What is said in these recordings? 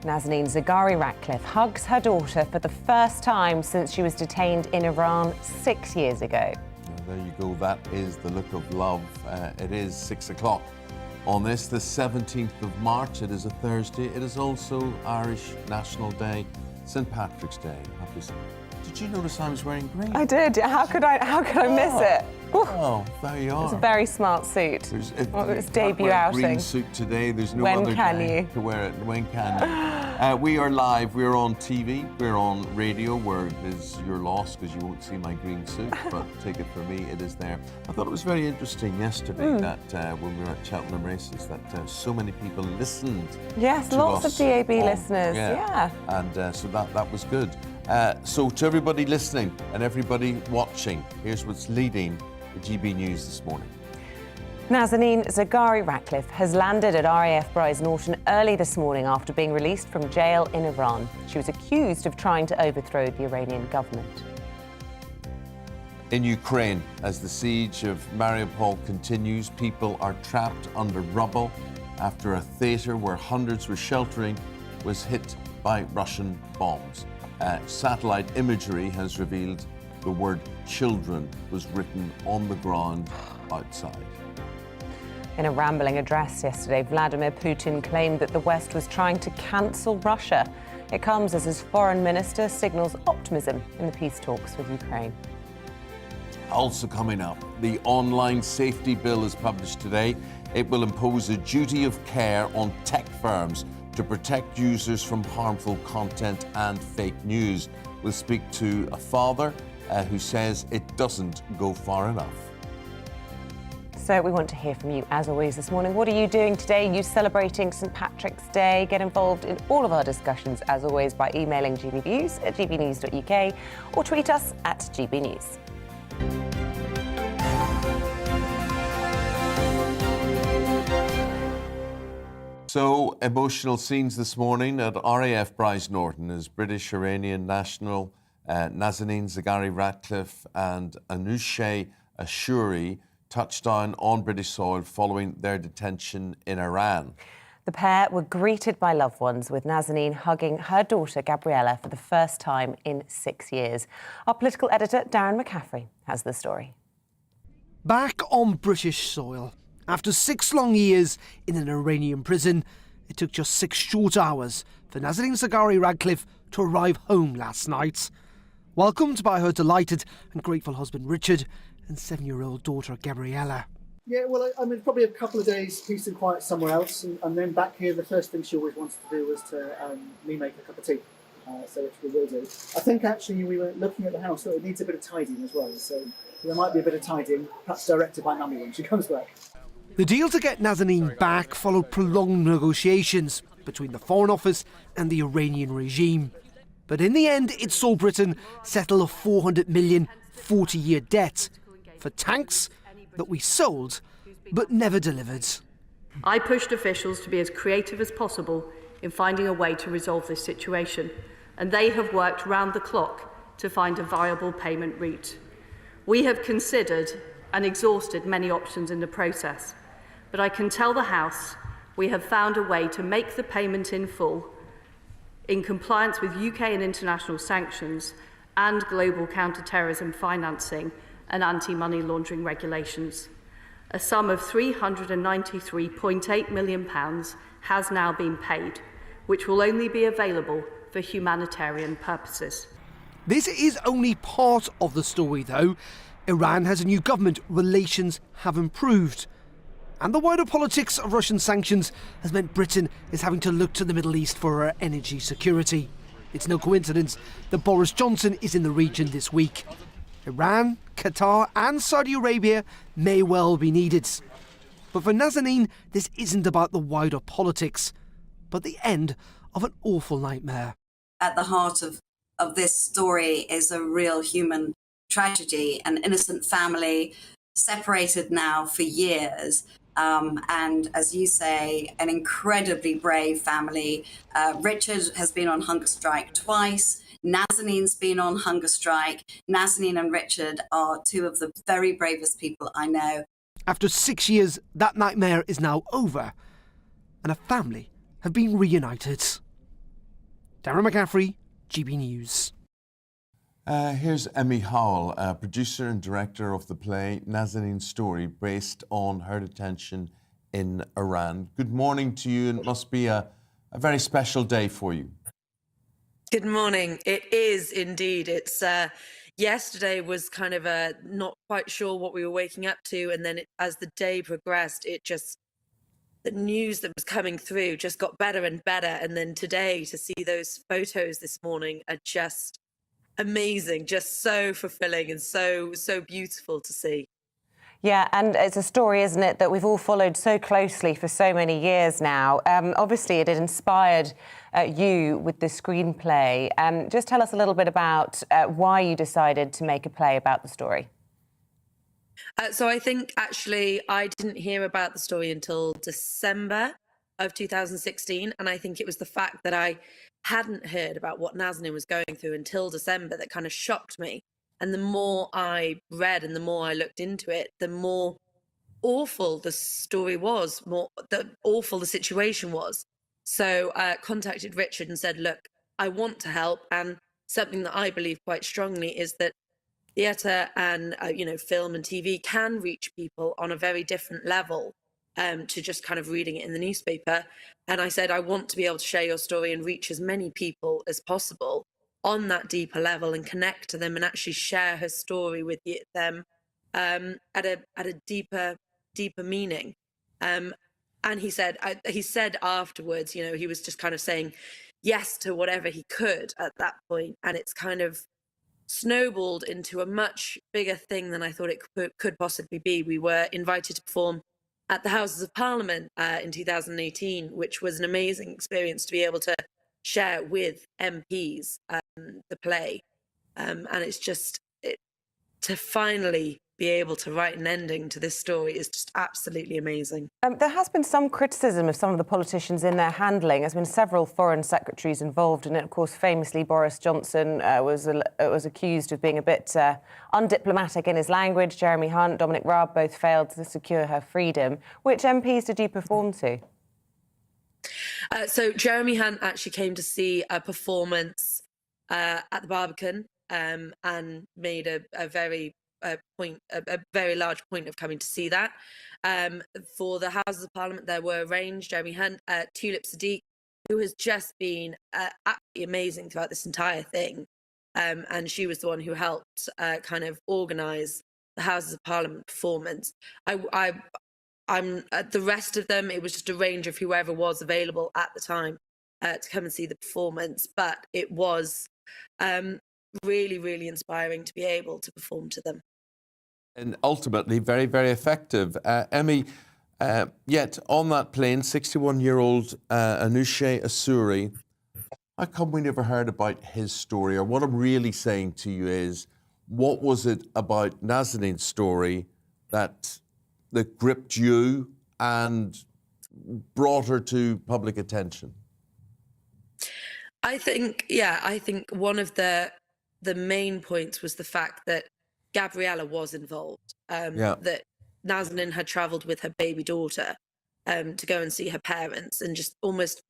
Nazanin Zaghari-Ratcliffe hugs her daughter for the first time since she was detained in Iran 6 years ago. There you go, that is the look of love. It is 6 o'clock on the 17th of March. It is a Thursday. It is also Irish National Day, St. Patrick's Day. Did you notice I was wearing green? I did. How could I miss it? Oh, there you are. It's a very smart suit. It's debut outing. Green suit today. There's no when other can day you? to wear it. When can you? We are live. We're on TV. We're on radio, where it is your loss because you won't see my green suit. But take it from me, it is there. I thought it was very interesting yesterday that when we were at Cheltenham Races, that so many people listened. Yes, to lots us of DAB listeners. Yeah. And so that was good. So to everybody listening and everybody watching, here's what's leading the GB News this morning. Nazanin Zaghari-Ratcliffe has landed at RAF Brize Norton early this morning after being released from jail in Iran. She was accused of trying to overthrow the Iranian government. In Ukraine, as the siege of Mariupol continues, people are trapped under rubble after a theatre where hundreds were sheltering was hit by Russian bombs. Satellite imagery has revealed the word children was written on the ground outside. In a rambling address yesterday, Vladimir Putin claimed that the West was trying to cancel Russia. It comes as his foreign minister signals optimism in the peace talks with Ukraine. Also coming up, the online safety bill is published today. It will impose a duty of care on tech firms to protect users from harmful content and fake news. We'll speak to a father who says it doesn't go far enough. So we want to hear from you, as always, this morning. What are you doing today? You celebrating St. Patrick's Day? Get involved in all of our discussions, as always, by emailing gbviews@gbnews.uk or tweet us at gbnews. So, emotional scenes this morning at RAF Brize Norton as British-Iranian national Nazanin Zaghari-Ratcliffe and Anousheh Ashuri touched down on British soil following their detention in Iran. The pair were greeted by loved ones, with Nazanin hugging her daughter Gabriella for the first time in 6 years. Our political editor Darren McCaffrey has the story. Back on British soil. After 6 long years in an Iranian prison, it took just 6 short hours for Nazanin Zaghari-Ratcliffe to arrive home last night. Welcomed by her delighted and grateful husband Richard and 7-year-old daughter Gabriella. Yeah, well, I mean, probably a couple of days peace and quiet somewhere else, and then back here, the first thing she always wanted to do was to me make a cup of tea, so which we will do. I think actually we were looking at the house, so it needs a bit of tidying as well, so there might be a bit of tidying, perhaps directed by Mummy when she comes back. The deal to get Nazanin back followed prolonged negotiations between the Foreign Office and the Iranian regime. But in the end, it saw Britain settle a $400 million 40-year debt for tanks that we sold but never delivered. I pushed officials to be as creative as possible in finding a way to resolve this situation, and they have worked round the clock to find a viable payment route. We have considered and exhausted many options in the process, but I can tell the House we have found a way to make the payment in full, in compliance with UK and international sanctions and global counter-terrorism financing and anti-money laundering regulations. A sum of £393.8 million has now been paid, which will only be available for humanitarian purposes. This is only part of the story, though. Iran has a new government, relations have improved. And the wider politics of Russian sanctions has meant Britain is having to look to the Middle East for her energy security. It's no coincidence that Boris Johnson is in the region this week. Iran, Qatar and Saudi Arabia may well be needed. But for Nazanin, this isn't about the wider politics, but the end of an awful nightmare. At the heart of this story is a real human tragedy, an innocent family separated now for years. And as you say, an incredibly brave family. Richard has been on hunger strike twice. Nazanin's been on hunger strike. Nazanin and Richard are 2 of the very bravest people I know. After 6 years, that nightmare is now over, and a family have been reunited. Darren McCaffrey, GB News. Here's Emmy Howell, producer and director of the play Nazanin's Story, based on her detention in Iran. Good morning to you, and it must be a very special day for you. Good morning. It is indeed. It's yesterday was kind of not quite sure what we were waking up to, and then as the day progressed, the news that was coming through just got better and better. And then today, to see those photos this morning are just amazing, just so fulfilling and so beautiful to see. Yeah, and it's a story, isn't it, that we've all followed so closely for so many years now. Obviously, it had inspired you with the screenplay. Just tell us a little bit about why you decided to make a play about the story. So I think actually I didn't hear about the story until December of 2016, and I think it was the fact that I hadn't heard about what Nazanin was going through until December that kind of shocked me. And the more I read and the more I looked into it, the more awful the story was, the awful the situation was. So I contacted Richard and said, look, I want to help. And something that I believe quite strongly is that theatre and, film and TV can reach people on a very different level to just kind of reading it in the newspaper. And I said, I want to be able to share your story and reach as many people as possible on that deeper level and connect to them and actually share her story with them at a deeper meaning. And he said afterwards, he was just kind of saying yes to whatever he could at that point. And it's kind of snowballed into a much bigger thing than I thought it could possibly be. We were invited to perform at the Houses of Parliament in 2018, which was an amazing experience to be able to share with MPs the play. And it's just to finally be able to write an ending to this story is just absolutely amazing. There has been some criticism of some of the politicians in their handling. There's been several foreign secretaries involved in it. Of course, famously, Boris Johnson was accused of being a bit undiplomatic in his language. Jeremy Hunt, Dominic Raab both failed to secure her freedom. Which MPs did you perform to? So Jeremy Hunt actually came to see a performance at the Barbican and made a very large point of coming to see that. For the Houses of Parliament, there were arranged Jeremy Hunt, Tulip Sadiq, who has just been absolutely amazing throughout this entire thing. And she was the one who helped kind of organise the Houses of Parliament performance. I'm the rest of them, it was just a range of whoever was available at the time to come and see the performance. But it was really, really inspiring to be able to perform to them. And ultimately very, very effective. Emmy, yet on that plane, 61-year-old Anousheh Assouri, how come we never heard about his story? Or what I'm really saying to you is, what was it about Nazanin's story that gripped you and brought her to public attention? I think one of the main points was the fact that Gabriella was involved, that Nazanin had travelled with her baby daughter to go and see her parents and just almost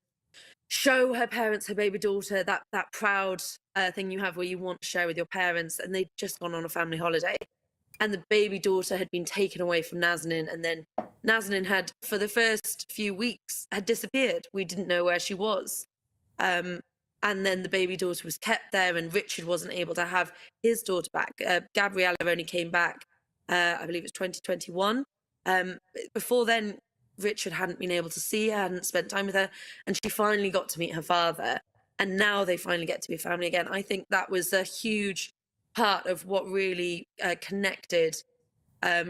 show her parents her baby daughter, that proud thing you have where you want to share with your parents, and they'd just gone on a family holiday. And the baby daughter had been taken away from Nazanin, and then Nazanin had, for the first few weeks, had disappeared. We didn't know where she was. And then the baby daughter was kept there, and Richard wasn't able to have his daughter back. Gabriella only came back, I believe it was 2021. Before then, Richard hadn't been able to see her, hadn't spent time with her, and she finally got to meet her father. And now they finally get to be a family again. I think that was a huge part of what really connected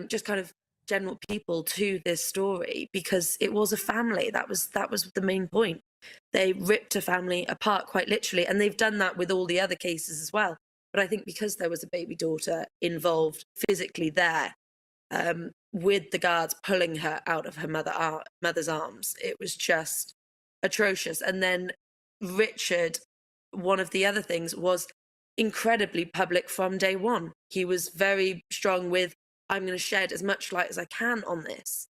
just kind of general people to this story, because it was a family. That was the main point. They ripped a family apart quite literally, and they've done that with all the other cases as well. But I think because there was a baby daughter involved physically there, with the guards pulling her out of her mother's arms, it was just atrocious. And then Richard, one of the other things was incredibly public from day one. He was very strong with, I'm going to shed as much light as I can on this.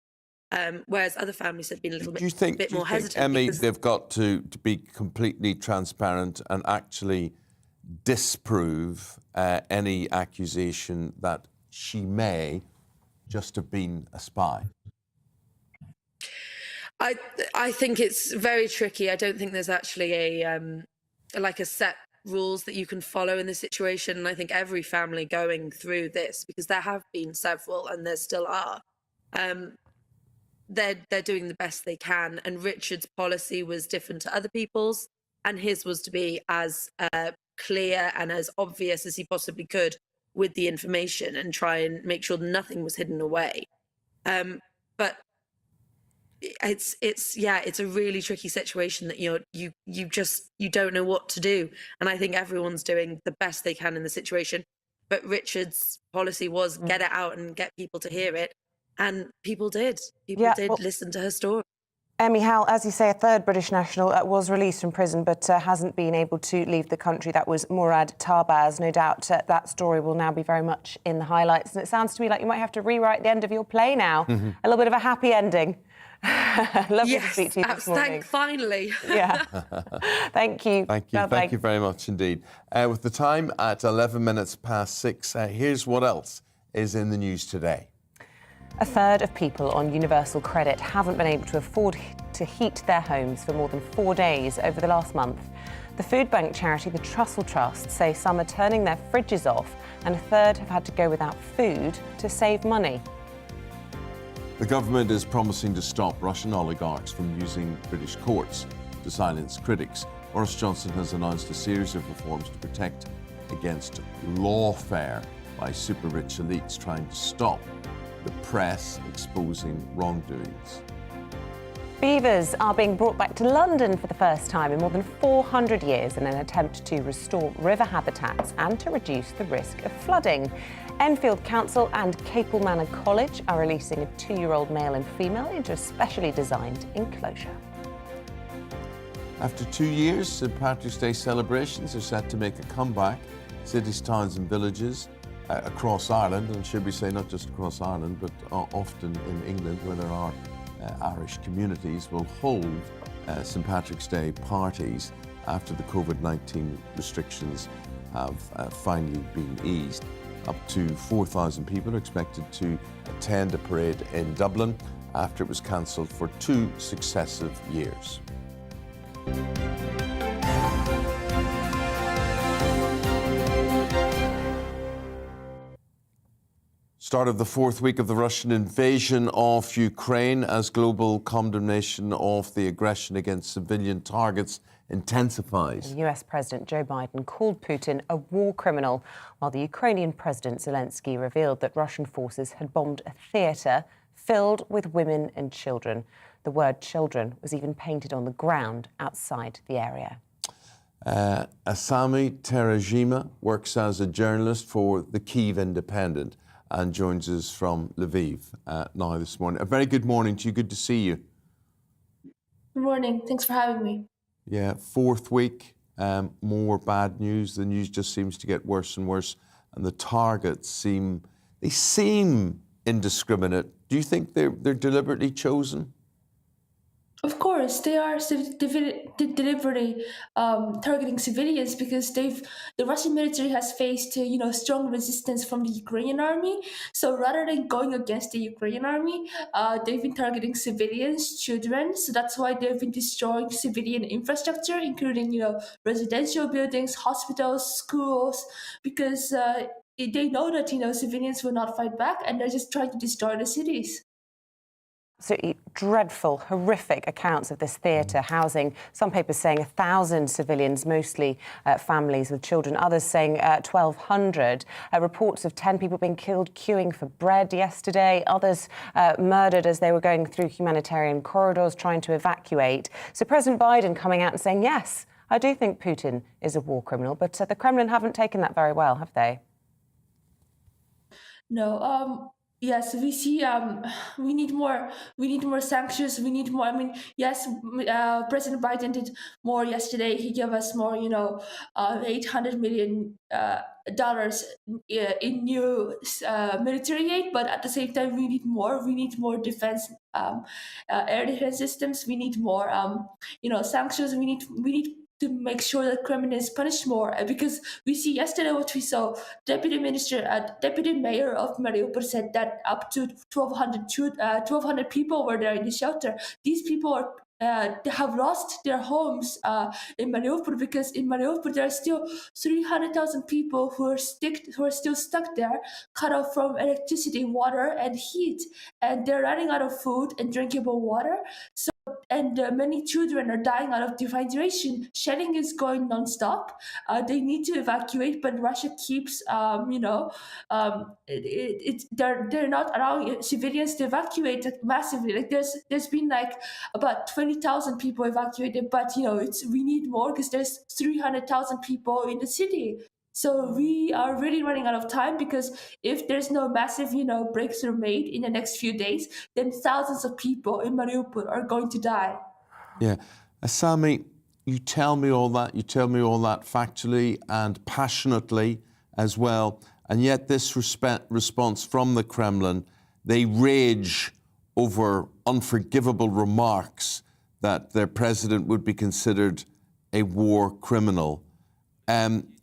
whereas other families have been a little Do you bit, think, more hesitant. Emmy, because- they've got to be completely transparent and actually disprove any accusation that she may just have been a spy? I think it's very tricky. I don't think there's actually a set rules that you can follow in this situation. And I think every family going through this, because there have been several and there still are, they're doing the best they can. And Richard's policy was different to other people's, and his was to be as clear and as obvious as he possibly could with the information and try and make sure nothing was hidden away. But it's a really tricky situation that you don't know what to do. And I think everyone's doing the best they can in the situation. But Richard's policy was get it out and get people to hear it. And people did. People did listen to her story. Emmy Howell, as you say, a third British national was released from prison but hasn't been able to leave the country. That was Murad Tarbaz. No doubt that story will now be very much in the highlights. And it sounds to me like you might have to rewrite the end of your play now. A little bit of a happy ending. Lovely to speak to you this morning. Finally. Yeah. Thank you. Thank you. Bye-bye. Thank you very much indeed. With the time at 11 minutes past 6, here's what else is in the news today. A third of people on universal credit haven't been able to afford to heat their homes for more than 4 days over the last month. The food bank charity, the Trussell Trust, say some are turning their fridges off and a third have had to go without food to save money. The government is promising to stop Russian oligarchs from using British courts to silence critics. Boris Johnson has announced a series of reforms to protect against lawfare by super-rich elites trying to stop the press exposing wrongdoings. Beavers are being brought back to London for the first time in more than 400 years in an attempt to restore river habitats and to reduce the risk of flooding. Enfield Council and Capel Manor College are releasing a 2-year-old male and female into a specially designed enclosure. After 2 years, St Patrick's Day celebrations are set to make a comeback. Cities, towns and villages across Ireland, and should we say not just across Ireland, but often in England where there are Irish communities, will hold St Patrick's Day parties after the COVID-19 restrictions have finally been eased. Up to 4,000 people are expected to attend a parade in Dublin after it was cancelled for 2 successive years. Start of the 4th week of the Russian invasion of Ukraine as global condemnation of the aggression against civilian targets intensifies. US President Joe Biden called Putin a war criminal, while the Ukrainian President Zelensky revealed that Russian forces had bombed a theatre filled with women and children. The word children was even painted on the ground outside the area. Asami Terajima works as a journalist for the Kyiv Independent and joins us from Lviv now this morning. A very good morning to you. Good to see you. Good morning. Thanks for having me. Yeah, 4th week, more bad news. The news just seems to get worse and worse, and the targets seem indiscriminate. Do you think they're deliberately chosen? Of course, they are deliberately targeting civilians because the Russian military has faced strong resistance from the Ukrainian army. So rather than going against the Ukrainian army, they've been targeting civilians, children. So that's why they've been destroying civilian infrastructure, including residential buildings, hospitals, schools, because they know that civilians will not fight back, and they're just trying to destroy the cities. Absolutely dreadful, horrific accounts of this theatre housing, some papers saying 1,000 civilians, mostly families with children, others saying 1,200. Reports of 10 people being killed queuing for bread yesterday, others murdered as they were going through humanitarian corridors trying to evacuate. So President Biden coming out and saying, yes, I do think Putin is a war criminal, but the Kremlin haven't taken that very well, have they? No. Yes, we see. We need more. We need more sanctions. We need more. I mean, yes, President Biden did more yesterday. He gave us more. 800 million in new military aid, but at the same time we need more. We need more defense, air defense systems. We need more, sanctions. We need to make sure that criminals is punished more, because we see yesterday what we saw. Deputy mayor of Mariupol said that up to 1,200 people were there in the shelter. These people they have lost their homes in Mariupol, because in Mariupol there are still 300,000 people who are still stuck there, cut off from electricity, water, and heat, and they're running out of food and drinkable water. So and many children are dying out of dehydration. Shelling is going nonstop. They need to evacuate, but Russia keeps, they're not allowing civilians to evacuate massively. Like there's been like about 20,000 people evacuated, but we need more, because there's 300,000 people in the city. So we are really running out of time, because if there's no massive, breakthrough made in the next few days, then thousands of people in Mariupol are going to die. Yeah. Sami, you tell me all that factually and passionately as well, and yet this response from the Kremlin, they rage over unforgivable remarks that their president would be considered a war criminal.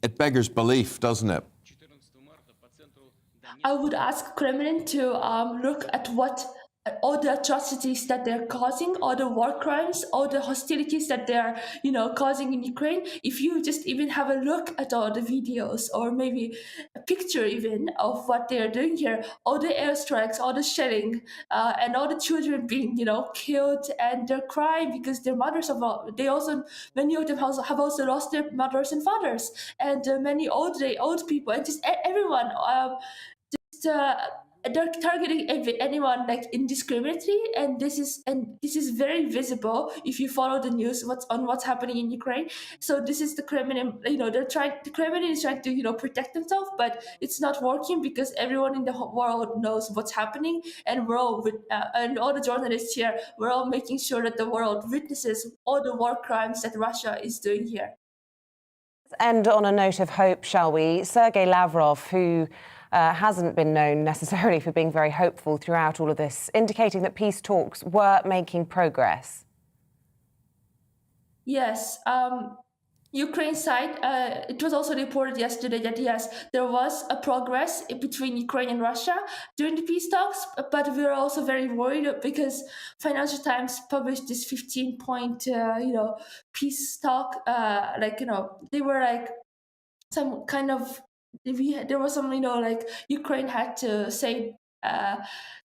It beggars belief, doesn't it? I would ask Kremlin to look at all the atrocities that they're causing, all the war crimes, all the hostilities that they're, causing in Ukraine. If you just even have a look at all the videos, or maybe a picture even of what they're doing here, all the airstrikes, all the shelling, and all the children being, killed, and they're crying because their mothers many of them have also lost their mothers and fathers, and many old people, and just everyone. They're targeting anyone like indiscriminately, and this is very visible if you follow the news what's happening in Ukraine. So this is the Kremlin. The Kremlin is trying to protect themselves, but it's not working, because everyone in the whole world knows what's happening, and we're all and all the journalists here, we're all making sure that the world witnesses all the war crimes that Russia is doing here. Let's end on a note of hope, shall we? Sergei Lavrov, who hasn't been known necessarily for being very hopeful throughout all of this, indicating that peace talks were making progress. Yes. Ukraine side, it was also reported yesterday that yes, there was a progress between Ukraine and Russia during the peace talks, but we are also very worried, because Financial Times published this 15-point, peace talk. They were like some kind of. There was some, Ukraine had to say,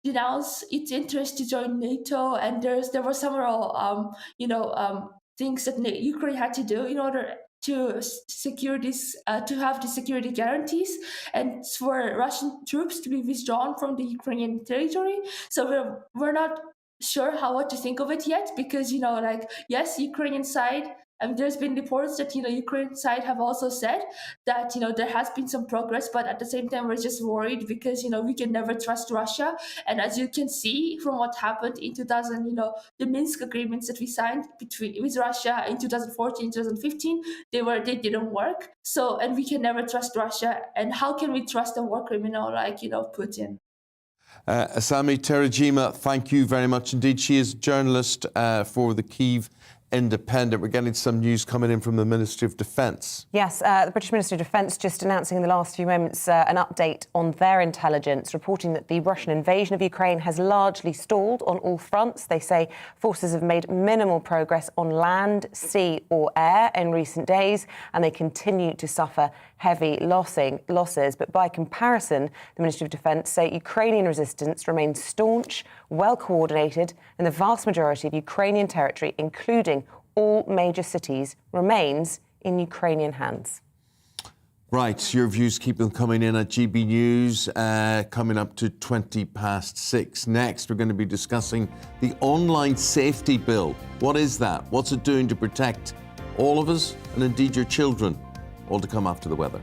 denounce its interest to join NATO, and there were several, things that Ukraine had to do in order to secure this, to have the security guarantees, and for Russian troops to be withdrawn from the Ukrainian territory. So we're not sure what to think of it yet, because yes, Ukrainian side. There's been reports that Ukraine side have also said that there has been some progress, but at the same time we're just worried, because we can never trust Russia. And as you can see from what happened in 2000, the Minsk agreements that we signed with Russia in 2014, 2015, they didn't work. So, and we can never trust Russia. And how can we trust a war criminal like Putin? Sami Terajima, thank you very much indeed. She is a journalist for the Kyiv Independent. We're getting some news coming in from the Ministry of Defence. Yes, the British Ministry of Defence just announcing in the last few moments an update on their intelligence, reporting that the Russian invasion of Ukraine has largely stalled on all fronts. They say forces have made minimal progress on land, sea or air in recent days, and they continue to suffer heavy losses. But by comparison, the Ministry of Defence say Ukrainian resistance remains staunch, well-coordinated, and the vast majority of Ukrainian territory, including all major cities, remains in Ukrainian hands. Right, your views keep them coming in at GB News, coming up to 6:20. Next, we're going to be discussing the online safety bill. What is that? What's it doing to protect all of us and indeed your children? All to come after the weather.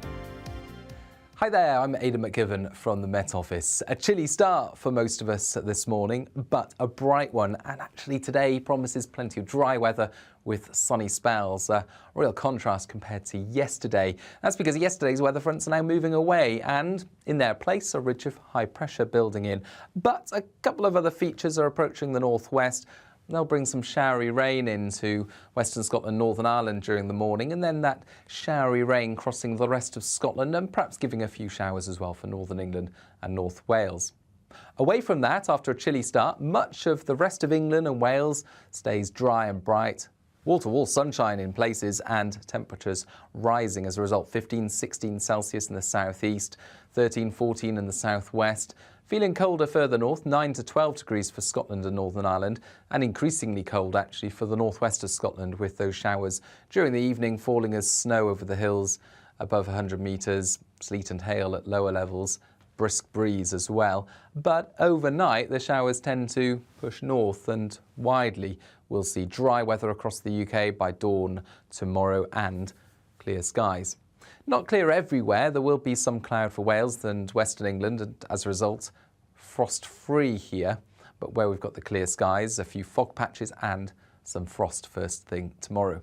Hi there, I'm Aidan McGivern from the Met Office. A chilly start for most of us this morning, but a bright one. And actually today promises plenty of dry weather with sunny spells. A real contrast compared to yesterday. That's because yesterday's weather fronts are now moving away and in their place a ridge of high pressure building in. But a couple of other features are approaching the northwest. They'll bring some showery rain into Western Scotland, Northern Ireland during the morning, and then that showery rain crossing the rest of Scotland and perhaps giving a few showers as well for Northern England and North Wales. Away from that, after a chilly start, much of the rest of England and Wales stays dry and bright. Wall-to-wall sunshine in places and temperatures rising as a result. 15, 16 Celsius in the southeast, 13, 14 in the southwest. Feeling colder further north, 9 to 12 degrees for Scotland and Northern Ireland, and increasingly cold actually for the northwest of Scotland, with those showers during the evening falling as snow over the hills above 100 metres, sleet and hail at lower levels, brisk breeze as well. But overnight the showers tend to push north, and widely we'll see dry weather across the UK by dawn tomorrow and clear skies. Not clear everywhere. There will be some cloud for Wales and Western England, and as a result, frost-free here. But where we've got the clear skies, a few fog patches and some frost first thing tomorrow.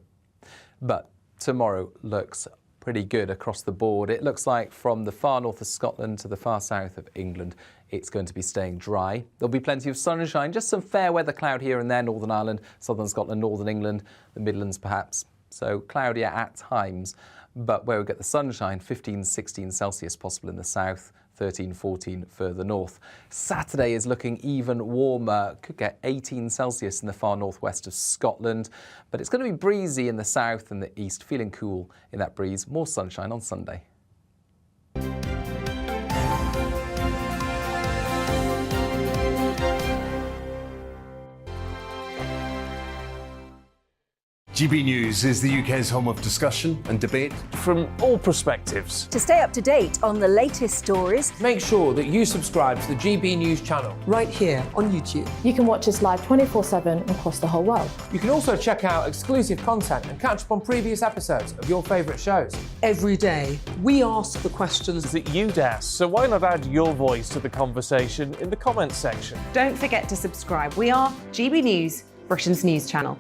But tomorrow looks pretty good across the board. It looks like from the far north of Scotland to the far south of England, it's going to be staying dry. There'll be plenty of sunshine, just some fair weather cloud here and there, Northern Ireland, Southern Scotland, Northern England, the Midlands perhaps. So cloudier at times. But where we get the sunshine, 15, 16 Celsius possible in the south, 13, 14 further north. Saturday is looking even warmer. Could get 18 Celsius in the far northwest of Scotland. But it's going to be breezy in the south and the east, feeling cool in that breeze. More sunshine on Sunday. GB News is the UK's home of discussion and debate from all perspectives. To stay up to date on the latest stories, make sure that you subscribe to the GB News channel right here on YouTube. You can watch us live 24/7 across the whole world. You can also check out exclusive content and catch up on previous episodes of your favourite shows. Every day, we ask the questions that you'd ask, so why not add your voice to the conversation in the comments section? Don't forget to subscribe. We are GB News, Britain's news channel.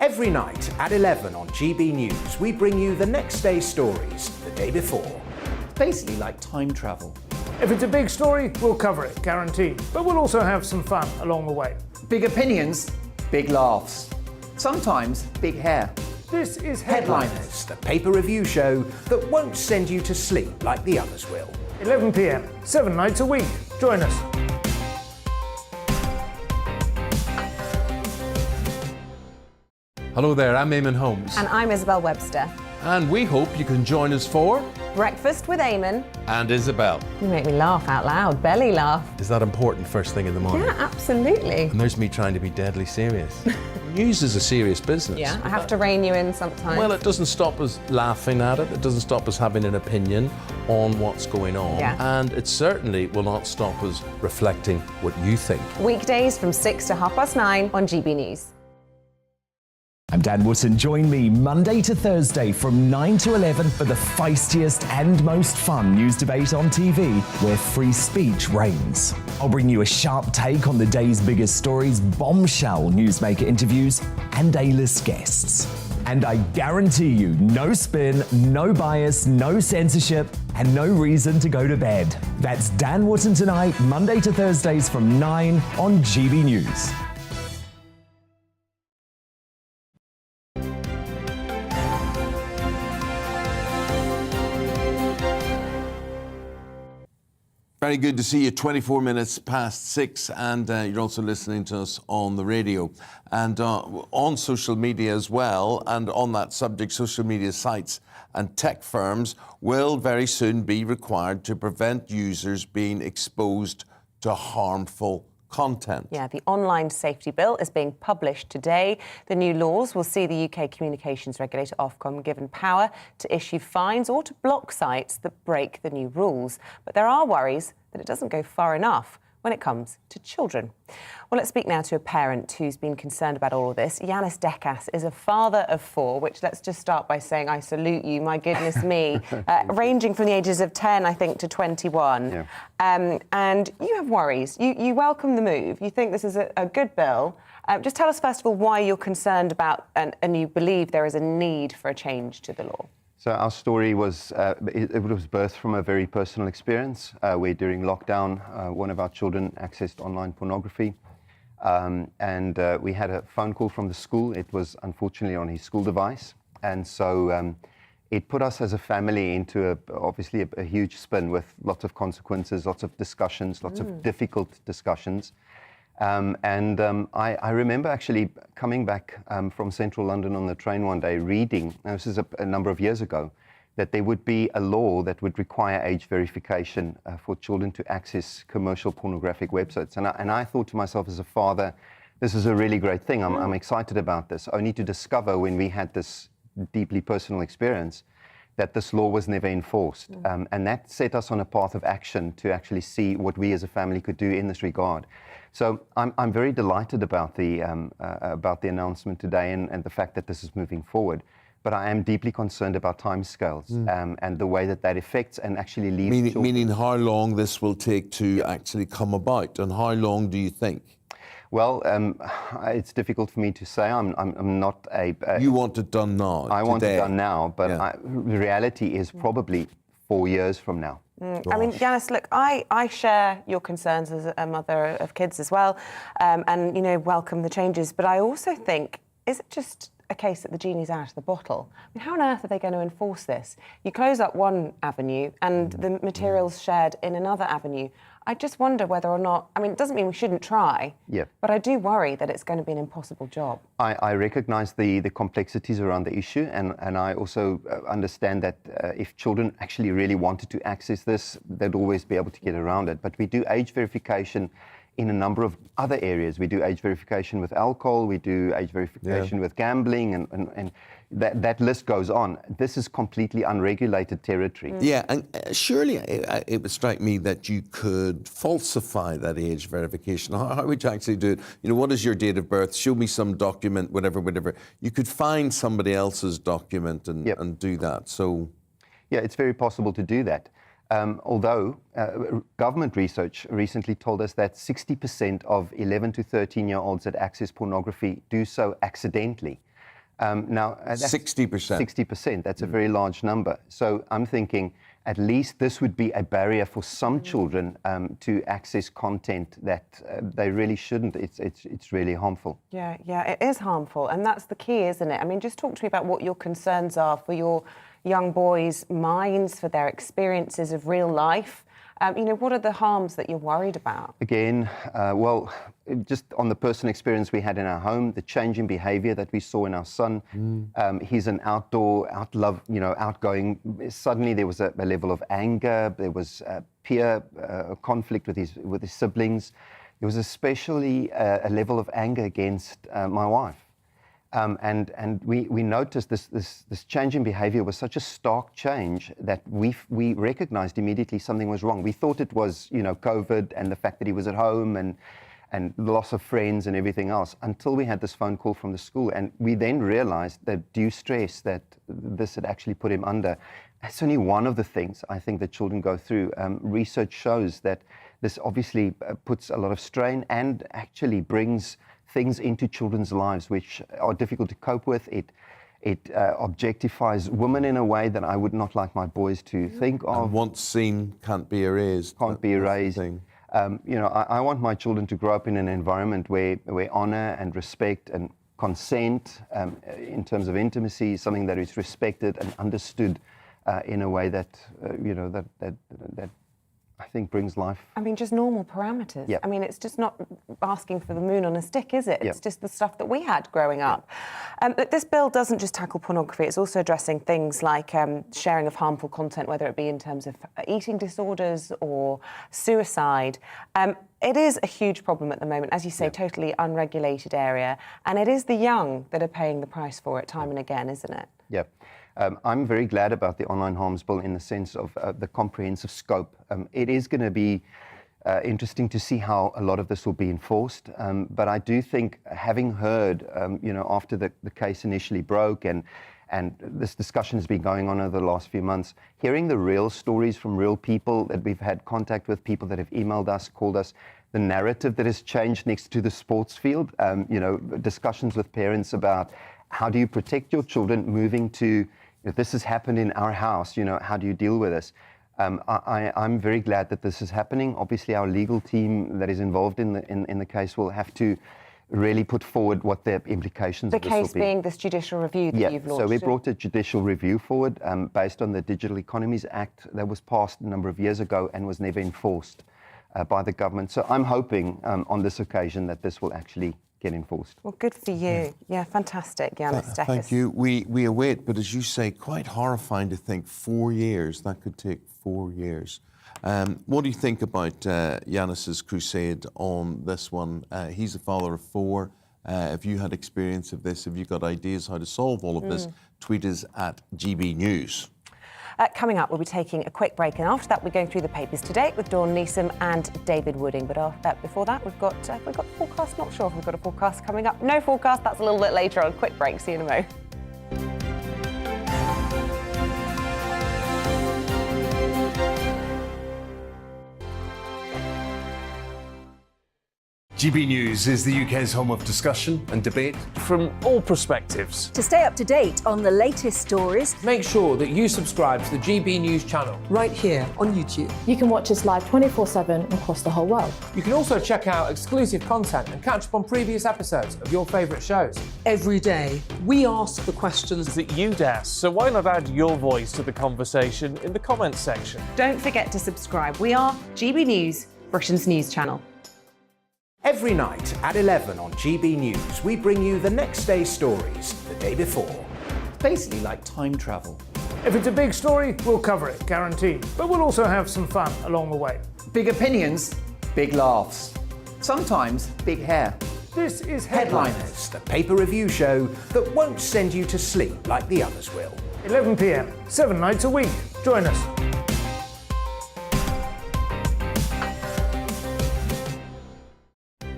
Every night at 11 on GB News, we bring you the next day's stories the day before. Basically like time travel. If it's a big story, we'll cover it, guaranteed. But we'll also have some fun along the way. Big opinions, big laughs. Sometimes big hair. This is Headliners, the paper review show that won't send you to sleep like the others will. 11 p.m, 7 nights a week. Join us. Hello there, I'm Eamonn Holmes. And I'm Isabel Webster. And we hope you can join us for Breakfast with Eamonn and Isabel. You make me laugh out loud, belly laugh. Is that important first thing in the morning? Yeah, absolutely. And there's me trying to be deadly serious. News is a serious business. Yeah, I have to rein you in sometimes. Well, it doesn't stop us laughing at it. It doesn't stop us having an opinion on what's going on. Yeah. And it certainly will not stop us reflecting what you think. Weekdays from 6 to 9:30 on GB News. I'm Dan Wootton. Join me Monday to Thursday from 9 to 11 for the feistiest and most fun news debate on TV, where free speech reigns. I'll bring you a sharp take on the day's biggest stories, bombshell newsmaker interviews, and A-list guests. And I guarantee you, no spin, no bias, no censorship, and no reason to go to bed. That's Dan Wootton Tonight, Monday to Thursdays from 9 on GB News. Very good to see you. 24 minutes past 6, and you're also listening to us on the radio and on social media as well. And on that subject, social media sites and tech firms will very soon be required to prevent users being exposed to harmful content. Yeah, the Online Safety Bill is being published today. The new laws will see the UK communications regulator Ofcom given power to issue fines or to block sites that break the new rules. But there are worries that it doesn't go far enough. when it comes to children. Well, let's speak now to a parent who's been concerned about all of this. Yanis Dekas is a father of 4, which let's just start by saying I salute you, my goodness me, ranging from the ages of 10, I think, to 21. Yeah. And you have worries. You welcome the move. You think this is a good bill. Just tell us, first of all, why you're concerned about and you believe there is a need for a change to the law. So our story was, it was birthed from a very personal experience where during lockdown, one of our children accessed online pornography. We had a phone call from the school. It was unfortunately on his school device. And so it put us as a family into obviously a huge spin with lots of consequences, lots of discussions, lots of difficult discussions. I remember actually coming back from central London on the train one day reading, now this is a number of years ago, that there would be a law that would require age verification for children to access commercial pornographic websites. And I thought to myself as a father, this is a really great thing. I'm excited about this, only to discover when we had this deeply personal experience that this law was never enforced. And that set us on a path of action to actually see what we as a family could do in this regard. So I'm very delighted about the announcement today and the fact that this is moving forward. But I am deeply concerned about timescales and the way that affects and actually leaves children. Meaning how long this will take to actually come about, and how long do you think? Well, it's difficult for me to say. I'm not a... You want it done now, I want it done now, but the reality is probably 4 years from now. I mean, Yanis, look, I share your concerns as a mother of kids as well, and, you know, welcome the changes. But I also think, is it just a case that the genie's out of the bottle? I mean, how on earth are they going to enforce this? You close up one avenue and the material's shared in another avenue. I just wonder whether or not, I mean, it doesn't mean we shouldn't try, but I do worry that it's going to be an impossible job. I recognise the complexities around the issue, and I also understand that if children actually really wanted to access this, they'd always be able to get around it. But we do age verification in a number of other areas. We do age verification with alcohol, we do age verification with gambling, and that list goes on. This is completely unregulated territory. Yeah, and surely it would strike me that you could falsify that age verification. How would you actually do it? You know, what is your date of birth? Show me some document, whatever. You could find somebody else's document and do that. So, yeah, it's very possible to do that. Although government research recently told us that 60% of 11 to 13-year-olds that access pornography do so accidentally. Now, 60%. 60%, that's a very large number. So I'm thinking at least this would be a barrier for some children to access content that they really shouldn't. It's really harmful. Yeah, it is harmful. And that's the key, isn't it? I mean, just talk to me about what your concerns are for your young boys' minds, for their experiences of real life. You know, what are the harms that you're worried about? Again, well, just on the personal experience we had in our home, the change in behaviour that we saw in our son. He's an outgoing. Suddenly there was a level of anger. There was peer conflict with his siblings. There was especially a level of anger against my wife. And we noticed this change in behaviour was such a stark change that we recognised immediately something was wrong. We thought it was, you know, COVID and the fact that he was at home and the loss of friends and everything else, until we had this phone call from the school. And we then realised that due stress that this had actually put him under. That's only one of the things I think that children go through. Research shows that this obviously puts a lot of strain and actually brings things into children's lives which are difficult to cope with. It objectifies women in a way that I would not like my boys to think of. And once seen can't be erased. Can't be erased. You know, I want my children to grow up in an environment where honour and respect and consent in terms of intimacy is something that is respected and understood in a way that, you know, that I think brings life. I mean, just normal parameters. Yeah. I mean, it's just not asking for the moon on a stick, is it? It's just the stuff that we had growing up. But this bill doesn't just tackle pornography, it's also addressing things like sharing of harmful content, whether it be in terms of eating disorders or suicide. It is a huge problem at the moment, as you say, totally unregulated area. And it is the young that are paying the price for it time and again, isn't it? Yeah. I'm very glad about the online harms bill in the sense of the comprehensive scope. It is going to be Interesting to see how a lot of this will be enforced. But I do think, having heard, after the case initially broke and this discussion has been going on over the last few months, hearing the real stories from real people that we've had contact with, people that have emailed us, called us, the narrative that has changed next to the sports field, discussions with parents about how do you protect your children moving to, if this has happened in our house, how do you deal with this? I'm very glad that this is happening. Obviously, our legal team that is involved in the case will have to really put forward what the implications of this will be. The case being this judicial review that you've launched. So we brought a judicial review forward based on the Digital Economies Act that was passed a number of years ago and was never enforced by the government. So I'm hoping on this occasion that this will actually get enforced. Well, good for you. Yeah, fantastic, Yanis Dekis. Thank you. We await, but as you say, quite horrifying to think 4 years. That could take 4 years. What do you think about Yanis's crusade on this one? He's a father of 4. Have you had experience of this? Have you got ideas how to solve all of this? Tweet us at GBNews. Coming up, we'll be taking a quick break, and after that, we're going through the papers today with Dawn Neeson and David Wooding. But before that, we've got a forecast. Not sure if we've got a forecast coming up. No forecast. That's a little bit later on. Quick break. See you in a mo. GB News is the UK's home of discussion and debate from all perspectives. To stay up to date on the latest stories, make sure that you subscribe to the GB News channel right here on YouTube. You can watch us live 24/7 across the whole world. You can also check out exclusive content and catch up on previous episodes of your favourite shows. Every day, we ask the questions that you'd ask, so why not add your voice to the conversation in the comments section? Don't forget to subscribe. We are GB News, Britain's news channel. Every night at 11 on GB News, we bring you the next day's stories the day before. It's basically like time travel. If it's a big story, we'll cover it, guaranteed. But we'll also have some fun along the way. Big opinions, big laughs. Sometimes big hair. This is Headliners, the paper review show that won't send you to sleep like the others will. 11 p.m, 7 nights a week. Join us.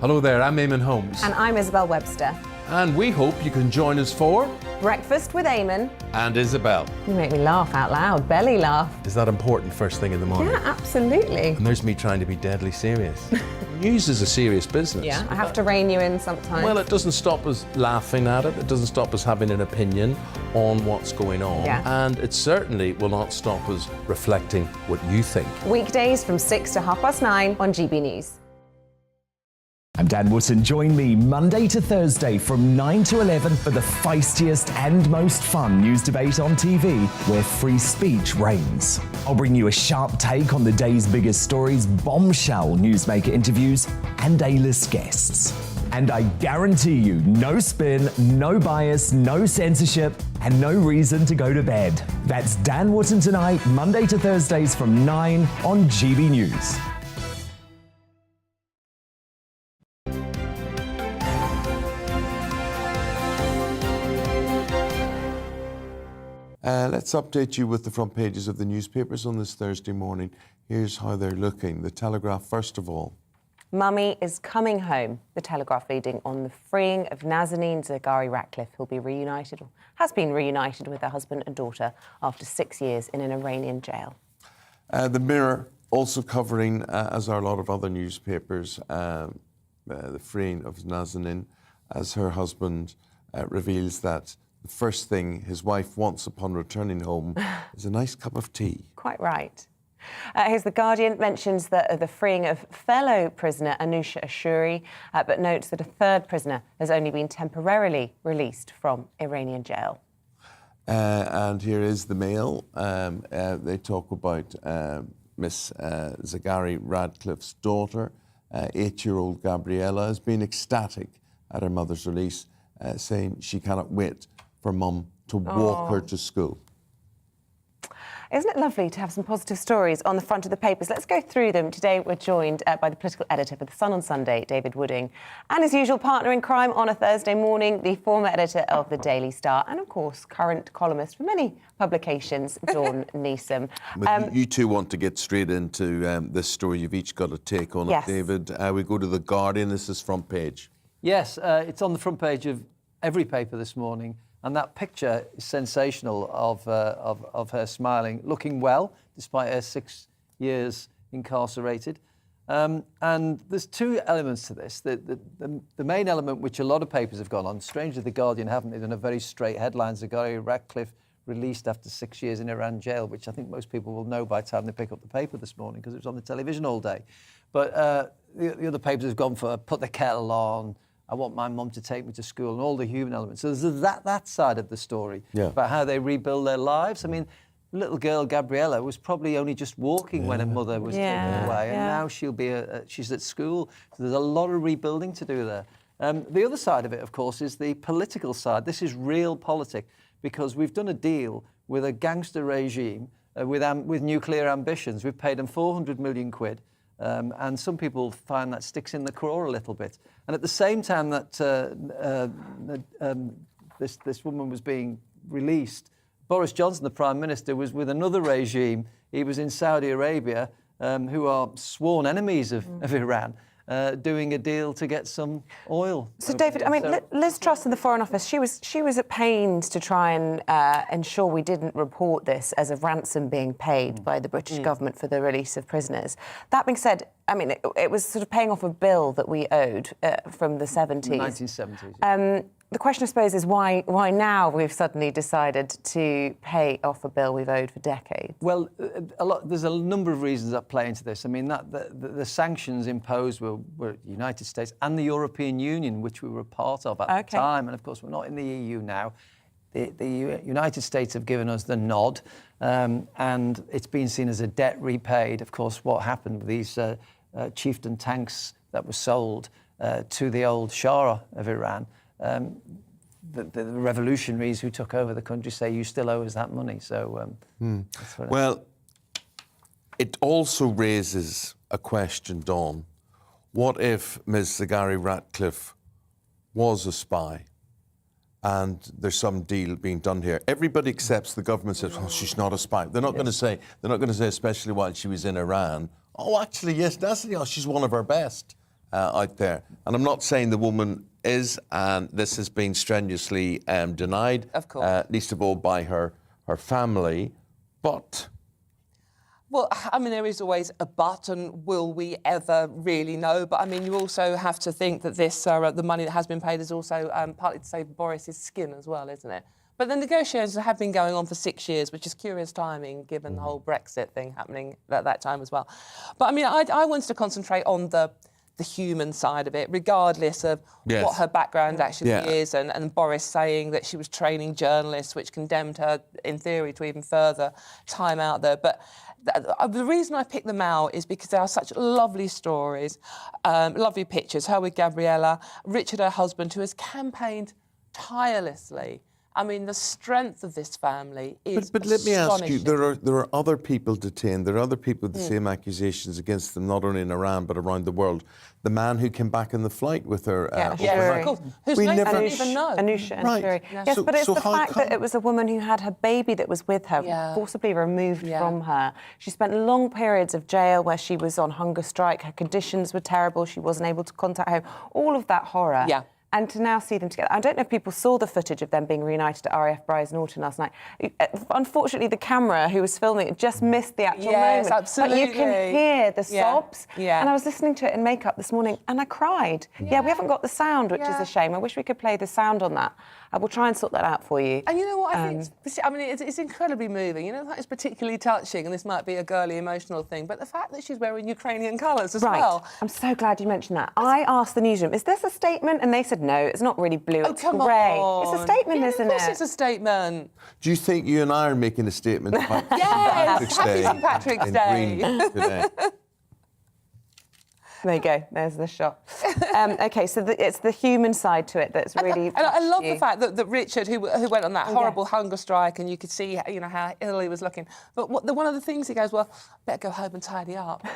Hello there, I'm Eamonn Holmes. And I'm Isabel Webster. And we hope you can join us for Breakfast with Eamonn and Isabel. You make me laugh out loud, belly laugh. Is that important first thing in the morning? Yeah, absolutely. And there's me trying to be deadly serious. News is a serious business. Yeah, I have to rein you in sometimes. Well, it doesn't stop us laughing at it. It doesn't stop us having an opinion on what's going on. Yeah. And it certainly will not stop us reflecting what you think. Weekdays from 6 to 9:30 on GB News. I'm Dan Wootton. Join me Monday to Thursday from 9 to 11 for the feistiest and most fun news debate on TV, where free speech reigns. I'll bring you a sharp take on the day's biggest stories, bombshell newsmaker interviews, and A-list guests. And I guarantee you, no spin, no bias, no censorship, and no reason to go to bed. That's Dan Wootton tonight, Monday to Thursdays from 9 on GB News. Let's update you with the front pages of the newspapers on this Thursday morning. Here's how they're looking. The Telegraph, first of all. Mummy is coming home. The Telegraph leading on the freeing of Nazanin Zaghari-Ratcliffe, who'll be reunited, or has been reunited with her husband and daughter after 6 years in an Iranian jail. The Mirror also covering, as are a lot of other newspapers, the freeing of Nazanin, as her husband reveals that the first thing his wife wants upon returning home is a nice cup of tea. Quite right. Here's The Guardian, mentions the freeing of fellow prisoner Anousheh Ashuri, but notes that a third prisoner has only been temporarily released from Iranian jail. And here is the Mail. They talk about Miss Zaghari-Ratcliffe's daughter, 8-year-old Gabriella, has been ecstatic at her mother's release, saying she cannot wait for Mum to walk her to school. Isn't it lovely to have some positive stories on the front of the papers? Let's go through them. Today we're joined by the political editor for The Sun on Sunday, David Wooding, and his usual partner in crime on a Thursday morning, the former editor of The Daily Star and, of course, current columnist for many publications, Dawn Neeson. But you two want to get straight into this story. You've each got a take on it, David. We go to The Guardian. This is front page. Yes, it's on the front page of every paper this morning. And that picture is sensational of her smiling, looking well, despite her 6 years incarcerated. And there's two elements to this. The main element, which a lot of papers have gone on, strangely The Guardian haven't, they've done a very straight headline, Zaghari-Ratcliffe released after 6 years in Iran jail, which I think most people will know by the time they pick up the paper this morning, because it was on the television all day. But the other papers have gone for put the kettle on, I want my mum to take me to school, and all the human elements. So there's that side of the story about how they rebuild their lives. I mean, little girl Gabriella was probably only just walking when her mother was taken away, and now she'll be she's at school. So there's a lot of rebuilding to do there. The other side of it, of course, is the political side. This is real politics, because we've done a deal with a gangster regime with nuclear ambitions. We've paid them 400 million quid. And some people find that sticks in the craw a little bit. And at the same time that this woman was being released, Boris Johnson, the Prime Minister, was with another regime. He was in Saudi Arabia, who are sworn enemies of Iran, doing a deal to get some oil. So, David, I mean, Liz Truss in the Foreign Office, she was at pains to try and ensure we didn't report this as a ransom being paid by the British government for the release of prisoners. That being said, I mean, it was sort of paying off a bill that we owed from the 70s. 1970s. The question, I suppose, is why now we've suddenly decided to pay off a bill we've owed for decades? Well, there's a number of reasons that play into this. I mean, the sanctions imposed were the United States and the European Union, which we were a part of at the time. And, of course, we're not in the EU now. The United States have given us the nod, and it's been seen as a debt repaid. Of course, what happened with these chieftain tanks that were sold to the old Shah of Iran, the revolutionaries who took over the country say, you still owe us that money. So, that's what well, it also raises a question, Dawn. What if Ms. Zaghari-Ratcliffe was a spy and there's some deal being done here? Everybody accepts the government says, oh, she's not a spy. They're not going to say, especially while she was in Iran, oh, actually, yes, that's, she's one of our best out there. And I'm not saying the woman is, and this has been strenuously denied, of course, least of all by her family. But well, I mean, there is always a but, and will we ever really know? But I mean, you also have to think that this the money that has been paid is also partly to save Boris's skin as well, isn't it? But the negotiations have been going on for 6 years, which is curious timing given the whole Brexit thing happening at that time as well. But I mean, I wanted to concentrate on the human side of it, regardless of what her background actually is, and Boris saying that she was training journalists, which condemned her, in theory, to even further time out there. But the reason I picked them out is because they are such lovely stories, lovely pictures. Her with Gabriella, Richard, her husband, who has campaigned tirelessly. I mean, the strength of this family is But let me ask you, there are other people detained. There are other people with the same accusations against them, not only in Iran, but around the world. The man who came back in the flight with her. Of course. Whose name I don't even know. Anusha right. Ansari. Yes, but it's the fact that it was a woman who had her baby that was with her, forcibly removed from her. She spent long periods of jail where she was on hunger strike. Her conditions were terrible. She wasn't able to contact home. All of that horror. Yeah. And to now see them together. I don't know if people saw the footage of them being reunited at RAF Brize Norton last night. Unfortunately, the camera who was filming it just missed the actual moment. Absolutely. But you can hear the sobs. Yeah. And I was listening to it in makeup this morning and I cried. Yeah, we haven't got the sound, which is a shame. I wish we could play the sound on that. I will try and sort that out for you. And you know what? I think it's incredibly moving. You know, that is particularly touching, and this might be a girly, emotional thing, but the fact that she's wearing Ukrainian colours as well. I'm so glad you mentioned that. I asked the newsroom, is this a statement? And they said, no, it's not really blue, it's grey. It's a statement, isn't it? Of course it's a statement. Do you think you and I are making a statement about Yes! Happy St. Patrick's Day. Green today? There you go. There's the shot. OK, so it's the human side to it that's really... And I love the fact that Richard, who went on that horrible hunger strike, and you could see, how ill he was looking. But one of the things he goes, well, better go home and tidy up.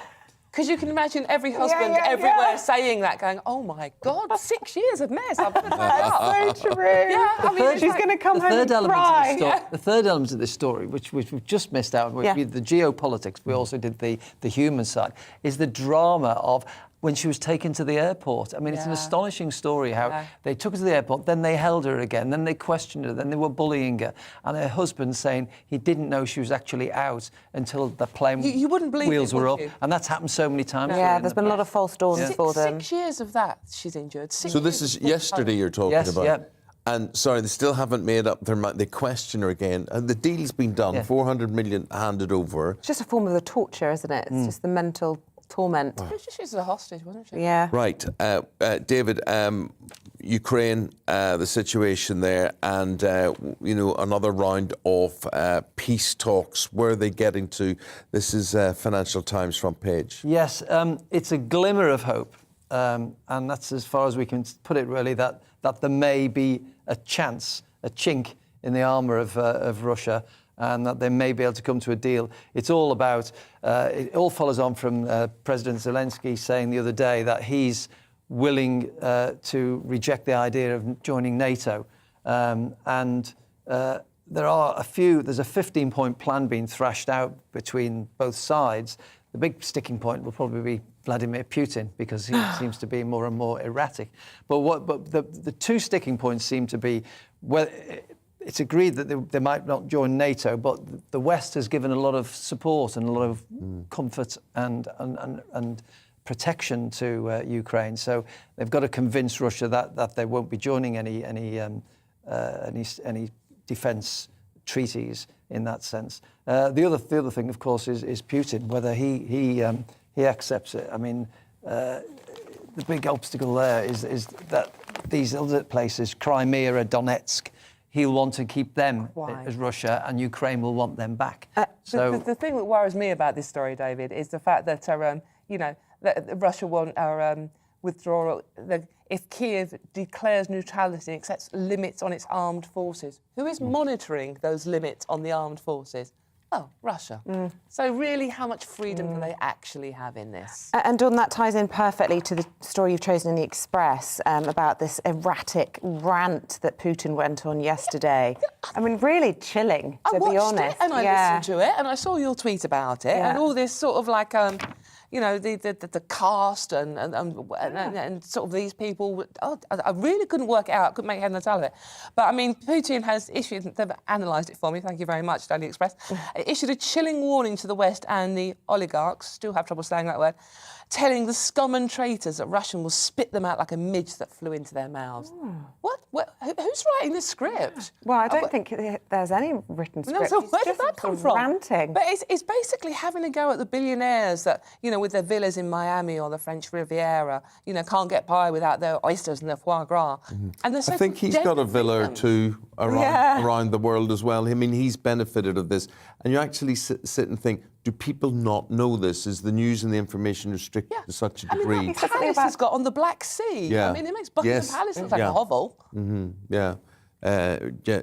Because you can imagine every husband everywhere saying that, going, oh, my God, 6 years of mess. I've put that up. So true. Yeah, she's going to come home and cry. The third element of this story, which we've just missed out, with the geopolitics, we also did the human side, is the drama of when she was taken to the airport. I mean, it's an astonishing story how they took her to the airport, then they held her again, then they questioned her, then they were bullying her, and her husband saying he didn't know she was actually out until the plane you wouldn't believe wheels it, were up. you? And that's happened so many times. Yeah, there's been a lot of false dawns for them. 6 years of that she's injured. So this is yesterday you're talking about? Yeah. And, sorry, they still haven't made up their mind. They question her again. And the deal's been done, 400 million handed over. It's just a form of the torture, isn't it? It's just the mental torment. She's a hostage, wasn't she? Yeah. Right. David, Ukraine, the situation there, and, another round of peace talks. Where are they getting to? This is Financial Times front page. Yes, it's a glimmer of hope. And that's as far as we can put it, really, that there may be a chance, a chink in the armour of Russia, and that they may be able to come to a deal. It's all about, it all follows on from President Zelensky saying the other day that he's willing to reject the idea of joining NATO. There's a 15-point plan being thrashed out between both sides. The big sticking point will probably be Vladimir Putin, because he seems to be more and more erratic. But the two sticking points seem to be, well, it's agreed that they might not join NATO, but the West has given a lot of support and a lot of comfort and protection to Ukraine. So they've got to convince Russia that they won't be joining any defence treaties in that sense. The other thing, of course, is Putin, whether he accepts it. I mean, the big obstacle there is that these other places, Crimea and Donetsk, he'll want to keep them as Russia, and Ukraine will want them back. The thing that worries me about this story, David, is the fact that that Russia want our withdrawal. If Kiev declares neutrality and accepts limits on its armed forces, who is monitoring those limits on the armed forces? Oh, Russia. So really, how much freedom do they actually have in this? And Dawn, that ties in perfectly to the story you've chosen in the Express about this erratic rant that Putin went on yesterday. I mean, really chilling, to be honest. I watched it and I listened to it, and I saw your tweet about it, and all this sort of like... the cast and sort of these people. I really couldn't work it out. Couldn't make head nor tail of it. But I mean, Putin has issued. They've analysed it for me. Thank you very much, Daily Express. Issued a chilling warning to the West and the oligarchs. Still have trouble saying that word. Telling the scum and traitors that Russia will spit them out like a midge that flew into their mouths. What? Who's writing this script? Well, I don't think there's any written script. No, so where did that come from? Ranting. But it's basically having a go at the billionaires that, with their villas in Miami or the French Riviera, can't get by without their oysters and their foie gras. And they're so I think he's got a villa or two around the world as well. I mean, he's benefited of this. And you actually sit and think, do people not know this? Is the news and the information restricted to such a degree? I mean, that palace has got on the Black Sea. Yeah. I mean, it makes Buckingham Palace look like a hovel.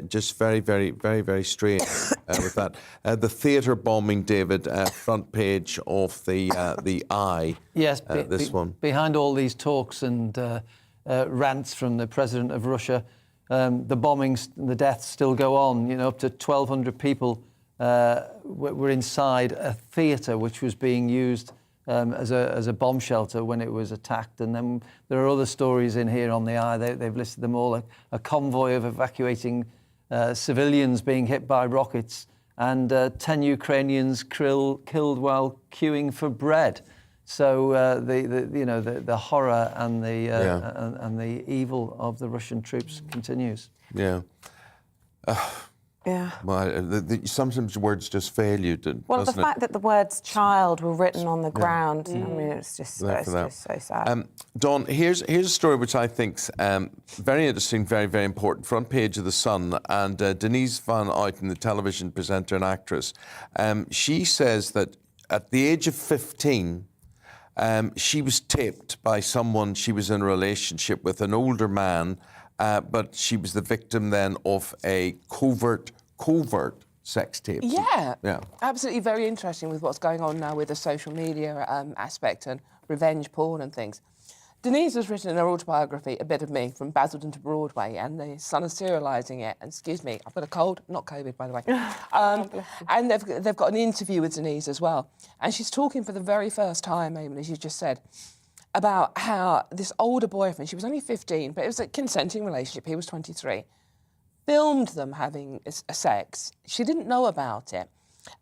Just very, very, very, very strange with that. The theatre bombing, David, front page of the Eye. Yes, this one. Behind all these talks and rants from the president of Russia, the bombings and the deaths still go on. Up to 1,200 people were inside a theatre which was being used as a bomb shelter when it was attacked. And then there are other stories in here on the Eye. They've listed them all. A convoy of evacuating civilians being hit by rockets, and 10 Ukrainians killed while queuing for bread. So the horror and the evil of the Russian troops continues. Yeah. Well, sometimes words just fail you, well, the fact that the words child were written on the ground, I mean, it's just so sad. Dawn, here's a story which I think's very interesting, very, very important. Front page of The Sun, and Denise Van Outen, the television presenter and actress, she says that at the age of 15, She was taped by someone she was in a relationship with, an older man, but she was the victim then of a covert sex tape. Yeah, yeah, absolutely very interesting with what's going on now with the social media aspect and revenge porn and things. Denise has written in her autobiography, A Bit of Me, From Basildon to Broadway, and the Sun is serialising it. And excuse me, I've got a cold, not COVID, by the way. And they've got an interview with Denise as well. And she's talking for the very first time, Eamonn, as you just said, about how this older boyfriend, she was only 15, but it was a consenting relationship, he was 23, filmed them having a sex. She didn't know about it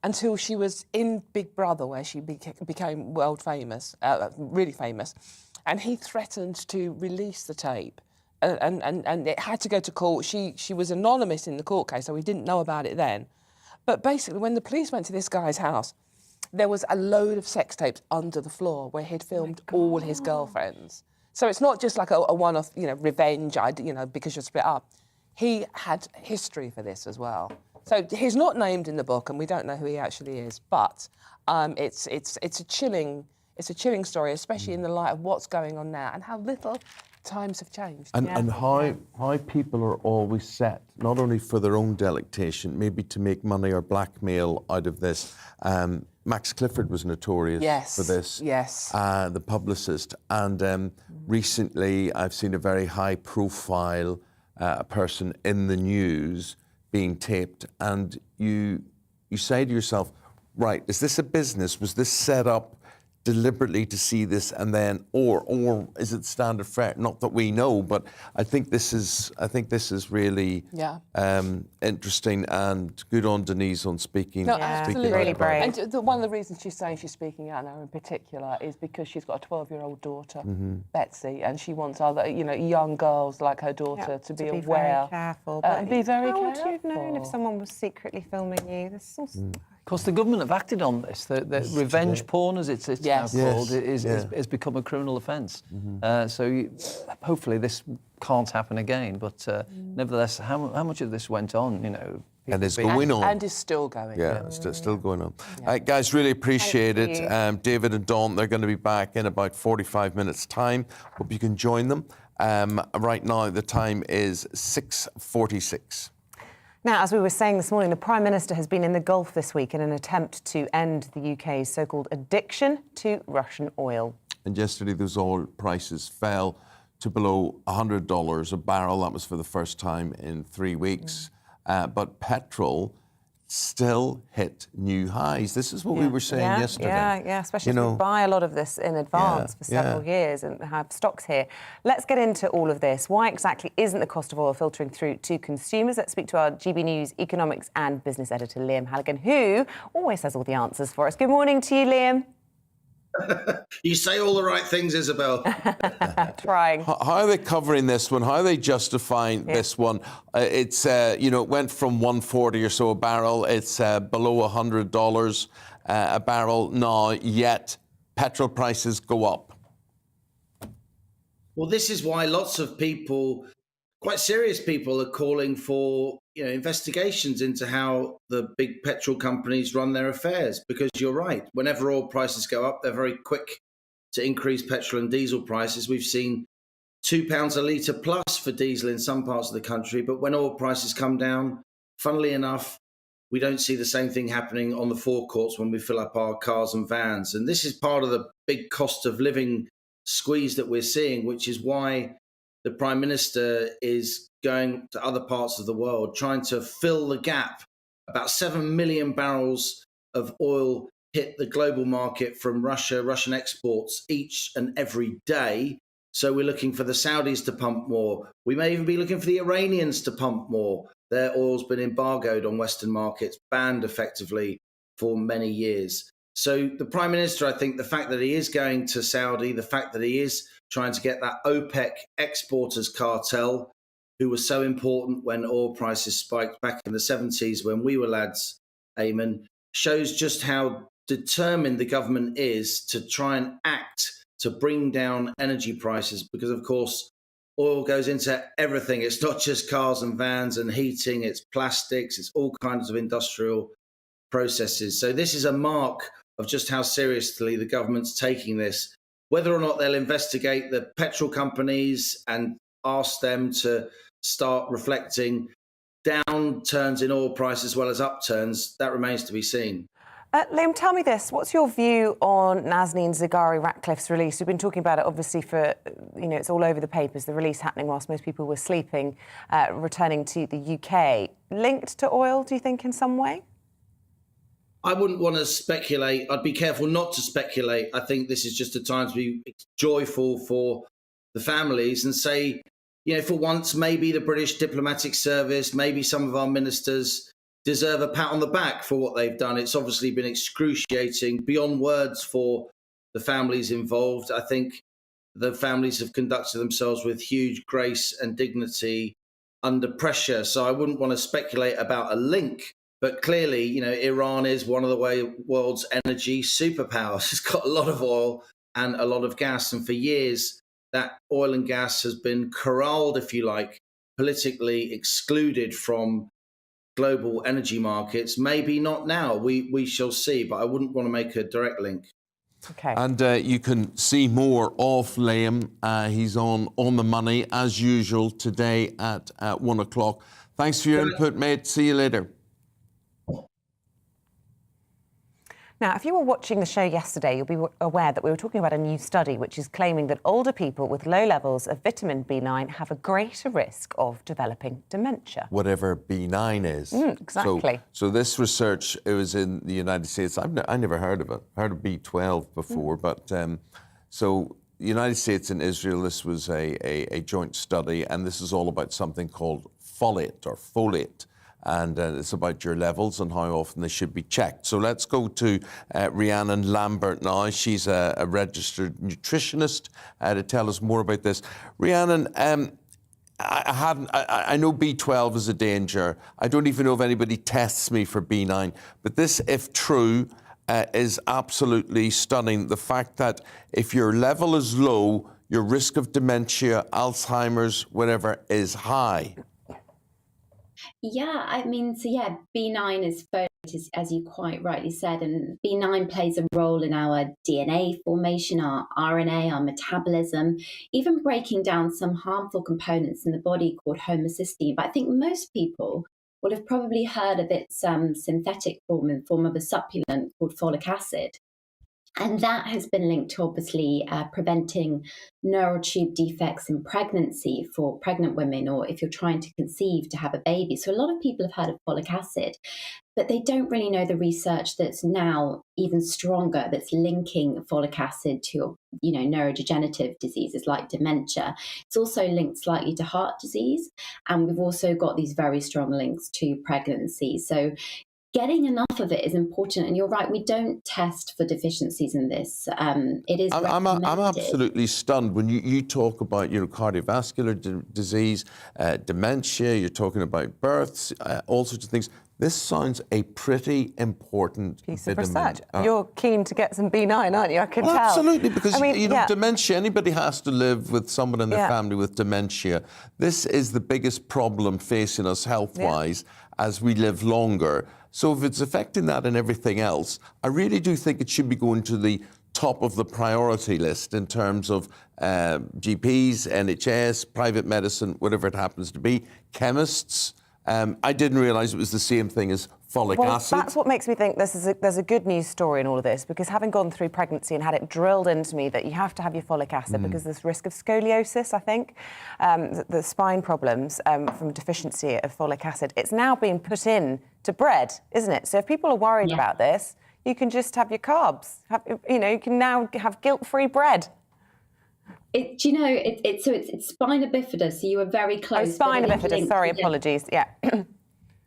until she was in Big Brother, where she became world famous, really famous. And he threatened to release the tape, and it had to go to court. She was anonymous in the court case, so we didn't know about it then. But basically, when the police went to this guy's house, there was a load of sex tapes under the floor where he'd filmed all his girlfriends. So it's not just like a one-off, revenge, because you're split up. He had history for this as well. So he's not named in the book, and we don't know who he actually is. But it's a chilling. It's a chilling story, especially in the light of what's going on now and how little times have changed. And how people are always set, not only for their own delectation, maybe to make money or blackmail out of this. Max Clifford was notorious for this. Yes. The publicist. And recently I've seen a very high-profile person in the news being taped, and you say to yourself, right, is this a business? Was this set up deliberately to see this, and then, or is it standard fare? Not that we know, but I think this is really interesting, and good on Denise on speaking. No, absolutely, really brave. And one of the reasons she's saying she's speaking out now in particular is because she's got a 12-year-old daughter, Betsy, and she wants other, young girls like her daughter to be aware. Very careful. But be very how careful. would you have known if someone was secretly filming you? There's Of course, the government have acted on this. The revenge porn, as it's now called, has become a criminal offence. So hopefully this can't happen again. But nevertheless, how much of this went on, And it's going on. And is still going. Yeah, it's still going on. Guys, really appreciate it. David and Dawn, they're going to be back in about 45 minutes' time. Hope you can join them. Right now, the time is 6:46. Now, as we were saying this morning, the Prime Minister has been in the Gulf this week in an attempt to end the UK's so-called addiction to Russian oil. And yesterday, those oil prices fell to below $100 a barrel. That was for the first time in 3 weeks. But petrol still hit new highs. This is what we were saying yesterday. Yeah, especially if you buy a lot of this in advance for several years and have stocks here. Let's get into all of this. Why exactly isn't the cost of oil filtering through to consumers? Let's speak to our GB News economics and business editor, Liam Halligan, who always has all the answers for us. Good morning to you, Liam. You say all the right things, Isabel. Trying. How are they covering this one? How are they justifying this one? It's, it went from 140 or so a barrel. It's below $100 a barrel now, yet petrol prices go up. Well, this is why lots of people, quite serious people, are calling for investigations into how the big petrol companies run their affairs. Because you're right, whenever oil prices go up, they're very quick to increase petrol and diesel prices. We've seen £2 a litre plus for diesel in some parts of the country, but when oil prices come down, funnily enough, we don't see the same thing happening on the forecourts when we fill up our cars and vans. And this is part of the big cost of living squeeze that we're seeing, which is why the Prime Minister is going to other parts of the world, trying to fill the gap. About 7 million barrels of oil hit the global market from Russian exports each and every day. So we're looking for the Saudis to pump more. We may even be looking for the Iranians to pump more. Their oil's been embargoed on Western markets, banned effectively for many years. So the Prime Minister, I think the fact that he is going to Saudi, the fact that he is trying to get that OPEC exporters cartel, who was so important when oil prices spiked back in the 70s when we were lads, Eamonn, shows just how determined the government is to try and act to bring down energy prices. Because, of course, oil goes into everything. It's not just cars and vans and heating, it's plastics, it's all kinds of industrial processes. So this is a mark of just how seriously the government's taking this. Whether or not they'll investigate the petrol companies and ask them to start reflecting downturns in oil price as well as upturns, that remains to be seen. Liam, tell me this. What's your view on Nazanin Zaghari-Ratcliffe's release? We've been talking about it, obviously, for, it's all over the papers, the release happening whilst most people were sleeping, returning to the UK. Linked to oil, do you think, in some way? I wouldn't want to speculate. I'd be careful not to speculate. I think this is just a time to be joyful for the families and say, for once, maybe the British diplomatic service, maybe some of our ministers deserve a pat on the back for what they've done. It's obviously been excruciating beyond words for the families involved. I think the families have conducted themselves with huge grace and dignity under pressure. So I wouldn't want to speculate about a link. But clearly, Iran is one of the world's energy superpowers. It's got a lot of oil and a lot of gas. And for years, that oil and gas has been corralled, if you like, politically excluded from global energy markets. Maybe not now. We shall see. But I wouldn't want to make a direct link. Okay. And you can see more of Liam. He's on the money, as usual, today at 1 o'clock. Thanks for your input, mate. See you later. Now, if you were watching the show yesterday, you'll be aware that we were talking about a new study which is claiming that older people with low levels of vitamin B9 have a greater risk of developing dementia. Whatever B9 is. Exactly. So this research, it was in the United States. I never heard of it. Heard of B12 before, but so the United States and Israel, this was a joint study, and this is all about something called folate. And it's about your levels and how often they should be checked. So let's go to Rhiannon Lambert now. She's a registered nutritionist to tell us more about this. Rhiannon, I know B12 is a danger. I don't even know if anybody tests me for B9. But this, if true, is absolutely stunning. The fact that if your level is low, your risk of dementia, Alzheimer's, whatever, is high. Yeah, B9 is folate, as you quite rightly said, and B9 plays a role in our DNA formation, our RNA, our metabolism, even breaking down some harmful components in the body called homocysteine. But I think most people will have probably heard of its synthetic form of a supplement called folic acid. And that has been linked to obviously preventing neural tube defects in pregnancy for pregnant women, or if you're trying to conceive to have a baby. So a lot of people have heard of folic acid, but they don't really know the research that's now even stronger, that's linking folic acid to, neurodegenerative diseases like dementia. It's also linked slightly to heart disease. And we've also got these very strong links to pregnancy. So getting enough of it is important, and you're right. We don't test for deficiencies in this. It is. I'm absolutely stunned when you talk about cardiovascular disease, dementia. You're talking about births, all sorts of things. This sounds a pretty important piece of research. You're keen to get some B9, aren't you? I can tell. Absolutely, because dementia. Anybody has to live with someone in their family with dementia. This is the biggest problem facing us health-wise as we live longer. So if it's affecting that and everything else, I really do think it should be going to the top of the priority list in terms of GPs, NHS, private medicine, whatever it happens to be, chemists. I didn't realise it was the same thing as folic acid. That's what makes me think there's a good news story in all of this, because having gone through pregnancy and had it drilled into me that you have to have your folic acid because there's risk of scoliosis, I think, the spine problems from deficiency of folic acid. It's now being put in to bread, isn't it? So if people are worried about this, you can just have your carbs. You can now have guilt-free bread. It's spina bifida, so you are very close. Oh, spina bifida, sorry, apologies,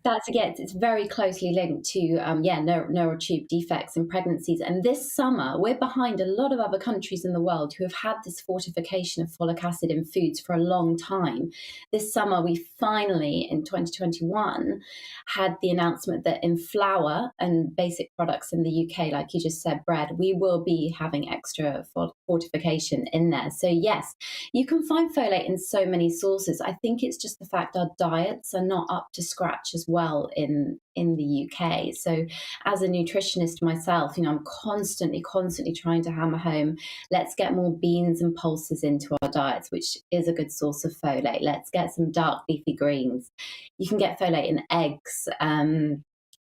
It's very closely linked to neural tube defects in pregnancies. And this summer, we're behind a lot of other countries in the world who have had this fortification of folic acid in foods for a long time. This summer, we finally, in 2021, had the announcement that in flour and basic products in the UK, like you just said, bread, we will be having extra fortification in there. So yes, you can find folate in so many sources. I think it's just the fact our diets are not up to scratch as well. well in the UK. So as a nutritionist myself, I'm constantly trying to hammer home, let's get more beans and pulses into our diets, which is a good source of folate. Let's get some dark leafy greens. You can get folate in eggs.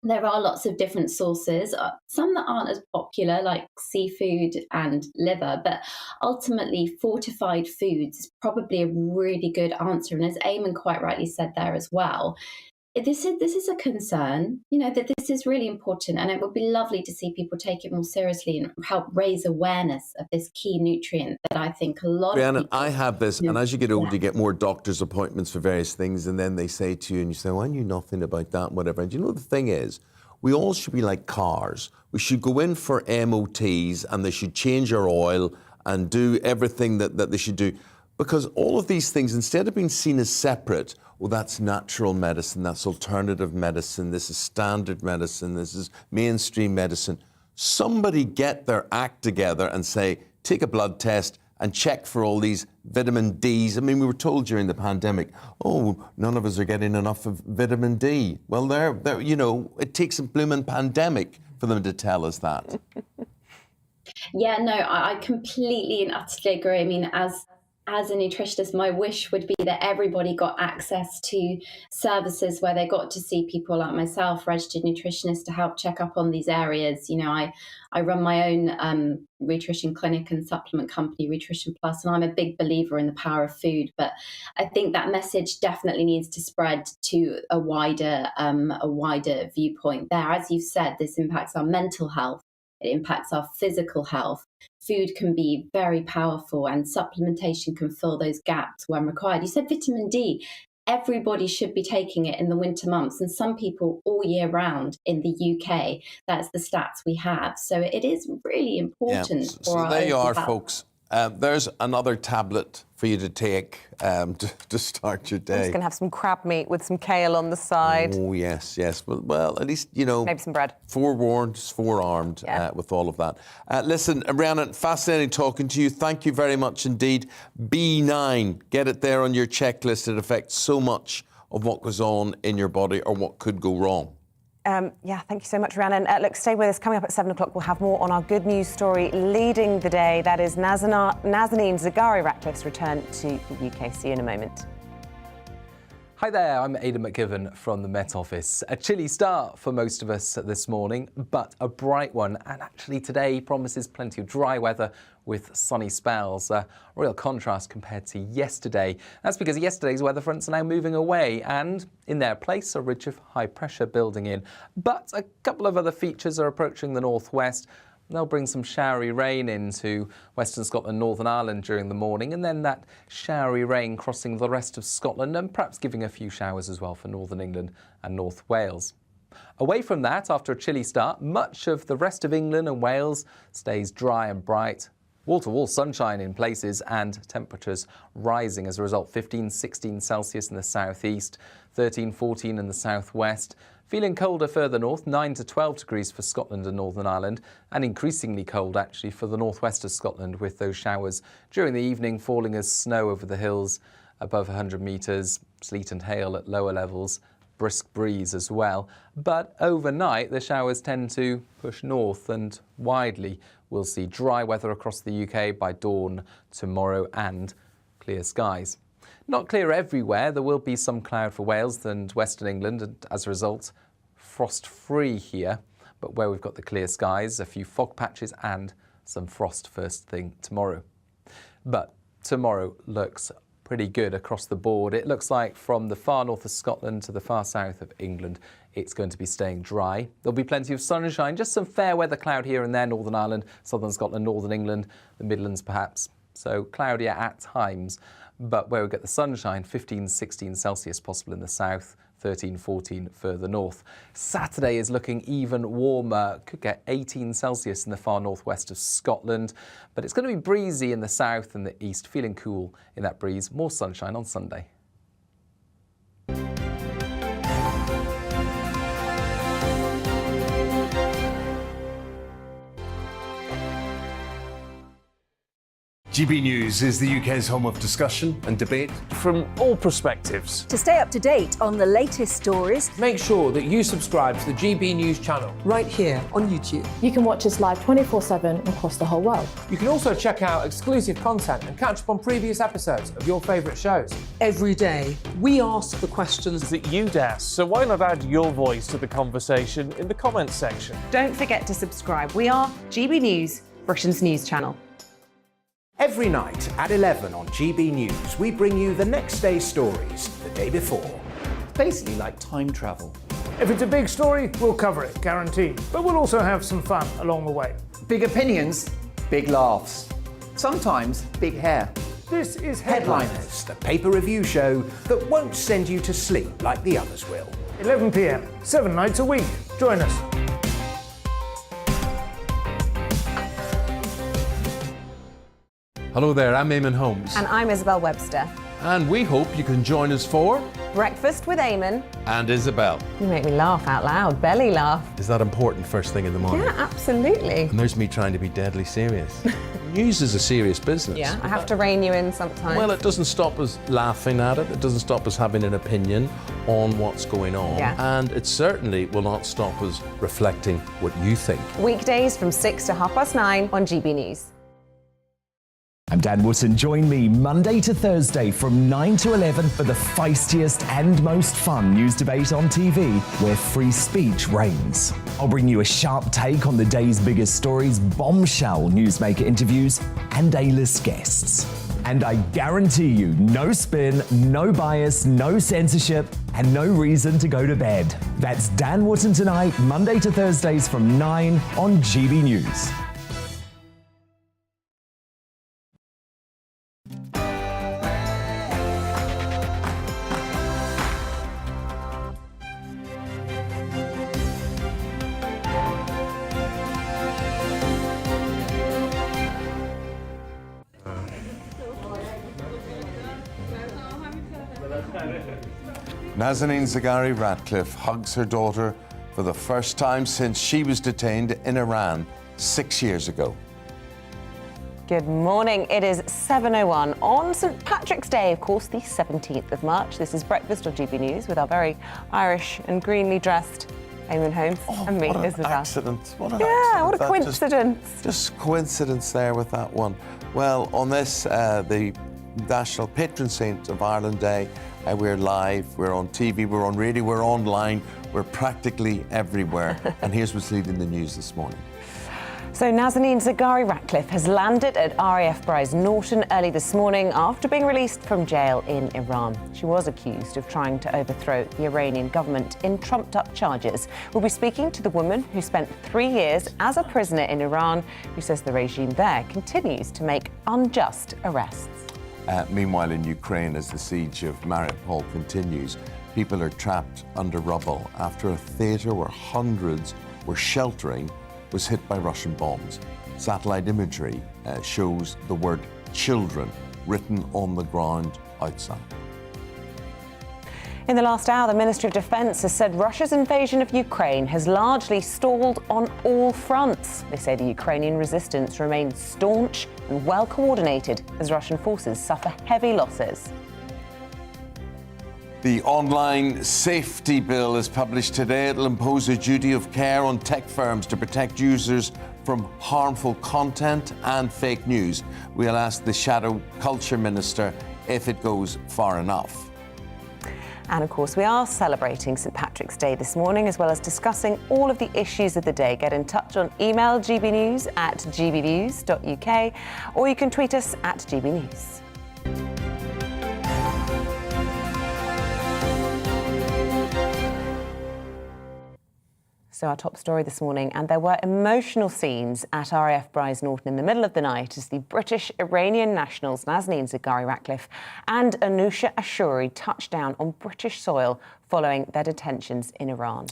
There are lots of different sources, some that aren't as popular, like seafood and liver, but ultimately fortified foods is probably a really good answer. And as Eamonn quite rightly said there as well, this is a concern, that this is really important, and it would be lovely to see people take it more seriously and help raise awareness of this key nutrient that I think a lot of people... I have this, and as you get older, you get more doctor's appointments for various things, and then they say to you, and you say, well, I knew nothing about that, whatever. And the thing is, we all should be like cars. We should go in for MOTs, and they should change our oil and do everything that they should do. Because all of these things, instead of being seen as separate, well, that's natural medicine, that's alternative medicine, this is standard medicine, this is mainstream medicine. Somebody get their act together and say, take a blood test and check for all these vitamin Ds. I mean, we were told during the pandemic, oh, none of us are getting enough of vitamin D. Well, it takes a blooming pandemic for them to tell us that. Yeah, no, I completely and utterly agree. I mean, as a nutritionist, my wish would be that everybody got access to services where they got to see people like myself, registered nutritionists, to help check up on these areas. I run my own nutrition clinic and supplement company, Nutrition Plus, and I'm a big believer in the power of food. But I think that message definitely needs to spread to a wider viewpoint there. As you've said, this impacts our mental health. It impacts our physical health. Food can be very powerful, and supplementation can fill those gaps when required. You said vitamin D. Everybody should be taking it in the winter months, and some people all year round in the UK. That's the stats we have. So it is really important. So there you are, folks. There's another tablet for you to take to start your day. I'm just going to have some crab meat with some kale on the side. Oh, yes. Well, at least, maybe some bread. Forewarned, forearmed with all of that. Listen, Rhiannon, fascinating talking to you. Thank you very much indeed. B9, get it there on your checklist. It affects so much of what goes on in your body or what could go wrong. Thank you so much, Rhiannon. Look, stay with us. Coming up at 7 o'clock, we'll have more on our good news story leading the day. That is Nazanin Zaghari-Ratcliffe's return to the UK. See you in a moment. Hi there, I'm Aidan McGivern from the Met Office. A chilly start for most of us this morning, but a bright one. And actually today promises plenty of dry weather with sunny spells. A real contrast compared to yesterday. That's because yesterday's weather fronts are now moving away, and in their place a ridge of high pressure building in. But a couple of other features are approaching the northwest. They'll bring some showery rain into Western Scotland, Northern Ireland during the morning, and then that showery rain crossing the rest of Scotland and perhaps giving a few showers as well for Northern England and North Wales. Away from that, after a chilly start, much of the rest of England and Wales stays dry and bright. Wall-to-wall sunshine in places and temperatures rising as a result. 15-16 Celsius in the southeast, 13-14 in the southwest. Feeling colder further north, 9 to 12 degrees for Scotland and Northern Ireland, and increasingly cold actually for the northwest of Scotland, with those showers during the evening falling as snow over the hills above 100 metres, sleet and hail at lower levels, brisk breeze as well. But overnight the showers tend to push north, and widely we'll see dry weather across the UK by dawn tomorrow and clear skies. Not clear everywhere. There will be some cloud for Wales and Western England, and as a result, frost-free here. But where we've got the clear skies, a few fog patches and some frost first thing tomorrow. But tomorrow looks pretty good across the board. It looks like from the far north of Scotland to the far south of England, it's going to be staying dry. There'll be plenty of sunshine, just some fair weather cloud here and there, Northern Ireland, Southern Scotland, Northern England, the Midlands perhaps. So cloudier at times. But where we get the sunshine, 15-16 Celsius possible in the south, 13-14 further north. Saturday is looking even warmer. Could get 18 Celsius in the far northwest of Scotland. But it's going to be breezy in the south and the east, feeling cool in that breeze. More sunshine on Sunday. GB News is the UK's home of discussion and debate from all perspectives. To stay up to date on the latest stories, make sure that you subscribe to the GB News channel right here on YouTube. You can watch us live 24/7 across the whole world. You can also check out exclusive content and catch up on previous episodes of your favourite shows. Every day, we ask the questions that you'd ask, so why not add your voice to the conversation in the comments section? Don't forget to subscribe. We are GB News, Britain's news channel. Every night at 11 on GB News, we bring you the next day's stories the day before. It's basically like time travel. If it's a big story, we'll cover it, guaranteed. But we'll also have some fun along the way. Big opinions, big laughs. Sometimes big hair. This is Headliners, the paper review show that won't send you to sleep like the others will. 11 p.m, 7 nights a week. Join us. Hello there, I'm Eamonn Holmes. And I'm Isabel Webster. And we hope you can join us for Breakfast with Eamonn and Isabel. You make me laugh out loud, belly laugh. Is that important first thing in the morning? Yeah, absolutely. And there's me trying to be deadly serious. News is a serious business. Yeah, I have to rein you in sometimes. Well, it doesn't stop us laughing at it. It doesn't stop us having an opinion on what's going on. Yeah. And it certainly will not stop us reflecting what you think. Weekdays from 6 to 9:30 on GB News. I'm Dan Wootton. Join me Monday to Thursday from 9 to 11 for the feistiest and most fun news debate on TV, where free speech reigns. I'll bring you a sharp take on the day's biggest stories, bombshell newsmaker interviews, and A-list guests. And I guarantee you, no spin, no bias, no censorship, and no reason to go to bed. That's Dan Wootton tonight, Monday to Thursdays from 9 on GB News. Zaghari-Ratcliffe hugs her daughter for the first time since she was detained in Iran 6 years ago. Good morning. It is 7:01 on St Patrick's Day, of course, the 17th of March. This is Breakfast on GB News with our very Irish and greenly dressed Eamonn Holmes and me, What an Isabel. accident. What an accident. accident. What a That coincidence. Just coincidence there with that one. Well, on this, the National Patron Saint of Ireland Day, we're live, we're on TV, we're on radio, we're online, we're practically everywhere. And here's what's leading the news this morning. So Zaghari-Ratcliffe has landed at RAF Bryce Norton early this morning after being released from jail in Iran. She was accused of trying to overthrow the Iranian government in trumped-up charges. We'll be speaking to the woman who spent 3 years as a prisoner in Iran, who says the regime there continues to make unjust arrests. Meanwhile, in Ukraine, as the siege of Mariupol continues, people are trapped under rubble after a theatre where hundreds were sheltering was hit by Russian bombs. Satellite imagery shows the word children written on the ground outside. In the last hour, the Ministry of Defence has said Russia's invasion of Ukraine has largely stalled on all fronts. They say the Ukrainian resistance remains staunch and well coordinated as Russian forces suffer heavy losses. The online safety bill is published today. It'll impose a duty of care on tech firms to protect users from harmful content and fake news. We'll ask the Shadow Culture Minister if it goes far enough. And of course, we are celebrating St Patrick's Day this morning, as well as discussing all of the issues of the day. Get in touch on email gbnews@gbnews.uk, or you can tweet us at gbnews. So our top story this morning, and there were emotional scenes at RAF Bryce Norton in the middle of the night as the British-Iranian nationals Zaghari-Ratcliffe and Anousheh Ashouri touched down on British soil following their detentions in Iran.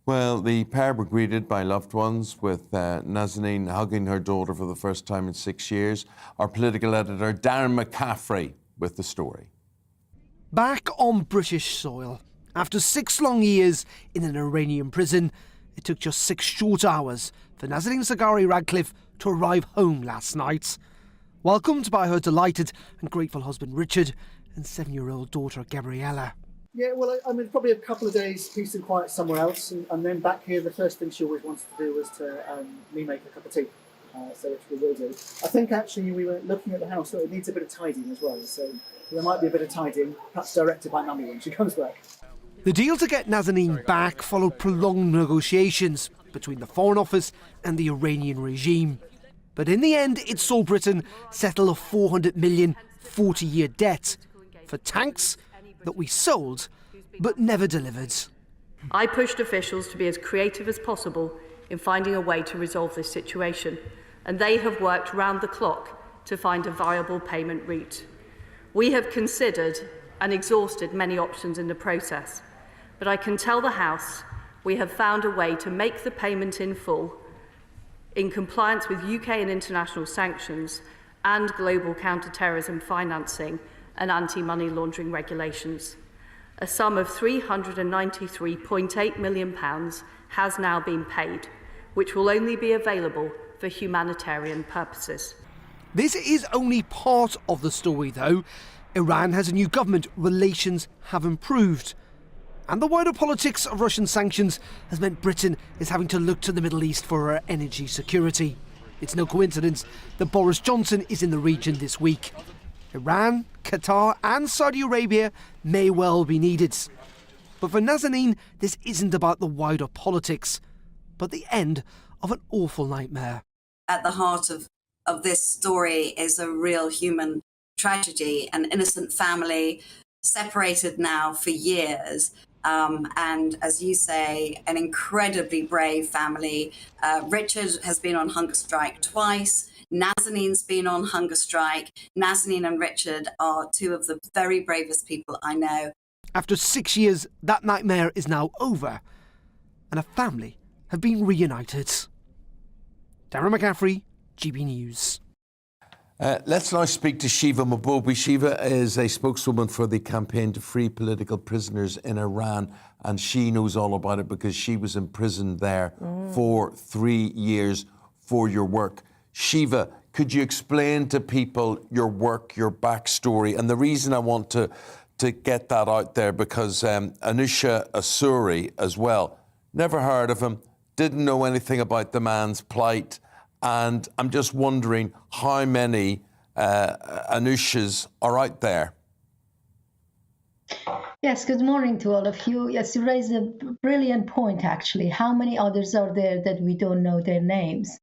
Well, the pair were greeted by loved ones, with Nazanin hugging her daughter for the first time in 6 years. Our political editor, Darren McCaffrey, with the story. Back on British soil, after 6 long years in an Iranian prison, it took just 6 short hours for Zaghari-Ratcliffe to arrive home last night. welcomed by her delighted and grateful husband Richard and 7-year-old daughter Gabriella. Yeah, well, I mean, probably a couple of days peace and quiet somewhere else, and then back here, the first thing she always wanted to do was to me make a cup of tea, so which we will do. I think actually we were looking at the house, so it needs a bit of tidying as well, so there might be a bit of tidying, perhaps directed by Mummy when she comes back. The deal to get Nazanin back followed prolonged negotiations between the Foreign Office and the Iranian regime. But in the end, it saw Britain settle a $400 million 40-year debt for tanks that we sold but never delivered. I pushed officials to be as creative as possible in finding a way to resolve this situation, and they have worked round the clock to find a viable payment route. We have considered and exhausted many options in the process, but I can tell the House we have found a way to make the payment in full, in compliance with UK and international sanctions and global counter-terrorism financing and anti-money laundering regulations. A sum of £393.8 million has now been paid, which will only be available for humanitarian purposes. This is only part of the story, though. Iran has a new government, relations have improved. And the wider politics of Russian sanctions has meant Britain is having to look to the Middle East for her energy security. It's no coincidence that Boris Johnson is in the region this week. Iran, Qatar and Saudi Arabia may well be needed. But for Nazanin, this isn't about the wider politics, but the end of an awful nightmare. At the heart of this story is a real human tragedy, an innocent family separated now for years. And as you say, an incredibly brave family. Richard has been on hunger strike twice. Nazanin's been on hunger strike. Nazanin and Richard are two of the very bravest people I know. After 6 years, that nightmare is now over, and a family have been reunited. Darren McCaffrey, GB News. Let's now speak to Shiva Mahboobi. Shiva is a spokeswoman for the campaign to free political prisoners in Iran, and she knows all about it because she was imprisoned there for 3 years for your work. Shiva, could you explain to people your work, your backstory? And the reason I want to get that out there, because Anusha Asuri as well, never heard of him, didn't know anything about the man's plight. And I'm just wondering how many Anushas are out there. Yes, good morning to all of you. Yes, you raised a brilliant point, actually. How many others are there that we don't know their names?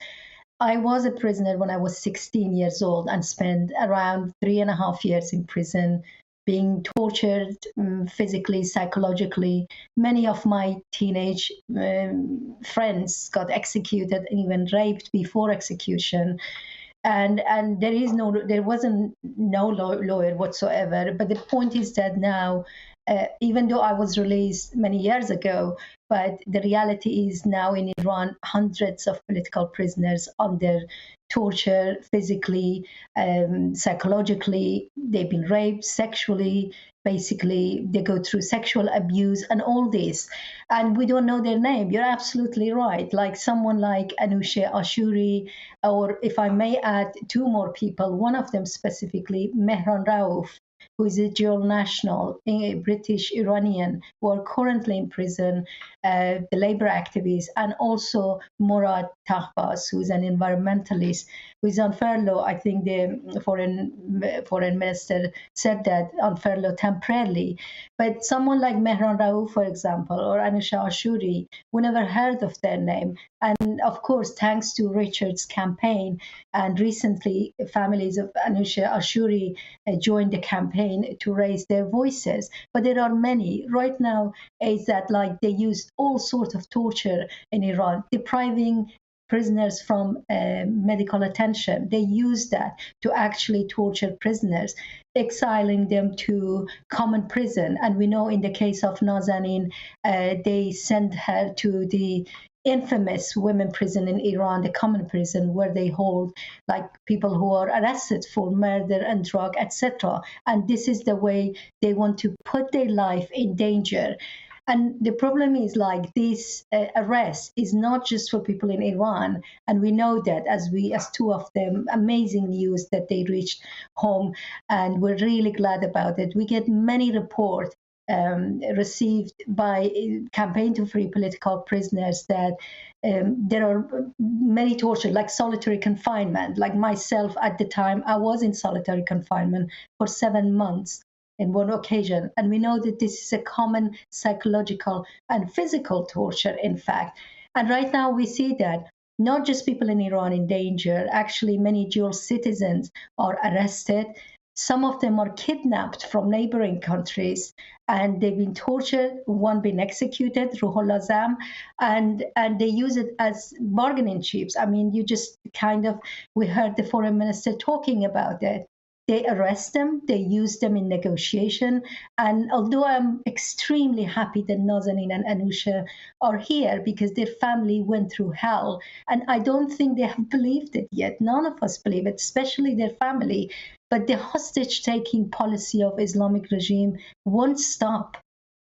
I was a prisoner when I was 16 years old and spent around 3.5 years in prison, being tortured physically, psychologically. Many of my teenage friends got executed and even raped before execution. And there wasn't no lawyer whatsoever. But the point is that now, even though I was released many years ago, but the reality is now in Iran, hundreds of political prisoners under torture, physically, psychologically. They've been raped, sexually. Basically, they go through sexual abuse and all this. And we don't know their name. You're absolutely right. Like someone like Anusha Ashuri, or if I may add 2 more people, one of them specifically, Mehran Rauf, who is a dual national, a British Iranian, who are currently in prison, the labor activist, and also Murad Tahbaz, who is an environmentalist, who is on furlough. I think the foreign minister said that on furlough temporarily. But someone like Mehran Rauf, for example, or Anusha Ashuri, we never heard of their name. And of course, thanks to Richard's campaign, and recently families of Anusha Ashuri joined the campaign to raise their voices. But there are many. Right now, is that like they use all sorts of torture in Iran, depriving prisoners from medical attention. They use that to actually torture prisoners, exiling them to common prison. And we know in the case of Nazanin, they sent her to the infamous women prison in Iran, the common prison, where they hold like people who are arrested for murder and drug, etc. And this is the way they want to put their life in danger. And the problem is like this arrest is not just for people in Iran. And we know that as two of them, amazing news that they reached home. And we're really glad about it. We get many reports received by Campaign to Free Political Prisoners that there are many torture, like solitary confinement. Like myself at the time, I was in solitary confinement for 7 months in one occasion. And we know that this is a common psychological and physical torture, in fact. And right now we see that not just people in Iran in danger, actually many dual citizens are arrested. Some of them are kidnapped from neighboring countries and they've been tortured, one been executed, Ruhollah Zam, and they use it as bargaining chips. I mean, we heard the foreign minister talking about it. They arrest them, they use them in negotiation. And although I'm extremely happy that Nazanin and Anusha are here because their family went through hell, and I don't think they have believed it yet. None of us believe it, especially their family. But the hostage-taking policy of Islamic regime won't stop.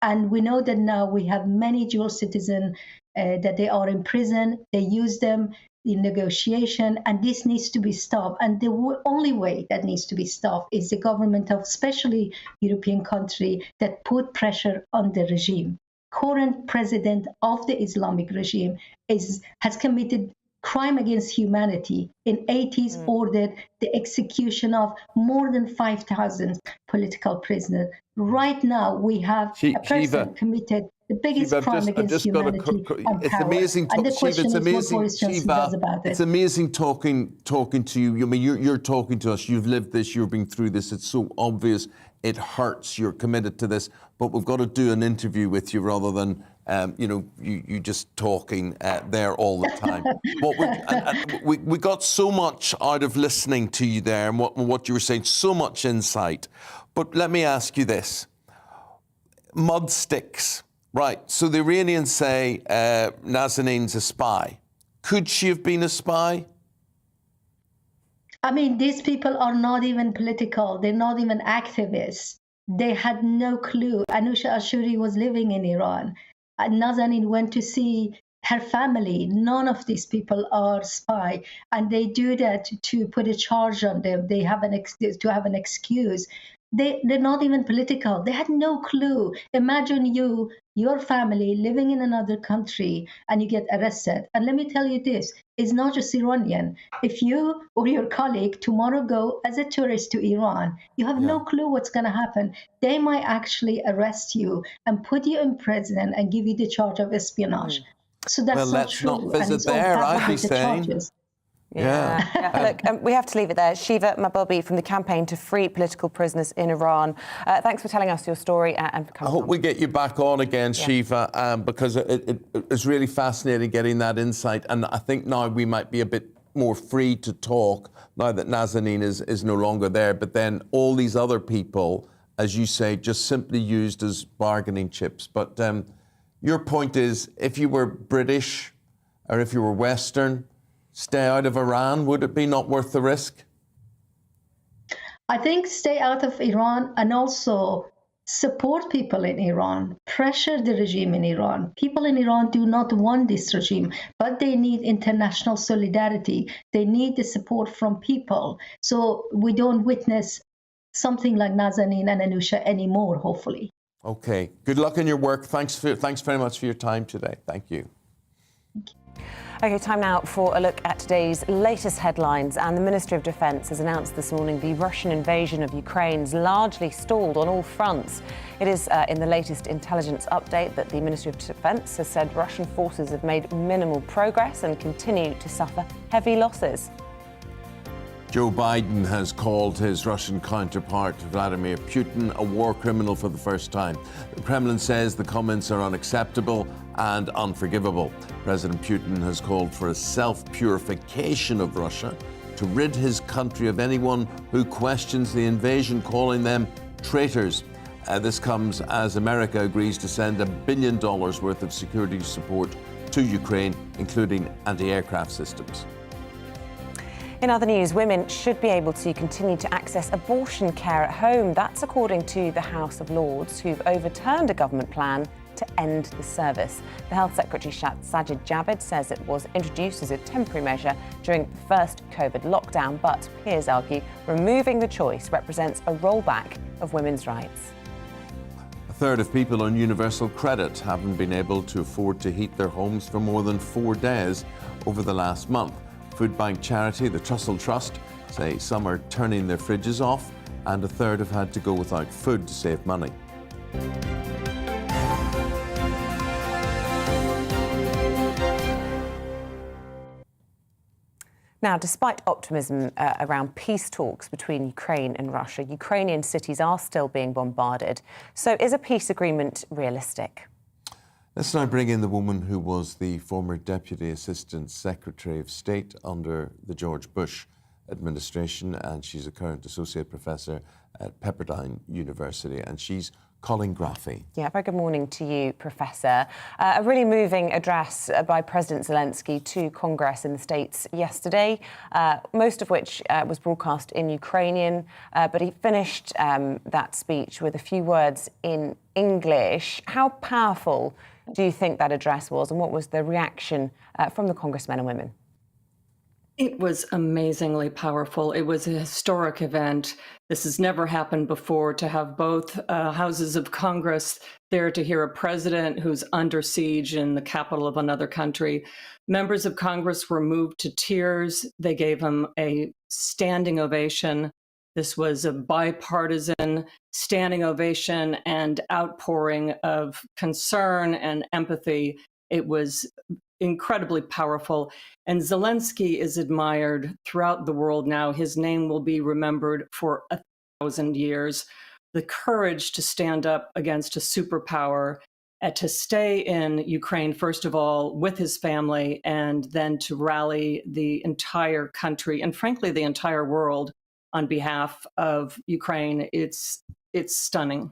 And we know that now we have many dual citizens that they are in prison. They use them in negotiation, and this needs to be stopped. And the only way that needs to be stopped is the government of especially European country that put pressure on the regime. Current president of the Islamic regime has committed crime against humanity. In 80s ordered the execution of more than 5,000 political prisoners. Right now we have a person committed the biggest crime against humanity and it's power. amazing. And the question It's is amazing, what Boris Johnson does about it. It's amazing talking to you. I mean, you're talking to us. You've lived this. You've been through this. It's so obvious. It hurts. You're committed to this. But we've got to do an interview with you rather than you just talking there all the time. We got so much out of listening to you there and what you were saying. So much insight. But let me ask you this: mud sticks. Right, so the Iranians say Nazanin's a spy. Could she have been a spy? I mean, these people are not even political. They're not even activists. They had no clue. Anusha Ashuri was living in Iran. And Nazanin went to see her family. None of these people are spy. And they do that to put a charge on them. They have an excuse. They're not even political. They had no clue. Imagine your family living in another country and you get arrested. And let me tell you this, it's not just Iranian. If you or your colleague tomorrow go as a tourist to Iran, you have no clue what's going to happen. They might actually arrest you and put you in prison and give you the charge of espionage. So that's not true. Well, let's not visit there, I'd be saying. Charges. Yeah. Look, we have to leave it there. Shiva Mahboubi from the Campaign to Free Political Prisoners in Iran. Thanks for telling us your story and for coming I hope we get you back on again, Shiva, because it's really fascinating getting that insight. And I think now we might be a bit more free to talk now that Nazanin is no longer there. But then all these other people, as you say, just simply used as bargaining chips. But your point is, if you were British or if you were Western, stay out of Iran, would it be not worth the risk? I think stay out of Iran and also support people in Iran, pressure the regime in Iran. People in Iran do not want this regime, but they need international solidarity. They need the support from people. So we don't witness something like Nazanin and Anusha anymore, hopefully. Okay. Good luck in your work. Thanks very much for your time today. Thank you. OK, time now for a look at today's latest headlines. And the Ministry of Defence has announced this morning the Russian invasion of Ukraine's largely stalled on all fronts. It is in the latest intelligence update that the Ministry of Defence has said Russian forces have made minimal progress and continue to suffer heavy losses. Joe Biden has called his Russian counterpart, Vladimir Putin, a war criminal for the first time. The Kremlin says the comments are unacceptable and unforgivable. President Putin has called for a self-purification of Russia to rid his country of anyone who questions the invasion, calling them traitors. This comes as America agrees to send $1 billion worth of security support to Ukraine, including anti-aircraft systems. In other news, women should be able to continue to access abortion care at home. That's according to the House of Lords, who've overturned a government plan to end the service. The Health Secretary Sajid Javid says it was introduced as a temporary measure during the first COVID lockdown, but peers argue removing the choice represents a rollback of women's rights. A third of people on universal credit haven't been able to afford to heat their homes for more than 4 days over the last month. Food bank charity, the Trussell Trust, say some are turning their fridges off and a third have had to go without food to save money. Now, despite optimism around peace talks between Ukraine and Russia, Ukrainian cities are still being bombarded. So is a peace agreement realistic? Let's now bring in the woman who was the former Deputy Assistant Secretary of State under the George Bush administration, and she's a current Associate Professor at Pepperdine University, and she's Colin Graffy. Yeah, very good morning to you, Professor. A really moving address by President Zelensky to Congress in the States yesterday, most of which was broadcast in Ukrainian, but he finished that speech with a few words in English. How powerful do you think that address was, and what was the reaction from the congressmen and women? It was amazingly powerful. It was a historic event. This has never happened before, to have both houses of Congress there to hear a president who's under siege in the capital of another country. Members of Congress were moved to tears. They gave him a standing ovation. This was a bipartisan standing ovation and outpouring of concern and empathy. It was incredibly powerful. And Zelensky is admired throughout the world now. His name will be remembered for 1,000 years. The courage to stand up against a superpower, to stay in Ukraine, first of all, with his family, and then to rally the entire country and frankly, the entire world on behalf of Ukraine. It's stunning.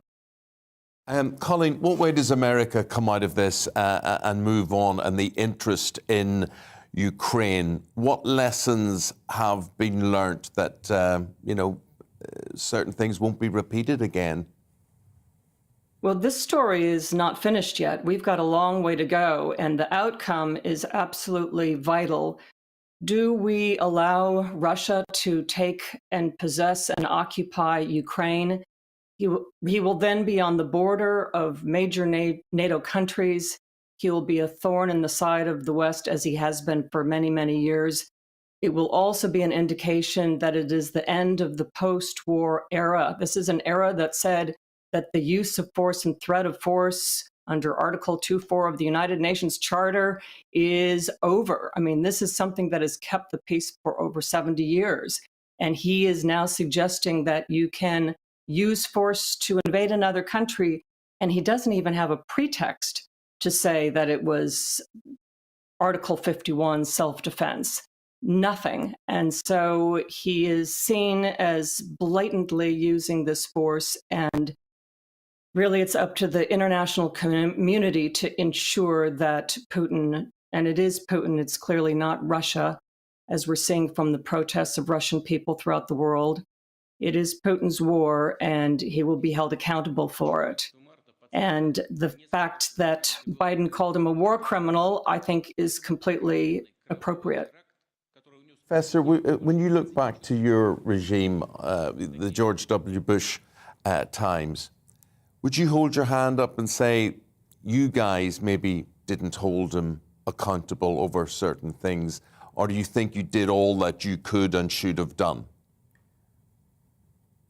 Colin, what way does America come out of this and move on, and the interest in Ukraine? What lessons have been learnt that, certain things won't be repeated again? Well, this story is not finished yet. We've got a long way to go, and the outcome is absolutely vital. Do we allow Russia to take and possess and occupy Ukraine? He will then be on the border of major NATO countries. He will be a thorn in the side of the West, as he has been for many, many years. It will also be an indication that it is the end of the post-war era. This is an era that said that the use of force and threat of force under Article 2.4 of the United Nations Charter is over. I mean, this is something that has kept the peace for over 70 years. And he is now suggesting that you can use force to invade another country, and he doesn't even have a pretext to say that it was Article 51 self-defense. Nothing. And so he is seen as blatantly using this force, and really it's up to the international community to ensure that Putin, and it is Putin, it's clearly not Russia, as we're seeing from the protests of Russian people throughout the world. It is Putin's war, and he will be held accountable for it. And the fact that Biden called him a war criminal, I think, is completely appropriate. Professor, when you look back to your regime, the George W. Bush times, would you hold your hand up and say, you guys maybe didn't hold him accountable over certain things, or do you think you did all that you could and should have done?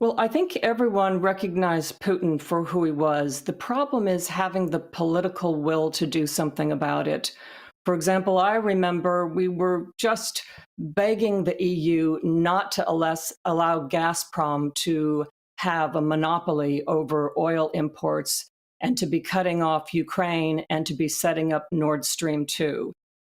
Well, I think everyone recognized Putin for who he was. The problem is having the political will to do something about it. For example, I remember we were just begging the EU not to allow Gazprom to have a monopoly over oil imports and to be cutting off Ukraine and to be setting up Nord Stream 2.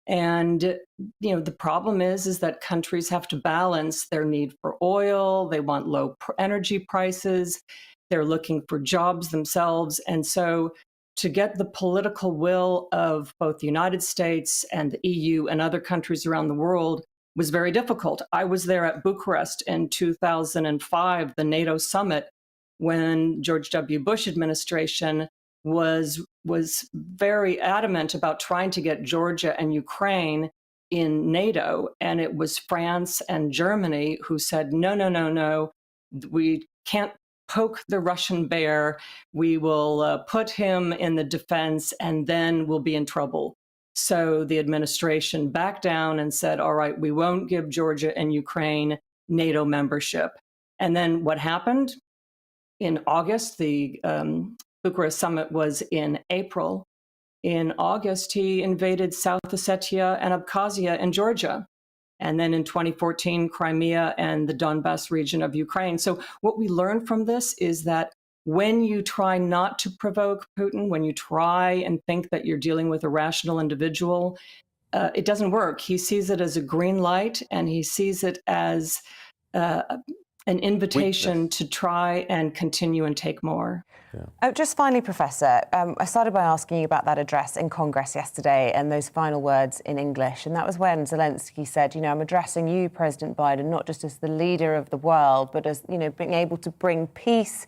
And, the problem is that countries have to balance their need for oil. They want low energy prices. They're looking for jobs themselves. And so to get the political will of both the United States and the EU and other countries around the world was very difficult. I was there at Bucharest in 2005, the NATO summit, when George W. Bush administration was was very adamant about trying to get Georgia and Ukraine in NATO, and it was France and Germany who said, no, no, no, no, we can't poke the Russian bear. We will put him in the defense, and then we'll be in trouble. So the administration backed down and said, all right, we won't give Georgia and Ukraine NATO membership. And then what happened? In August, the Bucharest summit was in April. In August, he invaded South Ossetia and Abkhazia in Georgia. And then in 2014, Crimea and the Donbas region of Ukraine. So what we learned from this is that when you try not to provoke Putin, when you try and think that you're dealing with a rational individual, it doesn't work. He sees it as a green light, and he sees it as an invitation to try and continue and take more. Just finally, Professor, I started by asking you about that address in Congress yesterday and those final words in English. And that was when Zelensky said, you know, I'm addressing you, President Biden, not just as the leader of the world, but as, you know, being able to bring peace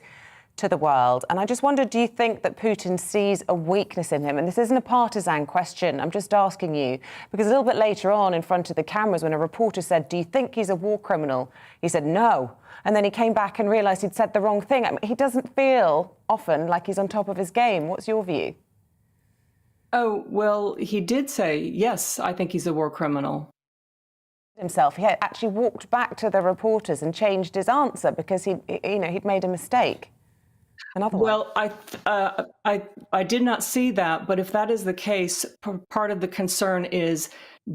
to the world. And I just wondered, do you think that Putin sees a weakness in him? And this isn't a partisan question. I'm just asking you, because a little bit later on in front of the cameras, when a reporter said, do you think he's a war criminal? He said, no. And then he came back and realised he'd said the wrong thing. I mean, he doesn't feel often like he's on top of his game. What's your view? Oh, well, he did say, yes, I think he's a war criminal. Himself, he had actually walked back to the reporters and changed his answer because he'd made a mistake. Well, I did not see that, but if that is the case, part of the concern is,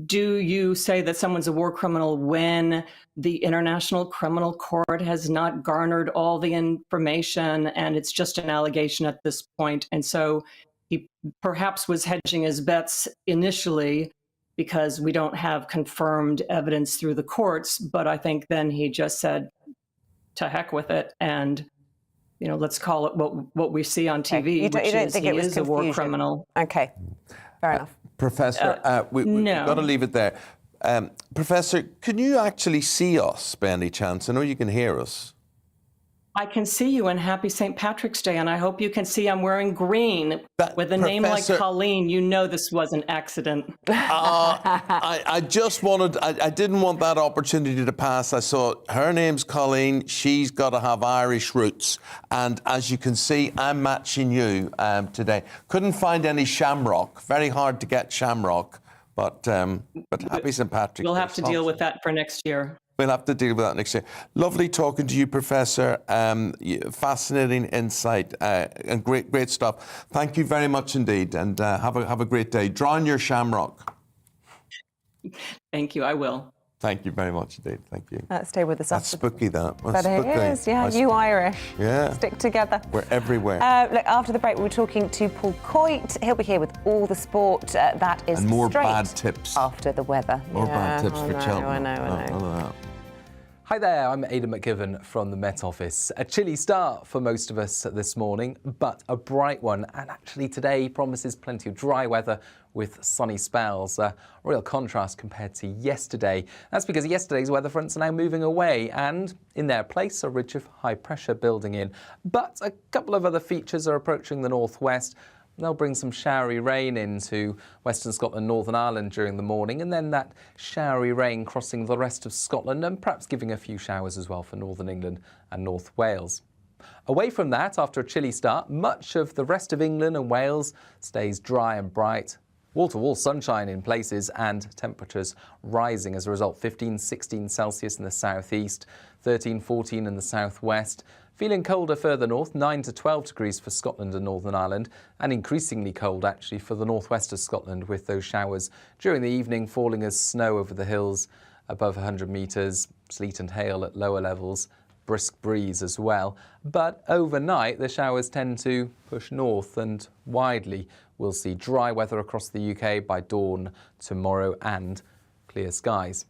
do you say that someone's a war criminal when the International Criminal Court has not garnered all the information and it's just an allegation at this point? And so he perhaps was hedging his bets initially because we don't have confirmed evidence through the courts, but I think then he just said, to heck with it, and let's call it what we see on TV, you don't think he it was is a war criminal. Okay, fair enough. Professor, we've got to leave it there. Professor, can you actually see us by any chance? I know you can hear us. I can see you, and happy St. Patrick's Day, and I hope you can see I'm wearing green. With a name like Colleen, you know this was an accident. I just wanted, I didn't want that opportunity to pass. I saw her name's Colleen, she's got to have Irish roots. And as you can see, I'm matching you today. Couldn't find any shamrock, very hard to get shamrock, but happy St. Patrick's Day. We'll have to deal with that for next year. We'll have to deal with that next year. Lovely talking to you, Professor. Fascinating insight and great stuff. Thank you very much indeed, and have a great day. Draw on your shamrock. Thank you. I will. Thank you very much indeed. Thank you. Stay with us. That's spooky, that. But it is, yeah. You Irish. Yeah. Stick together. We're everywhere. Look, after the break, we're talking to Paul Coit. He'll be here with all the sport that is and more straight bad tips after the weather. More bad tips for Cheltenham. I know. Hi there, I'm Aidan McGivern from the Met Office. A chilly start for most of us this morning, but a bright one. And actually today promises plenty of dry weather with sunny spells. A real contrast compared to yesterday. That's because yesterday's weather fronts are now moving away and in their place a ridge of high pressure building in. But a couple of other features are approaching the northwest. They'll bring some showery rain into Western Scotland, Northern Ireland during the morning, and then that showery rain crossing the rest of Scotland and perhaps giving a few showers as well for Northern England and North Wales. Away from that, after a chilly start, much of the rest of England and Wales stays dry and bright. Wall-to-wall sunshine in places and temperatures rising as a result. 15-16 Celsius in the southeast, 13-14 in the southwest. Feeling colder further north, 9 to 12 degrees for Scotland and Northern Ireland, and increasingly cold actually for the northwest of Scotland with those showers during the evening falling as snow over the hills above 100 metres, sleet and hail at lower levels, brisk breeze as well. But overnight the showers tend to push north and widely we'll see dry weather across the UK by dawn tomorrow and clear skies.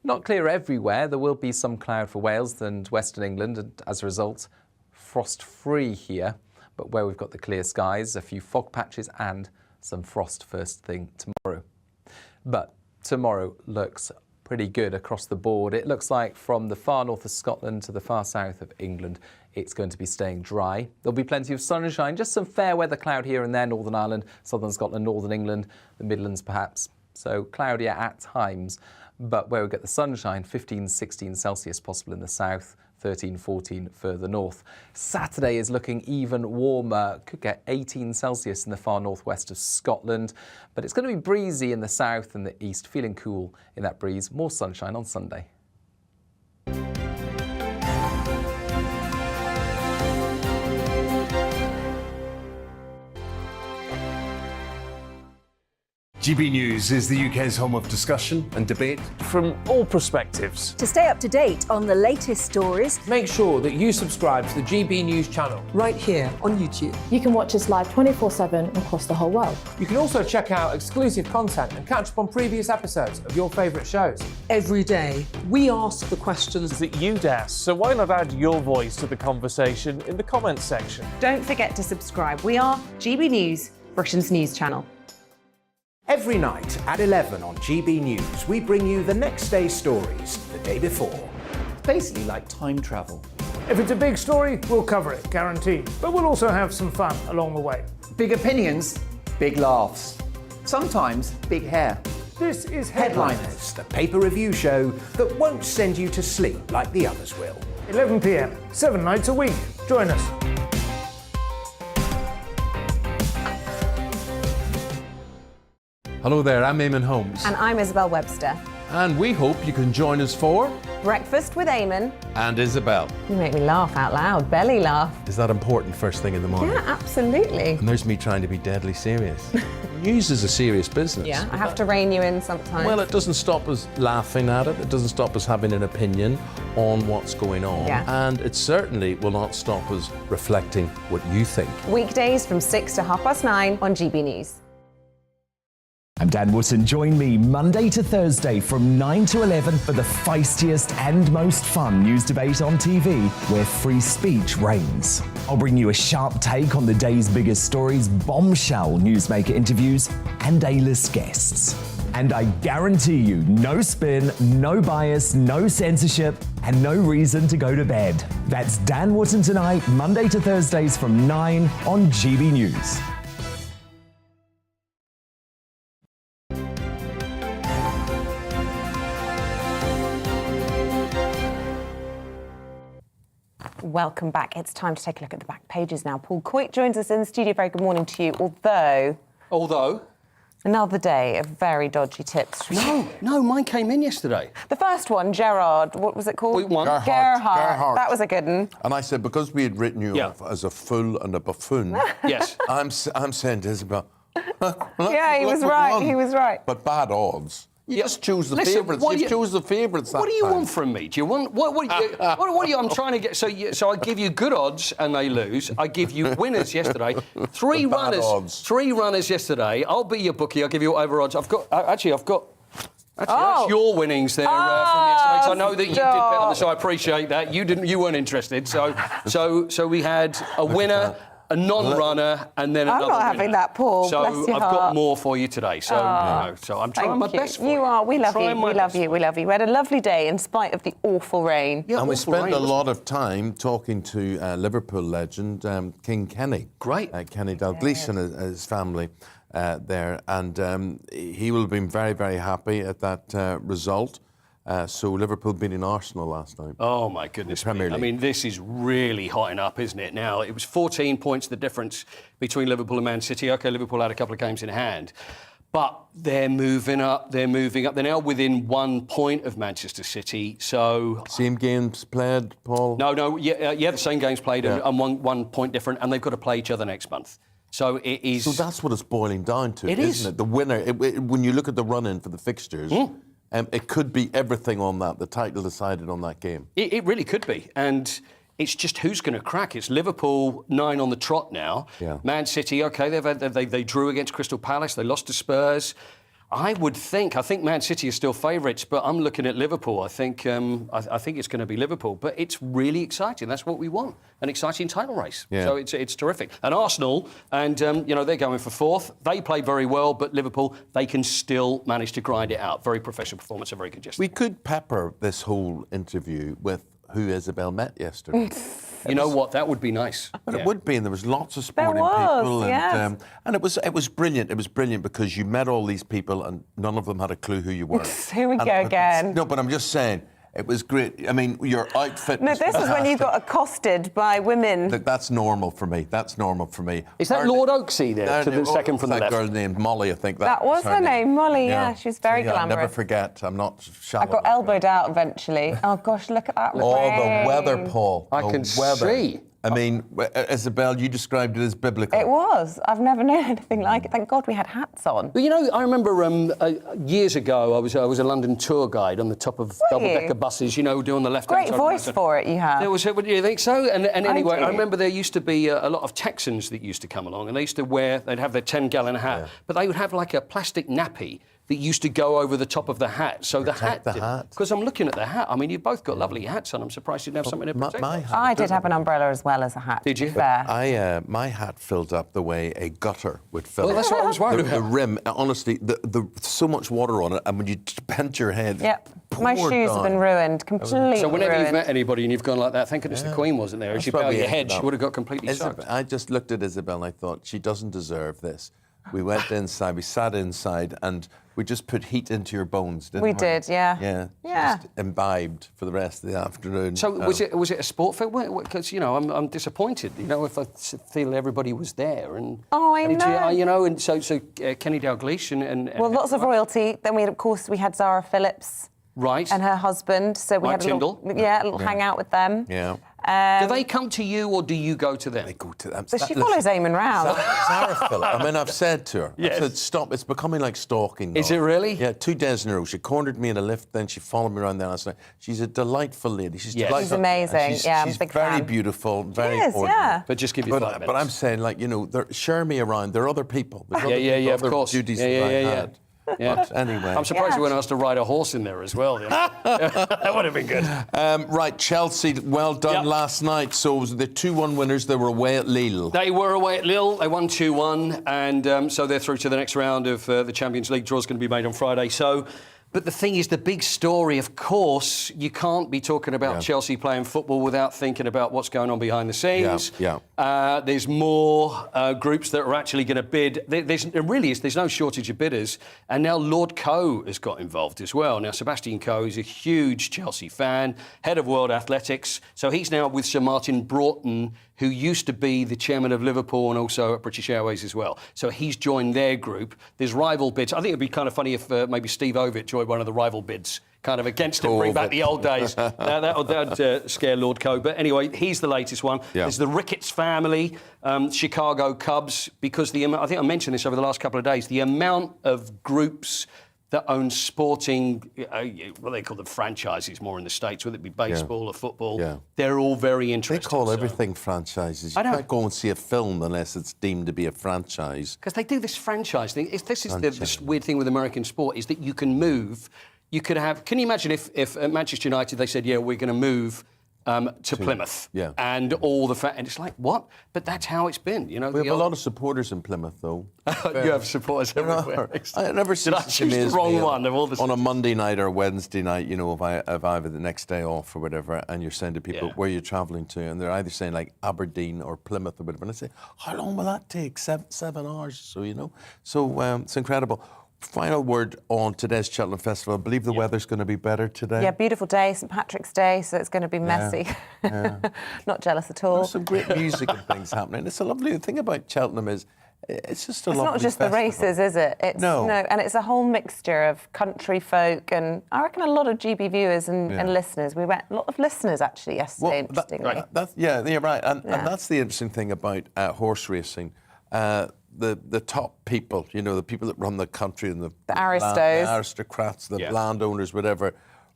Not clear everywhere, there will be some cloud for Wales and Western England, and as a result, frost-free here. But where we've got the clear skies, a few fog patches and some frost first thing tomorrow. But tomorrow looks pretty good across the board. It looks like from the far north of Scotland to the far south of England, it's going to be staying dry. There'll be plenty of sunshine, just some fair weather cloud here and there, Northern Ireland, southern Scotland, northern England, the Midlands perhaps. So cloudier at times, but where we get the sunshine, 15, 16 Celsius possible in the south, 13, 14 further north. Saturday is looking even warmer. Could get 18 Celsius in the far northwest of Scotland, but it's going to be breezy in the south and the east, feeling cool in that breeze. More sunshine on Sunday. GB News is the UK's home of discussion and debate from all perspectives. To stay up to date on the latest stories, make sure that you subscribe to the GB News channel right here on YouTube. You can watch us live 24/7 across the whole world. You can also check out exclusive content and catch up on previous episodes of your favourite shows. Every day, we ask the questions that you'd ask, so why not add your voice to the conversation in the comments section? Don't forget to subscribe. We are GB News, Britain's news channel. Every night at 11 on GB News, we bring you the next day's stories the day before. Basically like time travel. If it's a big story, we'll cover it, guaranteed. But we'll also have some fun along the way. Big opinions, big laughs. Sometimes big hair. This is Headliners, the paper review show that won't send you to sleep like the others will. 11 p.m, 7 nights a week. Join us. Hello there, I'm Eamonn Holmes. And I'm Isabel Webster. And we hope you can join us for Breakfast with Eamonn and Isabel. You make me laugh out loud, belly laugh. Is that important first thing in the morning? Yeah, absolutely. And there's me trying to be deadly serious. News is a serious business. Yeah, I have to rein you in sometimes. Well, it doesn't stop us laughing at it. It doesn't stop us having an opinion on what's going on. Yeah. And it certainly will not stop us reflecting what you think. Weekdays from 6 to 9:30 on GB News. I'm Dan Wootton. Join me Monday to Thursday from 9 to 11 for the feistiest and most fun news debate on TV, where free speech reigns. I'll bring you a sharp take on the day's biggest stories, bombshell newsmaker interviews, and A-list guests. And I guarantee you, no spin, no bias, no censorship, and no reason to go to bed. That's Dan Wootton tonight, Monday to Thursdays from 9 on GB News. Welcome back. It's time to take a look at the back pages now. Paul Coit joins us in the studio. Very good morning to you. Although another day of very dodgy tips. No, mine came in yesterday. The first one, Gerard, what was it called? Gerhard. That was a good one. And I said, because we had written you off as a fool and a buffoon, yes, I'm saying to Isabel, he was right. He was right. But bad odds. You just choose the favourites. You choose the favourites. What do you want from me? Do you want what do you? I'm trying to get. So I give you good odds and they lose. I give you winners yesterday. Three runners yesterday. I'll be your bookie. I'll give you over odds. I've got that's your winnings there from yesterday. So I know that you did bet on this. So I appreciate that. You didn't. You weren't interested. So we had a winner, a non-runner, and then another I'm not having that, Paul. So Bless your I've heart. got more for you today. So I'm trying my best for you. You are. We love you. We love you. We love you. We had a lovely day in spite of the awful rain. Yeah, and we spent a lot of time talking to Liverpool legend King Kenny. Great. Kenny Dalglish and his family there. And he will have been very, very happy at that result. So Liverpool beating Arsenal last night. Oh, my goodness me. I mean, this is really hotting up, isn't it? Now, it was 14 points the difference between Liverpool and Man City. OK, Liverpool had a couple of games in hand. But they're moving up, they're moving up. They're now within 1 point of Manchester City, so... Same games played, Paul? No, the same games played and one point different, and they've got to play each other next month. So it is... So that's what it's boiling down to, it isn't it? The winner, when you look at the run-in for the fixtures... it could be everything on that, the title decided on that game. It really could be. And it's just who's going to crack. It's Liverpool 9 on the trot now. Yeah. Man City, OK, they drew against Crystal Palace. They lost to Spurs. I think Man City are still favourites, but I'm looking at Liverpool. I think it's going to be Liverpool, but it's really exciting. That's what we want, an exciting title race. Yeah. So it's terrific. And Arsenal, and they're going for fourth. They play very well, but Liverpool, they can still manage to grind it out. Very professional performance and very congested. We could pepper this whole interview with who Isabel met yesterday. You know what? That would be nice. But it would be, and there was lots of sporting people, and it was brilliant. It was brilliant because you met all these people, and none of them had a clue who you were. Here we go again. No, but I'm just saying. It was great. I mean, your outfit. No, was this is when you got accosted by women. That's normal for me. Is that Lord Oaksey there, to the second from the left? That girl named Molly, I think. That was her name, Molly. Yeah, she's very glamorous. I'll never forget. I'm not shallow. I got elbowed out eventually. Oh gosh, look at that rain. Oh, the weather, Paul. I can see. I mean, Isabel, you described it as biblical. It was. I've never known anything like it. Thank God we had hats on. Well, I remember years ago, I was a London tour guide on the top of double-decker buses, doing the left-hand side. Great voice for it, you have. Do you think so? And anyway, I remember there used to be a lot of Texans that used to come along, and they used to they'd have their 10-gallon hat, but they would have like a plastic nappy that used to go over the top of the hat. So the hat. Because I'm looking at the hat. I mean, you've both got lovely hats on. I'm surprised you didn't have something to protect. I did have an umbrella as well as a hat. Did you? My hat filled up the way a gutter would fill. Well, that's what I was worried about. The rim, honestly, so much water on it, and when you bent your head, my shoes have been ruined, completely ruined. So whenever you've met anybody and you've gone like that, thank goodness the Queen wasn't there. As you bow your head, she would have got completely soaked. I just looked at Isabel and I thought, she doesn't deserve this. We went inside, we sat inside, and we just put heat into your bones, didn't we? We did, yeah. Just imbibed for the rest of the afternoon. So was it a sport fair? Because I'm disappointed. If I feel everybody was there and I know. And so Kenny Dalglish and well, lots of royalty. Then we had Zara Phillips, right, and her husband. So we had a little hangout with them. Yeah. Do they come to you or do you go to them? They go to them. So she follows Eamonn round. Zara Phillips. I mean, I've said to her, yes. I said, stop, it's becoming like stalking. Is it really? Yeah, 2 days in a row. She cornered me in a lift, then she followed me around there. I was like, she's a delightful lady. She's delightful. She's amazing. She's I'm a big very fan. beautiful, very ordinary. Yeah. But just give you 5 minutes. But I'm saying, share me around. There are other people. Of course. Duties that I had. Yeah. But anyway. I'm surprised we weren't asked to ride a horse in there as well. That would have been good. Right, Chelsea, well done last night. So the 2-1 winners, they were away at Lille. They were away at Lille. They won 2-1. And so they're through to the next round of the Champions League. Draw's going to be made on Friday. But the thing is, the big story, of course, you can't be talking about Chelsea playing football without thinking about what's going on behind the scenes. There's more groups that are actually going to bid. There's no shortage of bidders. And now Lord Coe has got involved as well. Now, Sebastian Coe is a huge Chelsea fan, head of World Athletics. So he's now with Sir Martin Broughton, who used to be the chairman of Liverpool and also at British Airways as well. So he's joined their group. There's rival bids. I think it'd be kind of funny if maybe Steve Ovett joined one of the rival bids, kind of against him, bring back the old days. That would scare Lord Coe. But anyway, he's the latest one. Yeah. There's the Ricketts family, Chicago Cubs, because I think I mentioned this over the last couple of days, the amount of groups that own sporting, what they call them franchises more in the States, whether it be baseball or football, they're all very interested. They call everything franchises. You can't go and see a film unless it's deemed to be a franchise. Because they do this franchise thing. This is the weird thing with American sport, is that you can move. You could have... Can you imagine if at Manchester United they said, we're going to move to Plymouth. And all the... And it's like, what? But that's how it's been, We have a lot of supporters in Plymouth, though. You have supporters everywhere. I never Did I choose the wrong one of all the... On a Monday night or Wednesday night, if I have the next day off or whatever, and you're saying to people, where are you travelling to? And they're either saying, like, Aberdeen or Plymouth or whatever. And I say, how long will that take? 7 hours. So, So it's incredible. Final word on today's Cheltenham Festival. I believe the weather's going to be better today. Yeah, beautiful day, St Patrick's Day, so it's going to be messy. Not jealous at all. There's some great music and things happening. It's a lovely thing about Cheltenham is it's just a lovely It's not just festival. the races, is it? It's, no, and it's a whole mixture of country folk, and I reckon a lot of GB viewers and listeners. We met a lot of listeners actually yesterday, interestingly. You're right. And that's the interesting thing about horse racing. The top people, the people that run the country and the aristos, the aristocrats, the landowners, whatever,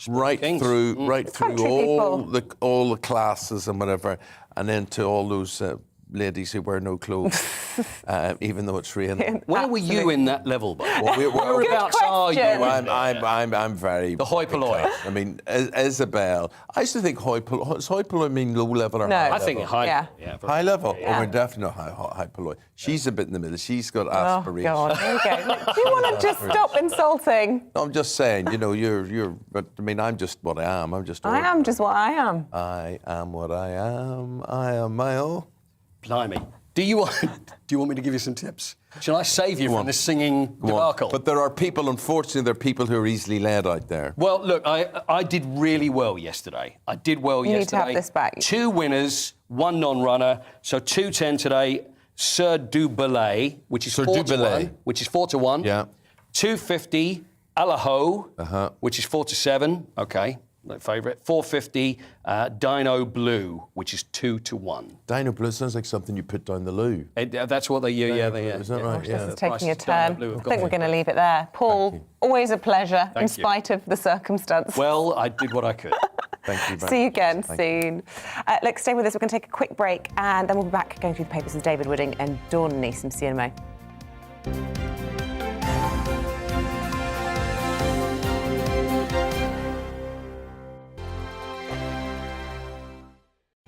right through all the classes and whatever, and then to all those ladies who wear no clothes, even though it's raining. Where were you in that level, by the way? Well, Whereabouts are you? I'm very... The hoi polloi. I mean, Isabel, I used to think hoi polloi mean low level or high level? I think high. Yeah. High level? Yeah. Oh, we're definitely not high polloi. She's a bit in the middle. She's got aspirations. Oh, God. There we go. Do you want to just stop insulting? No, I'm just saying, you know, but I mean, I'm just what I am. I'm just... I am just what I am. I am what I am. I am my own. Blimey. Do you want me to give you some tips? Shall I save you from this singing debacle? But there are people, unfortunately, there are people who are easily led out there. Well, look, I did really well yesterday. I did well yesterday. You need to have this back. 2 winners, 1 non-runner. So 210 today. Sir Du Belay, which is 4 to 1. Yeah. 250 Alaho, which is 4 to 7. Okay. No favourite. 450 Dino Blue, which is 2 to 1. Dino Blue sounds like something you put down the loo. That's what they use. Is that right? This is taking a turn. I think we're going to leave it there. Paul, always a pleasure, in spite of the circumstance. Well, I did what I could. Thank you very much. See you again soon. Look, stay with us. We're going to take a quick break, and then we'll be back going through the papers with David Wooding and Dawn Neeson. See you in a moment.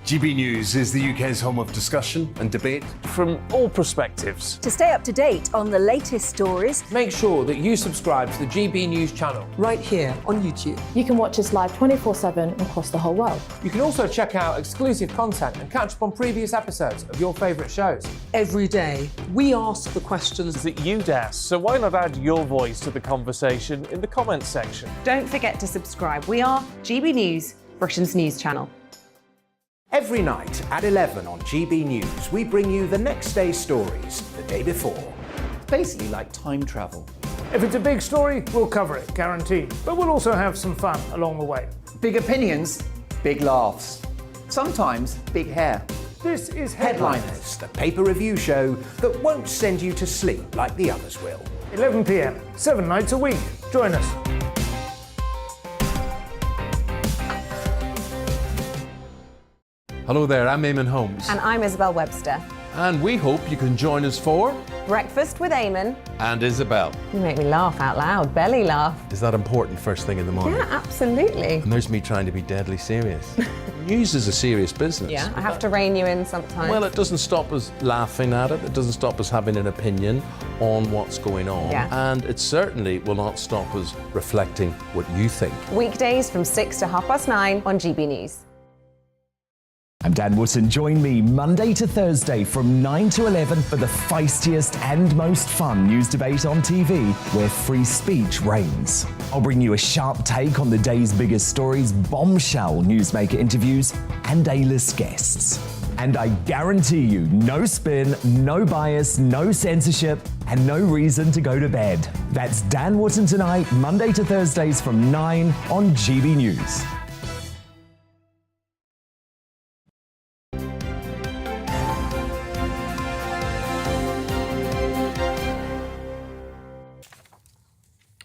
GB News is the UK's home of discussion and debate. From all perspectives. To stay up to date on the latest stories, Make sure that you subscribe to the GB News channel. Right here on YouTube. You can watch us live 24/7 across the whole world. You can also check out exclusive content and catch up on previous episodes of your favourite shows. Every day, we ask the questions That you'd ask, so why not add your voice to the conversation in the comments section? Don't forget to subscribe. We are GB News, Britain's news channel. Every night at 11 on GB News, we bring you the next day's stories the day before. It's basically like time travel. If it's a big story, we'll cover it, guaranteed. But we'll also have some fun along the way. Big opinions, big laughs. Sometimes big hair. This is Headliners, the paper review show that won't send you to sleep like the others will. 11 p.m, 7 nights a week. Join us. Hello there, I'm Eamonn Holmes. And I'm Isabel Webster. And we hope you can join us for... Breakfast with Eamonn. And Isabel. You make me laugh out loud, belly laugh. Is that important first thing in the morning? Yeah, absolutely. And there's me trying to be deadly serious. News is a serious business. Yeah, I have to rein you in sometimes. Well, it doesn't stop us laughing at it. It doesn't stop us having an opinion on what's going on. Yeah. And it certainly will not stop us reflecting what you think. Weekdays from 6 to 9:30 on GB News. I'm Dan Wootton. Join me Monday to Thursday from 9 to 11 for the feistiest and most fun news debate on TV, where free speech reigns. I'll bring you a sharp take on the day's biggest stories, bombshell newsmaker interviews, and A-list guests. And I guarantee you, no spin, no bias, no censorship, and no reason to go to bed. That's Dan Wootton tonight, Monday to Thursdays from 9 on GB News.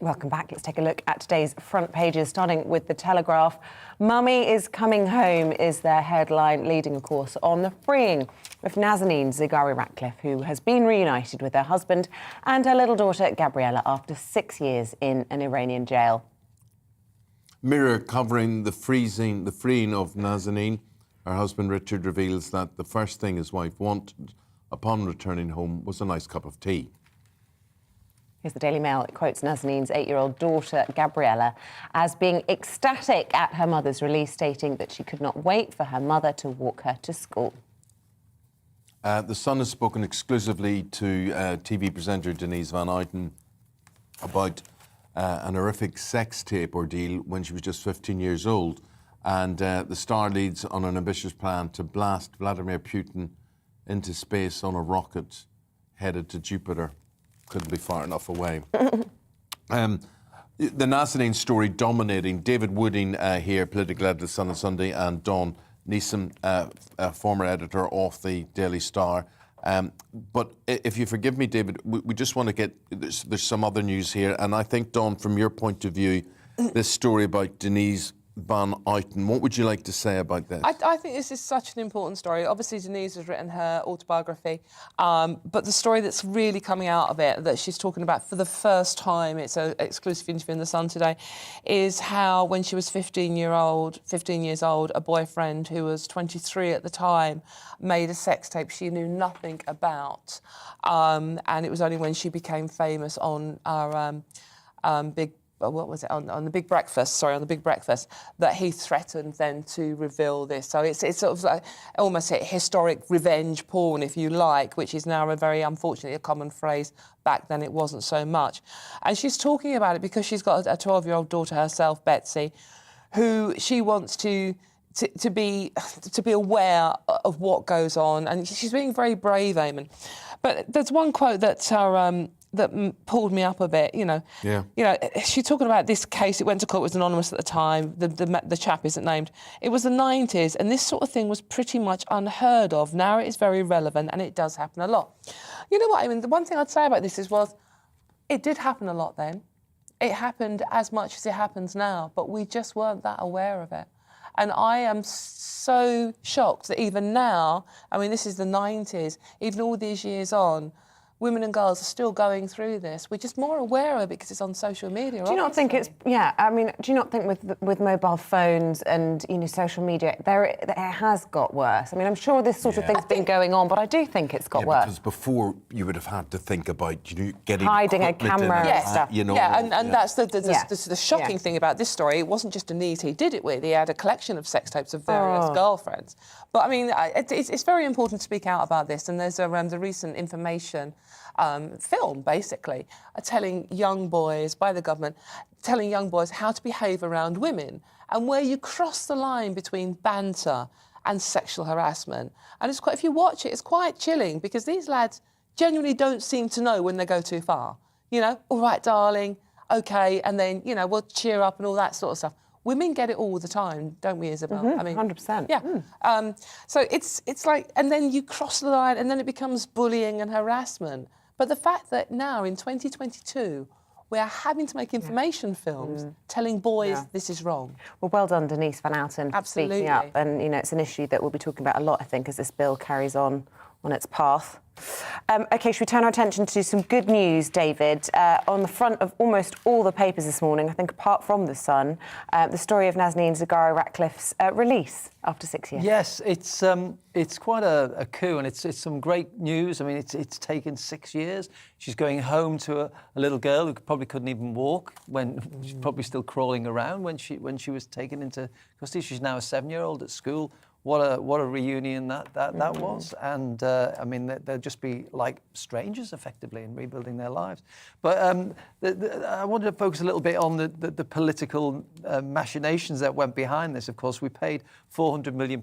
Welcome back. Let's take a look at today's front pages, starting with The Telegraph. Mummy is coming home is their headline, leading, of course, on the freeing of Nazanin Zaghari-Ratcliffe, who has been reunited with her husband and her little daughter, Gabriella, after 6 years in an Iranian jail. Mirror covering the freeing of Nazanin. Her husband, Richard, reveals that the first thing his wife wanted upon returning home was a nice cup of tea. Here's the Daily Mail. It quotes Nazanin's 8-year-old daughter, Gabriella, as being ecstatic at her mother's release, stating that she could not wait for her mother to walk her to school. The Sun has spoken exclusively to TV presenter Denise Van Outen about an horrific sex tape ordeal when she was just 15 years old. And the Star leads on an ambitious plan to blast Vladimir Putin into space on a rocket headed to Jupiter. Couldn't be far enough away. The Nazanin story dominating. David Wooding here, political editor of the Sun on Sunday, and Dawn Neeson, former editor of the Daily Star. But if you forgive me, David, we just want to get... There's some other news here, and I think, Dawn, from your point of view, this story about Denise van Outen. What would you like to say about this? I think this is such an important story. Obviously, Denise has written her autobiography, but the story that's really coming out of it, that she's talking about for the first time, it's an exclusive interview in The Sun today, is how when she was 15 years old, a boyfriend who was 23 at the time made a sex tape she knew nothing about. And it was only when she became famous on our on the Big Breakfast, that he threatened then to reveal this. So it's sort of like almost a historic revenge porn, if you like, which is now unfortunately a common phrase. Back then it wasn't so much. And she's talking about it because she's got a 12-year-old daughter herself, Betsy, who she wants to be aware of what goes on. And she's being very brave, Eamonn. But there's one quote that pulled me up a bit, she's talking about this case. It went to court, it was anonymous at the time, the chap isn't named. It was the 90s, and this sort of thing was pretty much unheard of. Now it is very relevant, and it does happen a lot. You know what, I mean, the one thing I'd say about this was, it did happen a lot then. It happened as much as it happens now, but we just weren't that aware of it. And I am so shocked that even now, I mean, this is the 90s, even all these years on, women and girls are still going through this. We're just more aware of it because it's on social media. Do you not think it's... Yeah, I mean, do you not think with mobile phones and, social media, it has got worse? I mean, I'm sure this sort of thing's been going on, but I do think it's got worse. Because before, you would have had to think about, getting... Hiding a camera and stuff. That's the shocking thing about this story. It wasn't just Denise he did it with. He had a collection of sex tapes of various girlfriends. But, I mean, it's very important to speak out about this, and there's the recent information film, basically, telling young boys, by the government, telling young boys how to behave around women and where you cross the line between banter and sexual harassment. And if you watch it, it's quite chilling because these lads genuinely don't seem to know when they go too far. All right, darling, OK, and then, we'll cheer up and all that sort of stuff. Women get it all the time, don't we, Isabel? Mm-hmm, I mean, 100%. Yeah. So it's like, and then you cross the line and then it becomes bullying and harassment. But the fact that now, in 2022, we are having to make information films telling boys this is wrong. Well, well done, Denise van Outen, for speaking up. And, it's an issue that we'll be talking about a lot, I think, as this bill carries on its path. OK, should we turn our attention to some good news, David? On the front of almost all the papers this morning, I think apart from The Sun, the story of Nazanin Zaghari-Ratcliffe's release after 6 years. Yes, it's quite a coup, and it's some great news. I mean, it's taken 6 years. She's going home to a little girl who probably couldn't even walk when she's probably still crawling around when she was taken into custody. She's now a 7-year-old at school. What a reunion that was, and I mean they'll just be like strangers effectively in rebuilding their lives. But I wanted to focus a little bit on the political machinations that went behind this. Of course, we paid £400 million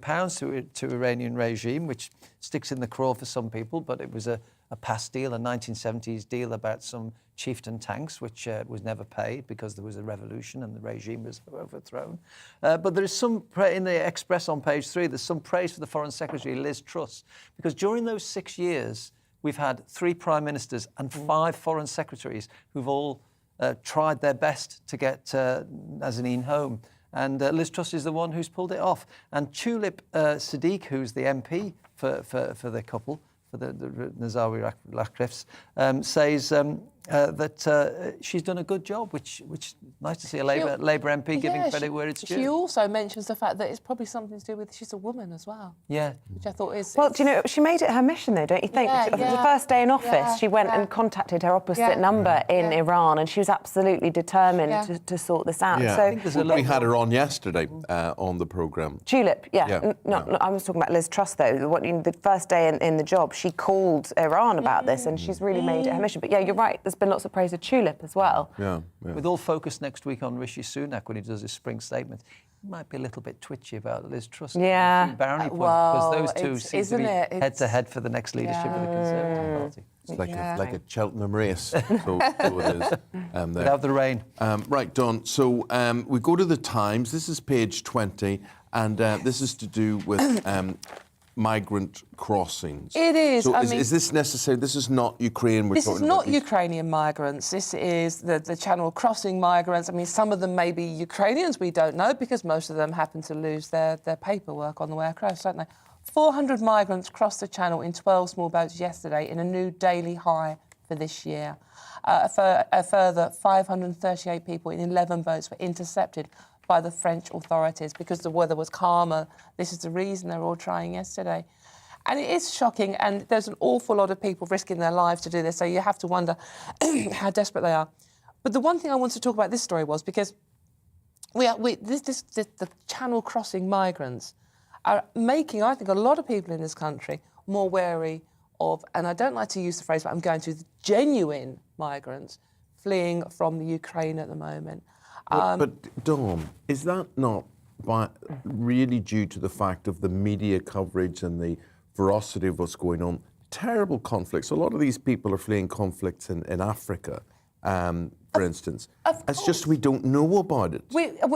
to Iranian regime, which sticks in the craw for some people, but it was a past deal, a 1970s deal about some chieftain tanks, which was never paid because there was a revolution and the regime was overthrown. But there is some, in the Express on page 3, there's some praise for the Foreign Secretary, Liz Truss, because during those 6 years, we've had 3 prime ministers and 5 foreign secretaries who've all tried their best to get Nazanin home. And Liz Truss is the one who's pulled it off. And Tulip Siddiq, who's the MP for the couple, for the Zaghari-Ratcliffes, says that she's done a good job, which is nice to see a Labour MP giving credit where it's due. She also mentions the fact that it's probably something to do with she's a woman as well. Yeah. Which I thought is... Well, do you know, she made it her mission, though, don't you think? The first day in office, she went and contacted her opposite number in Iran, and she was absolutely determined to sort this out. Yeah. So we had her on yesterday on the programme. Tulip, No, I was talking about Liz Truss, though. The first day in the job, she called Iran about this, and she's really made it her mission. But yeah, you're right, there's been lots of praise of Tulip as well. Yeah. With all focus next week on Rishi Sunak when he does his spring statement, he might be a little bit twitchy about Liz Truss. Yeah. Barony point, because those two seem to be head-to-head for the next leadership of the Conservative Party. It's like a Cheltenham race, so it is. Without the rain. Right, Don. So we go to the Times. This is page 20, and this is to do with migrant crossings. It is. So I is, mean, is this necessary? This is not Ukraine. This is not Ukrainian migrants. This is the Channel crossing migrants. I mean, some of them may be Ukrainians. We don't know because most of them happen to lose their paperwork on the way across, don't they? 400 migrants crossed the Channel in 12 small boats yesterday in a new daily high for this year. A further 538 people in 11 boats were intercepted by the French authorities because the weather was calmer. This is the reason they were all trying yesterday. And it is shocking, and there's an awful lot of people risking their lives to do this, so you have to wonder how desperate they are. But the one thing I wanted to talk about this story was because the Channel crossing migrants are making, I think, a lot of people in this country more wary of, and I don't like to use the phrase, but I'm going to, the genuine migrants fleeing from the Ukraine at the moment. But Dawn, is that not really due to the fact of the media coverage and the ferocity of what's going on? Terrible conflicts. A lot of these people are fleeing conflicts in Africa, for instance. It's just we don't know about it.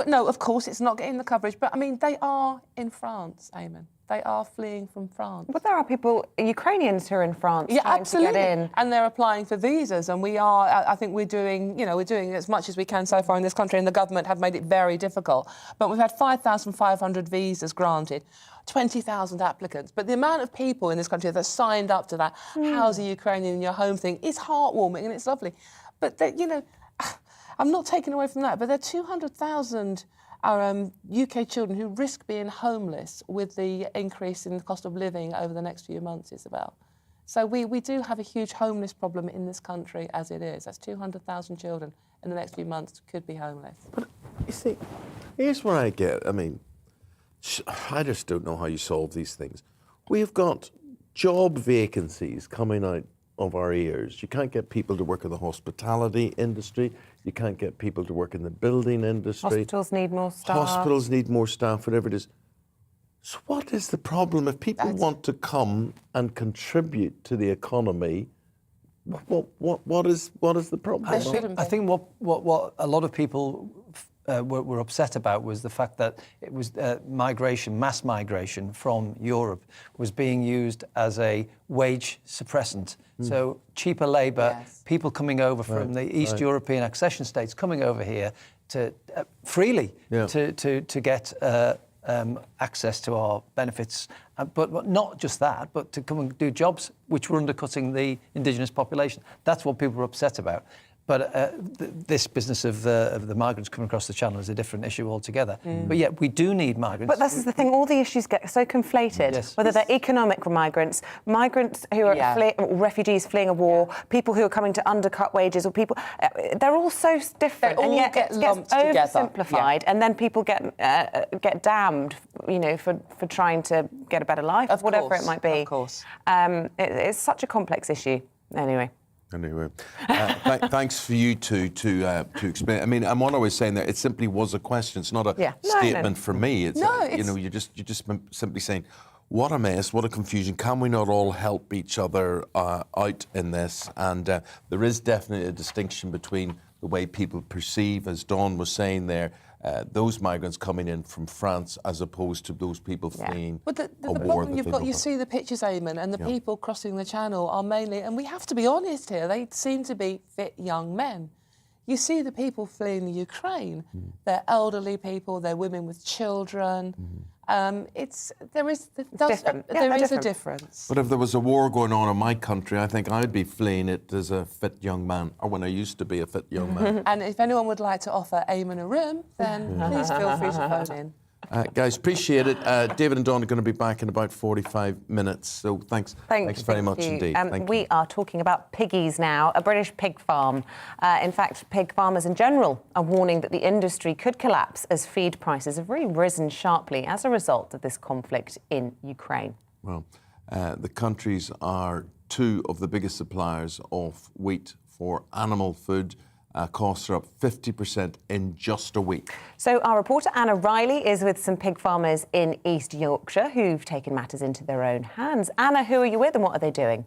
No, of course, it's not getting the coverage, but I mean, they are in France, Eamonn. They are fleeing from France. But there are people, Ukrainians who are in France trying absolutely. to get in. And they're applying for visas, and I think we're doing as much as we can so far in this country, and the government have made it very difficult. But we've had 5,500 visas granted, 20,000 applicants. But the amount of people in this country that signed up to that "How's a Ukrainian in your home" thing is heartwarming and it's lovely. But, I'm not taking away from that, but there are 200,000 UK children who risk being homeless with the increase in the cost of living over the next few months, Isabel. So we do have a huge homeless problem in this country as it is. That's 200,000 children in the next few months could be homeless. But, you see, here's where I get, I just don't know how you solve these things. We've got job vacancies coming out of our ears. You can't get people to work in the hospitality industry. You can't get people to work in the building industry. Hospitals need more staff. Hospitals need more staff, whatever it is. So what is the problem? If people want to come and contribute to the economy, what is the problem? I think what a lot of people were upset about was the fact that it was mass migration from Europe was being used as a wage suppressant. So cheaper labour, people coming over from the East European accession states coming over here to freely to get access to our benefits, but not just that, but to come and do jobs which were undercutting the indigenous population. That's what people were upset about. But this business of the migrants coming across the Channel is a different issue altogether. But yet we do need migrants. But this is the thing, all the issues get so conflated, whether they're economic migrants, migrants who are refugees fleeing a war, people who are coming to undercut wages, or people, they're all so different. They all and yet get it lumped gets together. oversimplified, and then people get damned, for trying to get a better life, whatever it might be. Of course. It's such a complex issue. Anyway, thanks for you two to explain. And what I was saying there, it simply was a question. It's not a statement from me. It's you're just simply saying, what a mess, what a confusion. Can we not all help each other out in this? And there is definitely a distinction between the way people perceive, as Dawn was saying there, those migrants coming in from France as opposed to those people fleeing But the a war. problem you see the pictures, Eamonn, and the people crossing the Channel are mainly, and we have to be honest here, they seem to be fit young men. You see the people fleeing the Ukraine, they're elderly people, they're women with children. There is a difference. But if there was a war going on in my country, I think I'd be fleeing it as a fit young man, or when I used to be a fit young man. And if anyone would like to offer Eamonn a room, then please feel free to phone in. Guys, appreciate it. David and Dawn are going to be back in about 45 minutes, so thanks very much indeed. We are talking about piggies now, a British pig farm. In fact, pig farmers in general are warning that the industry could collapse as feed prices have really risen sharply as a result of this conflict in Ukraine. Well, the countries are two of the biggest suppliers of wheat for animal food. Costs are up 50% in just a week. So our reporter Anna Riley is with some pig farmers in East Yorkshire who've taken matters into their own hands. Anna, who are you with and what are they doing?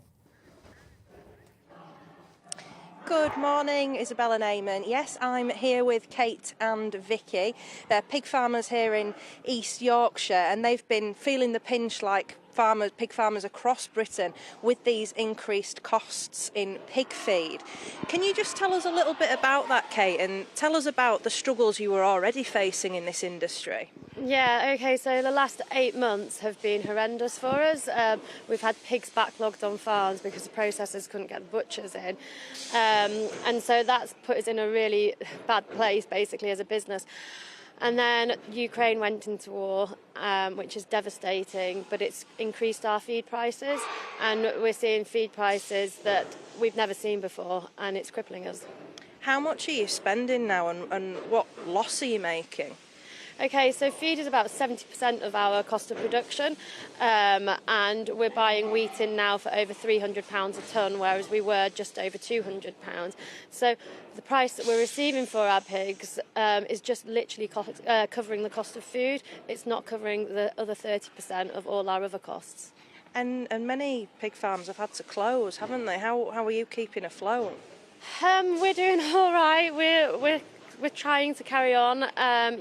Good morning, Isabel and Eamonn. Yes, I'm here with Kate and Vicky. They're pig farmers here in East Yorkshire, and they've been feeling the pinch like pig farmers across Britain with these increased costs in pig feed. Can you just tell us a little bit about that, Kate, and tell us about the struggles you were already facing in this industry? Yeah, OK, so the last 8 months have been horrendous for us. We've had pigs backlogged on farms because the processors couldn't get the butchers in. And so that's put us in a really bad place, basically, as a business. And then Ukraine went into war, which is devastating, but it's increased our feed prices. And we're seeing feed prices that we've never seen before, and it's crippling us. How much are you spending now, and what loss are you making? OK, so feed is about 70% of our cost of production, and we're buying wheat in now for over £300 a tonne, whereas we were just over £200. So the price that we're receiving for our pigs is just literally covering the cost of food. It's not covering the other 30% of all our other costs. And many pig farms have had to close, haven't they? How are you keeping afloat? We're doing all right. We're trying to carry on.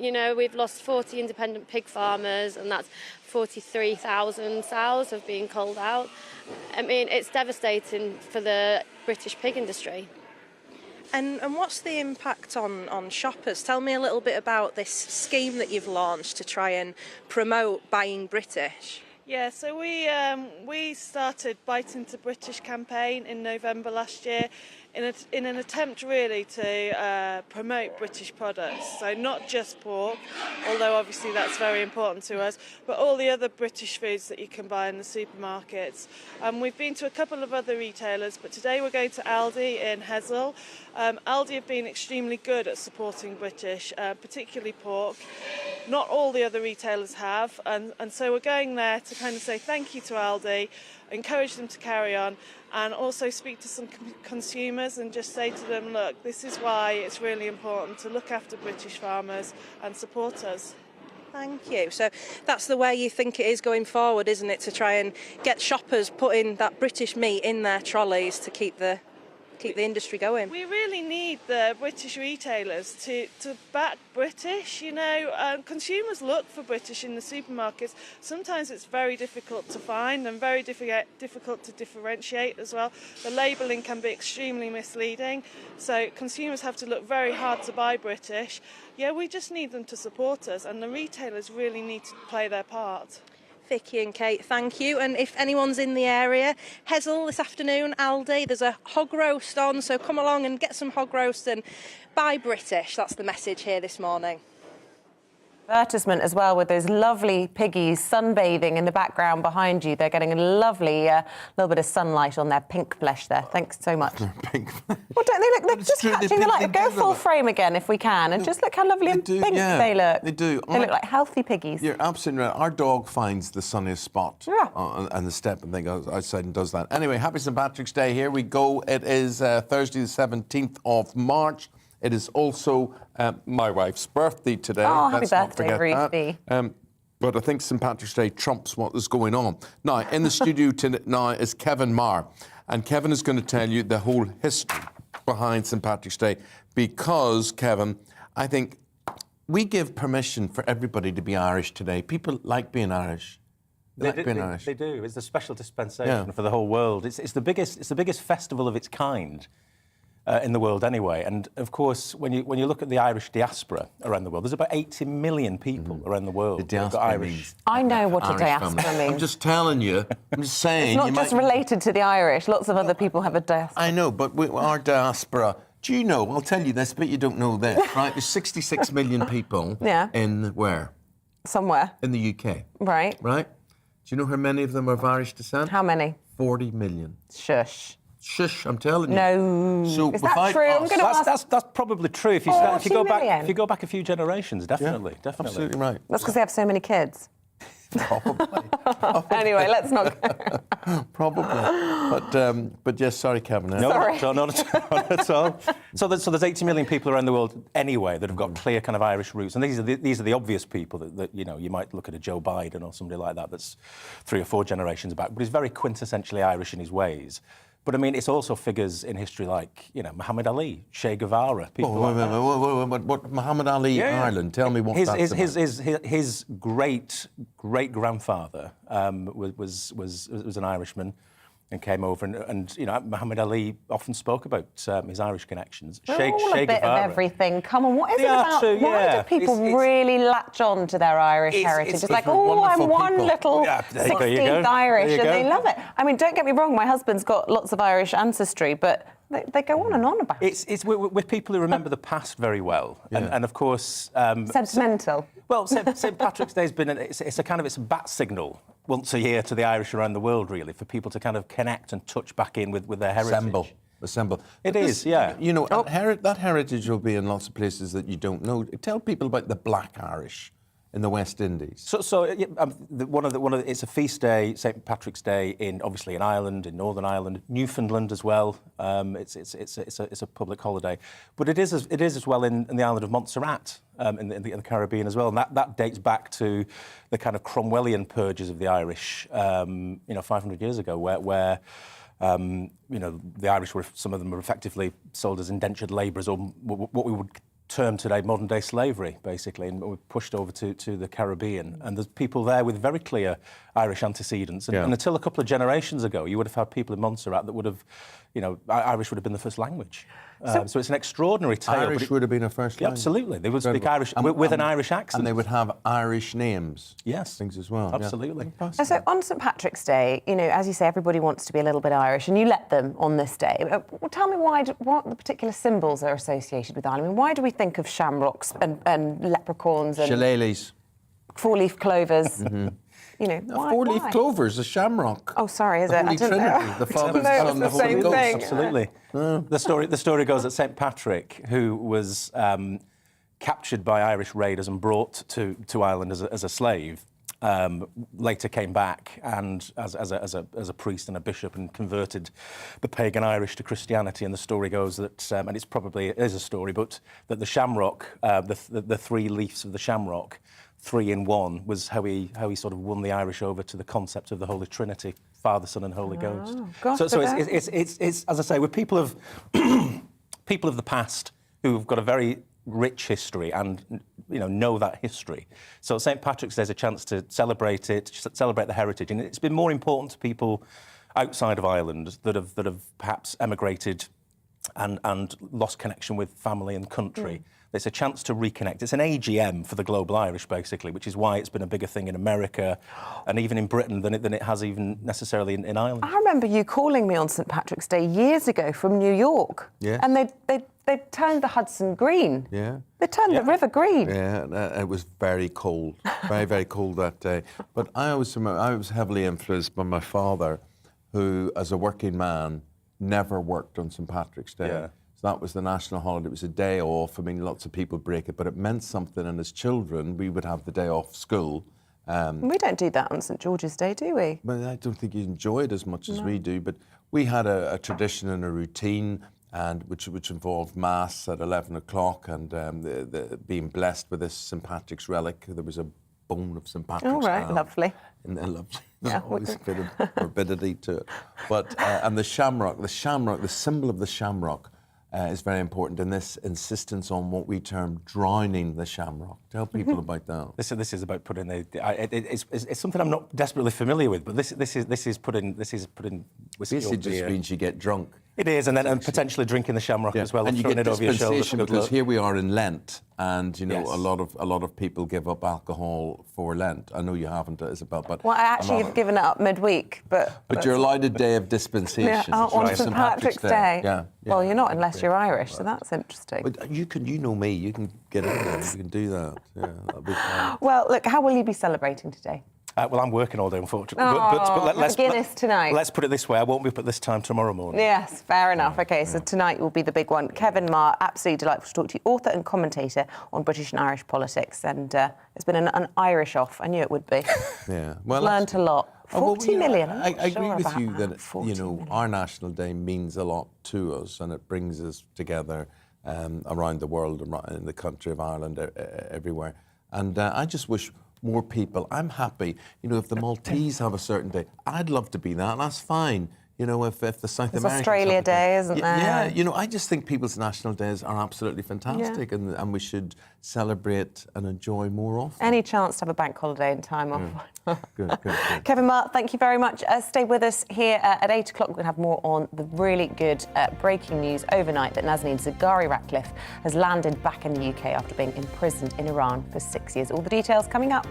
You know, we've lost 40 independent pig farmers, and that's 43,000 sows have been culled out. I mean, it's devastating for the British pig industry. And what's the impact on shoppers? Tell me a little bit about this scheme that you've launched to try and promote buying British. Yeah, so we started Bite Into British campaign in November last year in an attempt really to promote British products. So not just pork, although obviously that's very important to us, but all the other British foods that you can buy in the supermarkets. We've been to a couple of other retailers, but today we're going to Aldi in Hessel. Aldi have been extremely good at supporting British, particularly pork. Not all the other retailers have, and so we're going there to kind of say thank you to Aldi, encourage them to carry on, and also speak to some consumers and just say to them, look, this is why it's really important to look after British farmers and support us. Thank you. So that's the way you think it is going forward, isn't it? To try and get shoppers putting that British meat in their trolleys to keep the industry going. We really need the British retailers to back British. You know, consumers look for British in the supermarkets. Sometimes it's very difficult to find and very difficult to differentiate as well. The labelling can be extremely misleading, so consumers have to look very hard to buy British. Yeah, we just need them to support us, and the retailers really need to play their part. Vicky and Kate, thank you. And if anyone's in the area, Hessel this afternoon, Aldi, there's a hog roast on, so come along and get some hog roast and buy British. That's the message here this morning. Advertisement as well with those lovely piggies sunbathing in the background behind you. They're getting a lovely little bit of sunlight on their pink flesh there. Thanks so much. Pink. Well, don't they look? They're just catching the light. Go full frame again if we can, and just look how lovely and pink they look. They do. They look like healthy piggies. You're absolutely right. Our dog finds the sunniest spot and the step and then goes outside and does that. Anyway, happy St. Patrick's Day. Here we go. It is Thursday the 17th of March. It is also my wife's birthday today. Oh, happy Let's not birthday, forget Ruthie. that. But I think St. Patrick's Day trumps what is going on. Now, in the studio now is Kevin Marr. And Kevin is going to tell you the whole history behind St. Patrick's Day. Because, Kevin, I think we give permission for everybody to be Irish today. People like being Irish. They do. It's a special dispensation for the whole world. It's the biggest festival of its kind. In the world anyway, and of course when you look at the Irish diaspora around the world, there's about 80 million people around the world. The diaspora Irish. I know what a diaspora means. I'm just telling you. I'm just saying. It's not just related to the Irish. Lots of other people have a diaspora. I know, but our diaspora. Do you know? I'll tell you this, but you don't know this, right? There's 66 million people. In where? Somewhere. In the UK. Right. Right. Do you know how many of them are of Irish descent? How many? 40 million. Shush. Shush, I'm telling you. No. So is that true? I'm going to ask. That's probably true. If you go back a few generations, definitely. Absolutely right. That's because they have so many kids. Probably. Anyway, let's not go. Probably. But yes, sorry, Kevin. Sorry. No, not at all. So there's 80 million people around the world anyway that have got clear kind of Irish roots, and these are the obvious people that you know you might look at a Joe Biden or somebody like that that's 3 or 4 generations back, but he's very quintessentially Irish in his ways. But I mean, it's also figures in history like, Muhammad Ali, Che Guevara, people like that. What Muhammad Ali, Ireland? Tell me what that's about. His great-grandfather was an Irishman and came over, and Muhammad Ali often spoke about his Irish connections. We're all a bit of everything. Come on, what is it about? Why do people really latch on to their Irish heritage? It's like, I'm one little 16th Irish, and they love it. I mean, don't get me wrong, my husband's got lots of Irish ancestry, but they go on and on about it. It's with people who remember the past very well, and of course sentimental. Well, St Patrick's Day's been it's a bat signal once a year to the Irish around the world, really, for people to kind of connect and touch back in with their heritage. Assemble. It is, yeah. That heritage will be in lots of places that you don't know. Tell people about the Black Irish in the West Indies. It's a feast day, St Patrick's Day, obviously in Ireland, in Northern Ireland, Newfoundland as well. It's a public holiday, but it is as well in the island of Montserrat, in the Caribbean as well, and that dates back to the kind of Cromwellian purges of the Irish, 500 years ago, where the Irish some of them were effectively sold as indentured labourers, or what we would term today modern-day slavery, basically, and we're pushed over to the Caribbean. And there's people there with very clear Irish antecedents. And until a couple of generations ago, you would have had people in Montserrat that would have, Irish would have been the first language. So it's an extraordinary tale. Irish would have been a first language. Absolutely. They would speak Irish with an Irish accent. And they would have Irish names. Yes. Things as well. Absolutely. Yeah. So on St Patrick's Day, as you say, everybody wants to be a little bit Irish, and you let them on this day. Well, tell me what the particular symbols are associated with Ireland. I mean, why do we think of shamrocks and leprechauns and shillelaghs, four-leaf clovers? Four-leaf clovers, a shamrock. Oh, sorry, is the it? Holy Trinity, the Father, the Son, and the Holy Ghost. Absolutely. The story goes that St Patrick, who was captured by Irish raiders and brought to Ireland as a slave, later came back and as a priest and a bishop and converted the pagan Irish to Christianity. And the story goes that, and it is a story, but that the shamrock, the three leaves of the shamrock, 3 in 1, was how he sort of won the Irish over to the concept of the Holy Trinity, Father, Son, and Holy Ghost. Gosh, so it's as I say, with people of the past who've got a very rich history and know that history. So St Patrick's Day is a chance to celebrate the heritage, and it's been more important to people outside of Ireland that have perhaps emigrated and lost connection with family and country. It's a chance to reconnect. It's an AGM for the global Irish, basically, which is why it's been a bigger thing in America and even in Britain than it has even necessarily in Ireland. I remember you calling me on St Patrick's Day years ago from New York. Yeah. And they turned the Hudson green. Yeah. They turned the river green. Yeah, it was very cold, very, very cold that day. But I was heavily influenced by my father, who, as a working man, never worked on St Patrick's Day. Yeah. That was the national holiday. It was a day off. I mean, lots of people break it, but it meant something. And as children, we would have the day off school. We don't do that on St George's Day, do we? Well, I don't think you enjoy it as much as we do. But we had a tradition and a routine, and which involved mass at 11 o'clock and being blessed with this St Patrick's relic. There was a bone of St Patrick's. All right, lovely. And lovely. There's always a bit of morbidity to it. But and the shamrock, the symbol of the shamrock. Is very important, and this insistence on what we term drowning the shamrock. Tell people about that. This is about putting it's something I'm not desperately familiar with, but this is putting whiskey. Basically, just means you get drunk. It is, and potentially drinking the shamrock as well, and you throwing get it over your shoulder. Because here we are in Lent, and a lot of people give up alcohol for Lent. I know you haven't, Isabel, but I actually have given it up midweek, but you're allowed a day of dispensation. On St Patrick's Day. Yeah. Well, you're not unless you're Irish, so that's interesting. But you know me. You can get in there. You can do that. Yeah, that'll be fine. Well, look, how will you be celebrating today? Well, I'm working all day, unfortunately. Let's Guinness tonight. Let's put it this way: I won't be up at this time tomorrow morning. Yes, fair enough. Okay, so tonight will be the big one. Kevin Marr, absolutely delightful to talk to you, author and commentator on British and Irish politics, and it's been an Irish off. I knew it would be. Yeah, well, learned a lot. 40 million. I agree with you that our National Day means a lot to us, and it brings us together around the world, in the country of Ireland, everywhere. And I just wish more people. I'm happy, if the Maltese have a certain day, I'd love to be that. That's fine. You know, if the South There's Americans... Australia have a Day, isn't there? Yeah, you know, I just think people's national days are absolutely fantastic, and we should celebrate and enjoy more often. Any chance to have a bank holiday and time off. Good. Kevin Mark, thank you very much. Stay with us here at 8 o'clock. We're going to have more on the really good breaking news overnight that Nazanin Zaghari-Ratcliffe has landed back in the UK after being imprisoned in Iran for 6 years. All the details coming up.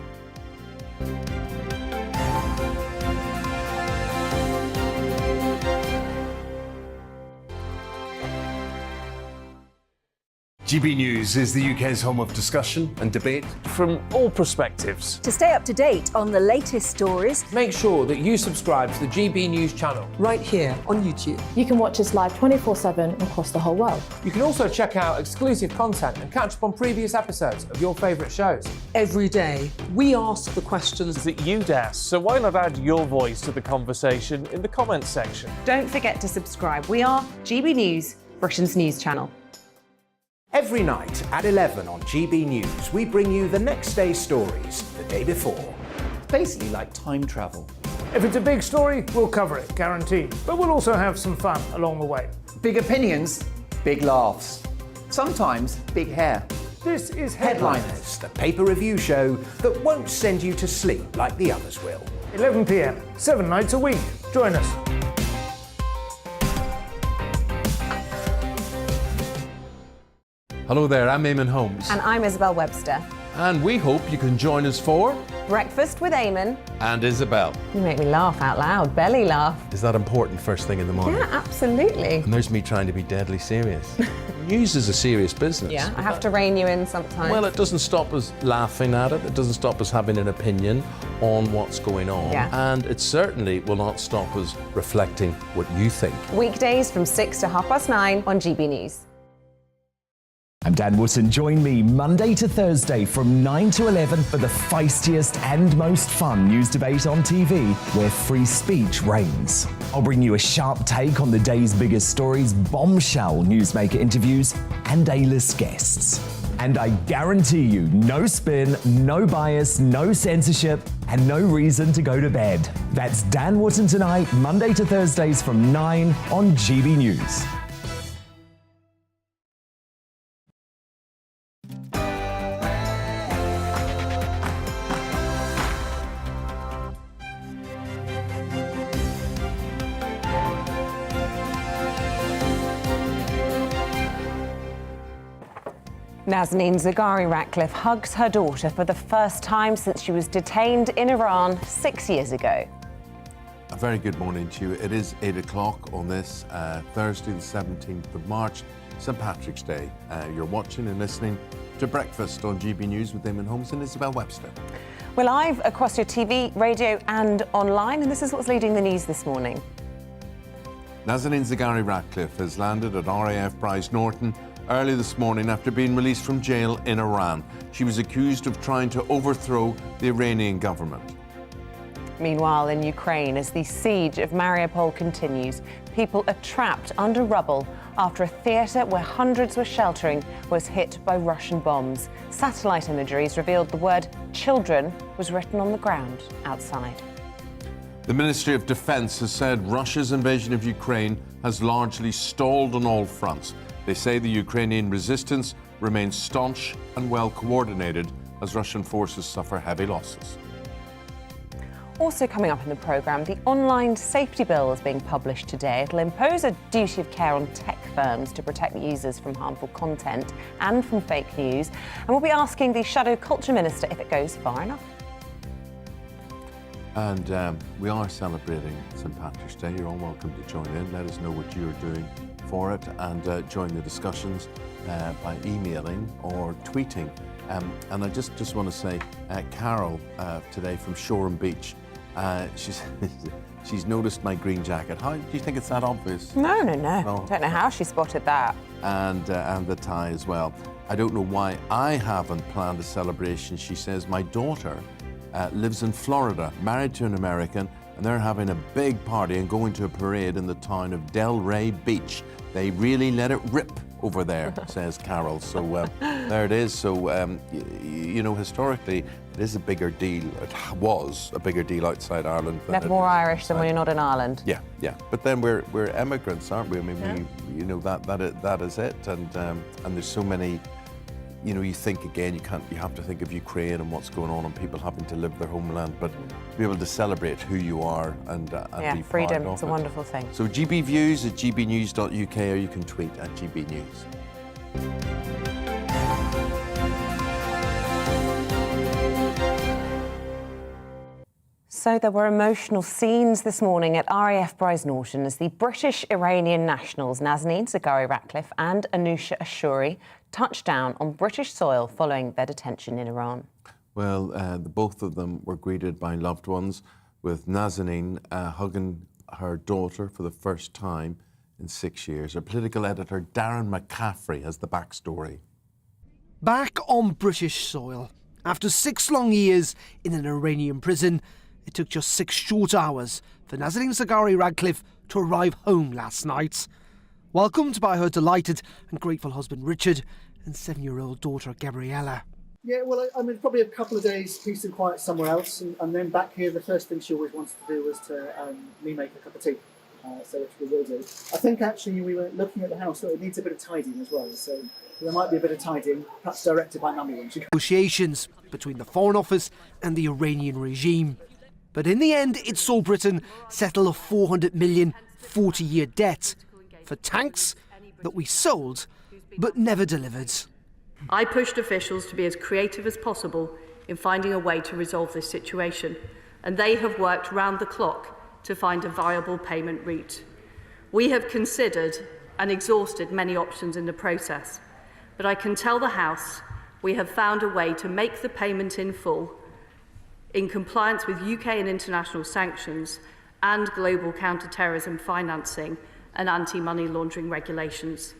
GB News is the UK's home of discussion and debate from all perspectives. To stay up to date on the latest stories, make sure that you subscribe to the GB News channel right here on YouTube. You can watch us live 24/7 across the whole world. You can also check out exclusive content and catch up on previous episodes of your favourite shows. Every day, we ask the questions that you'd ask, so why not add your voice to the conversation in the comments section? Don't forget to subscribe. We are GB News, Britain's news channel. Every night at 11 on GB News, we bring you the next day's stories the day before. It's basically like time travel. If it's a big story, we'll cover it, guaranteed. But we'll also have some fun along the way. Big opinions, big laughs. Sometimes big hair. This is Headliners, the paper review show that won't send you to sleep like the others will. 11 p.m, 7 nights a week. Join us. Hello there, I'm Eamonn Holmes. And I'm Isabel Webster. And we hope you can join us for... Breakfast with Eamonn. And Isabel. You make me laugh out loud, belly laugh. Is that important first thing in the morning? Yeah, absolutely. And there's me trying to be deadly serious. News is a serious business. Yeah, I have to rein you in sometimes. Well, it doesn't stop us laughing at it. It doesn't stop us having an opinion on what's going on. Yeah. And it certainly will not stop us reflecting what you think. Weekdays from 6 to 9:30 on GB News. I'm Dan Wootton. Join me Monday to Thursday from 9 to 11 for the feistiest and most fun news debate on TV, where free speech reigns. I'll bring you a sharp take on the day's biggest stories, bombshell newsmaker interviews, and A-list guests. And I guarantee you, no spin, no bias, no censorship, and no reason to go to bed. That's Dan Wootton tonight, Monday to Thursdays from 9 on GB News. Nazanin Zaghari-Ratcliffe hugs her daughter for the first time since she was detained in Iran 6 years ago. A very good morning to you. It is 8 o'clock on this Thursday, the 17th of March, St. Patrick's Day. You're watching and listening to Breakfast on GB News with Eamonn Holmes and Isabel Webster. We're live across your TV, radio and online, and this is what's leading the news this morning. Nazanin Zaghari-Ratcliffe has landed at RAF Prize Norton early this morning after being released from jail in Iran. She was accused of trying to overthrow the Iranian government. Meanwhile, in Ukraine, as the siege of Mariupol continues, people are trapped under rubble after a theatre where hundreds were sheltering was hit by Russian bombs. Satellite imageries revealed the word children was written on the ground outside. The Ministry of Defence has said Russia's invasion of Ukraine has largely stalled on all fronts. They say the Ukrainian resistance remains staunch and well coordinated as Russian forces suffer heavy losses. Also coming up in the programme, the online safety bill is being published today. It'll impose a duty of care on tech firms to protect users from harmful content and from fake news. And we'll be asking the Shadow Culture Minister if it goes far enough. And we are celebrating St. Patrick's Day. You're all welcome to join in. Let us know what you're doing for it and join the discussions by emailing or tweeting. And I just want to say, Carol today from Shoreham Beach, she's noticed my green jacket. How do you think it's that obvious? No. Don't know how she spotted that. And the tie as well. I don't know why I haven't planned a celebration. She says my daughter lives in Florida, married to an American, and they're having a big party and going to a parade in the town of Delray Beach. They really let it rip over there, says Carol. So there it is. So, you know, historically, it is a bigger deal. It was a bigger deal outside Ireland. Never more Irish than when you're not in Ireland. Yeah, yeah. But then we're emigrants, aren't we? I mean, we, you know, that is it. And there's so many. You know, you think again, you have to think of Ukraine and what's going on and people having to leave their homeland, but to be able to celebrate who you are and be freedom, proud of it's a wonderful thing. So GB Views at gbnews.uk, or you can tweet at GB News. So there were emotional scenes this morning at RAF Brize Norton as the British-Iranian nationals Nazanin Zaghari-Ratcliffe and Anousheh Ashouri touched down on British soil following their detention in Iran. Well, both of them were greeted by loved ones, with Nazanin hugging her daughter for the first time in 6 years. Our political editor Darren McCaffrey has the backstory. Back on British soil, after 6 long years in an Iranian prison, it took just 6 short hours for Nazanin Zaghari-Ratcliffe to arrive home last night, welcomed by her delighted and grateful husband Richard and 7-year-old daughter Gabriella. Yeah, well, I mean, probably a couple of days peace and quiet somewhere else, and then back here, the first thing she always wanted to do was to me make a cup of tea, so which we will do. I think actually we were looking at the house, so it needs a bit of tidying as well, so there might be a bit of tidying, perhaps directed by Mummy when she... Negotiations between the Foreign Office and the Iranian regime. But in the end, it saw Britain settle a $400 million 40-year debt for tanks that we sold but never delivered. I pushed officials to be as creative as possible in finding a way to resolve this situation, and they have worked round the clock to find a viable payment route. We have considered and exhausted many options in the process, but I can tell the House we have found a way to make the payment in full in compliance with UK and international sanctions and global counter-terrorism financing and anti-money laundering regulations.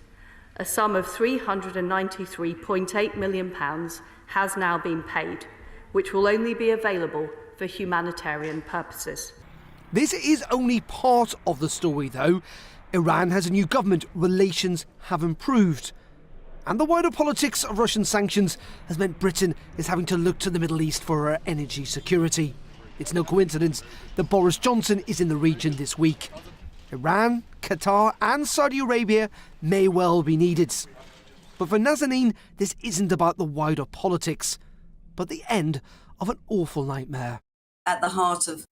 A sum of £393.8 million has now been paid, which will only be available for humanitarian purposes. This is only part of the story, though. Iran has a new government, relations have improved. And the wider politics of Russian sanctions has meant Britain is having to look to the Middle East for her energy security. It's no coincidence that Boris Johnson is in the region this week. Iran, Qatar and Saudi Arabia may well be needed. But for Nazanin, this isn't about the wider politics, but the end of an awful nightmare. At the heart of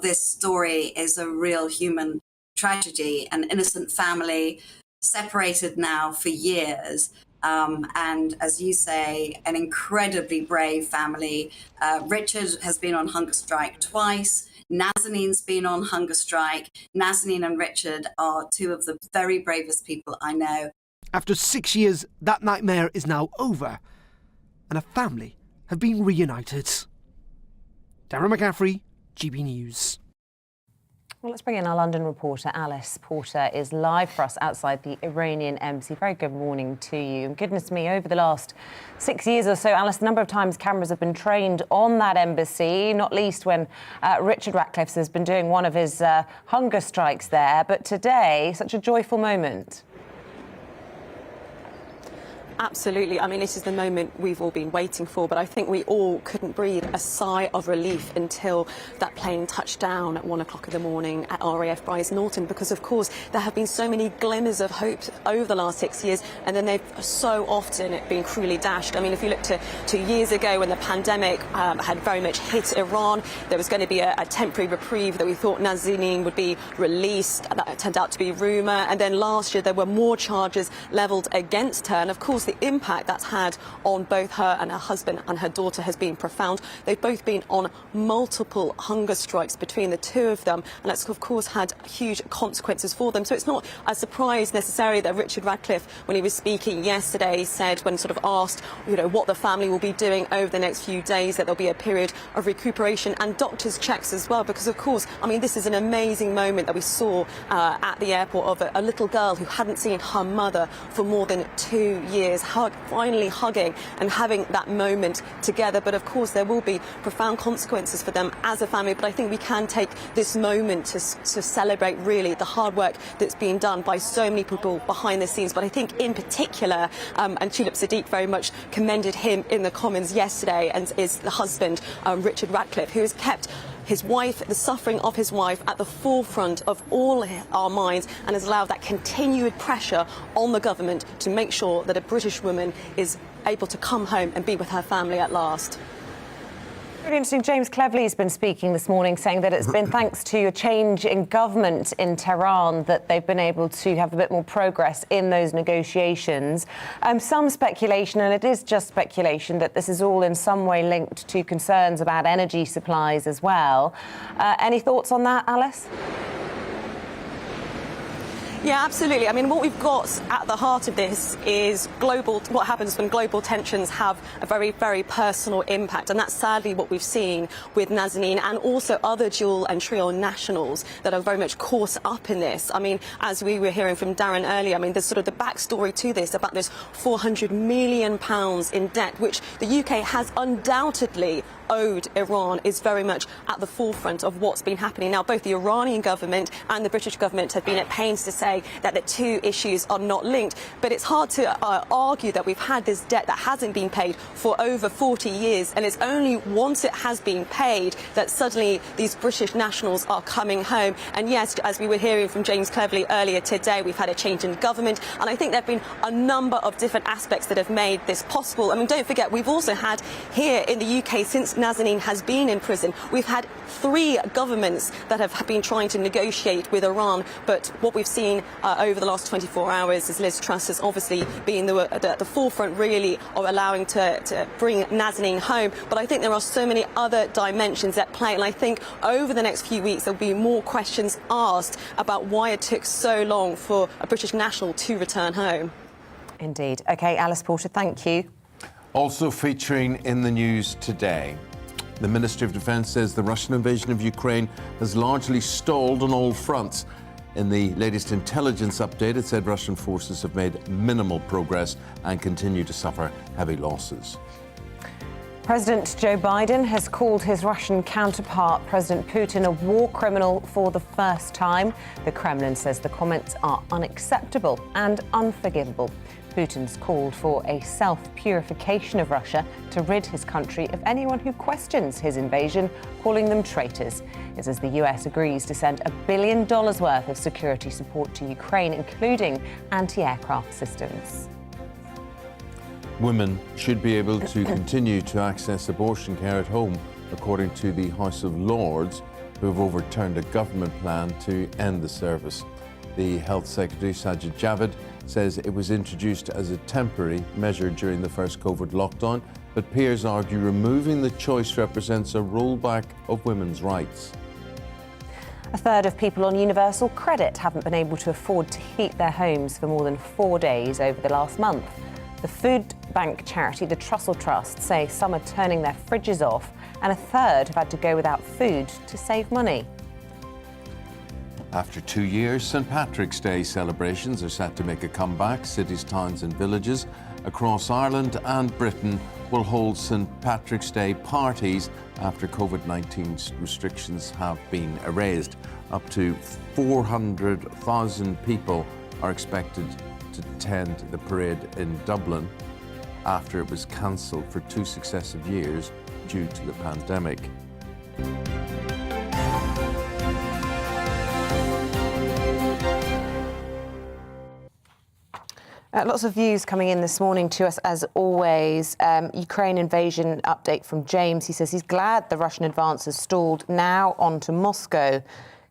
this story is a real human tragedy, an innocent family separated now for years. And as you say, an incredibly brave family. Richard has been on hunger strike twice. Nazanin's been on hunger strike. Nazanin and Richard are 2 of the very bravest people I know. After 6 years, that nightmare is now over, and a family have been reunited. Darren McCaffrey, GB News. Well, let's bring in our London reporter. Alice Porter is live for us outside the Iranian embassy. Very good morning to you. And goodness me, over the last 6 years or so, Alice, a number of times cameras have been trained on that embassy, not least when Richard Ratcliffe has been doing one of his hunger strikes there. But today, such a joyful moment. Absolutely. I mean, this is the moment we've all been waiting for, but I think we all couldn't breathe a sigh of relief until that plane touched down at 1 o'clock in the morning at RAF Brize Norton, because, of course, there have been so many glimmers of hope over the last 6 years, and then they've so often been cruelly dashed. I mean, if you look to 2 years ago when the pandemic had very much hit Iran, there was going to be a temporary reprieve that we thought Nazanin would be released. That turned out to be rumour. And then last year there were more charges levelled against her, and, of course, the impact that's had on both her and her husband and her daughter has been profound. They've both been on multiple hunger strikes between the 2 of them, and that's of course had huge consequences for them. So it's not a surprise necessarily that Richard Ratcliffe, when he was speaking yesterday, said, when sort of asked, you know, what the family will be doing over the next few days, that there'll be a period of recuperation and doctors' checks as well, because of course, I mean, this is an amazing moment that we saw at the airport of a little girl who hadn't seen her mother for more than 2 years. years, finally hugging and having that moment together. But of course, there will be profound consequences for them as a family. But I think we can take this moment to celebrate really the hard work that's being done by so many people behind the scenes. But I think in particular, and Tulip Sadiq very much commended him in the Commons yesterday, and is the husband, Richard Ratcliffe, who has kept his wife, the suffering of his wife, at the forefront of all our minds, and has allowed that continued pressure on the government to make sure that a British woman is able to come home and be with her family at last. Really interesting. James Cleverly's been speaking this morning, saying that it's been thanks to a change in government in Tehran that they've been able to have a bit more progress in those negotiations. Some speculation, and it is just speculation, that this is all in some way linked to concerns about energy supplies as well. Any thoughts on that, Alice? Yeah, absolutely. I mean, what we've got at the heart of this is what happens when global tensions have a very, very personal impact. And that's sadly what we've seen with Nazanin and also other dual and trio nationals that are very much caught up in this. I mean, as we were hearing from Darren earlier, I mean, there's sort of the backstory to this about this £400 million in debt, which the UK has undoubtedly owed Iran, is very much at the forefront of what's been happening. Now, both the Iranian government and the British government have been at pains to say that the two issues are not linked, but it's hard to argue that we've had this debt that hasn't been paid for over 40 years, and it's only once it has been paid that suddenly these British nationals are coming home. And yes, as we were hearing from James Cleverly earlier today, we've had a change in government, and I think there have been a number of different aspects that have made this possible. I mean, don't forget, we've also had here in the UK, since Nazanin has been in prison, we've had 3 governments that have been trying to negotiate with Iran. But what we've seen over the last 24 hours is Liz Truss has obviously been at the forefront really of allowing to bring Nazanin home. But I think there are so many other dimensions at play, and I think over the next few weeks there'll be more questions asked about why it took so long for a British national to return home. Indeed. OK, Alice Porter, thank you. Also featuring in the news today, the Ministry of Defence says the Russian invasion of Ukraine has largely stalled on all fronts. In the latest intelligence update, it said Russian forces have made minimal progress and continue to suffer heavy losses. President Joe Biden has called his Russian counterpart, President Putin, a war criminal for the first time. The Kremlin says the comments are unacceptable and unforgivable. Putin's called for a self-purification of Russia to rid his country of anyone who questions his invasion, calling them traitors. It says the US agrees to send $1 billion worth of security support to Ukraine, including anti-aircraft systems. Women should be able to continue to access abortion care at home, according to the House of Lords, who have overturned a government plan to end the service. The Health Secretary, Sajid Javid, says it was introduced as a temporary measure during the first COVID lockdown, but peers argue removing the choice represents a rollback of women's rights. A third of people on universal credit haven't been able to afford to heat their homes for more than 4 days over the last month. The food bank charity, the Trussell Trust, say some are turning their fridges off, and a third have had to go without food to save money. After 2 years, St Patrick's Day celebrations are set to make a comeback. Cities, towns and villages across Ireland and Britain will hold St Patrick's Day parties after COVID-19 restrictions have been erased. Up to 400,000 people are expected to attend the parade in Dublin after it was cancelled for 2 successive years due to the pandemic. Lots of views coming in this morning to us, as always. Ukraine invasion update from James. He says he's glad the Russian advance has stalled. Now on to Moscow.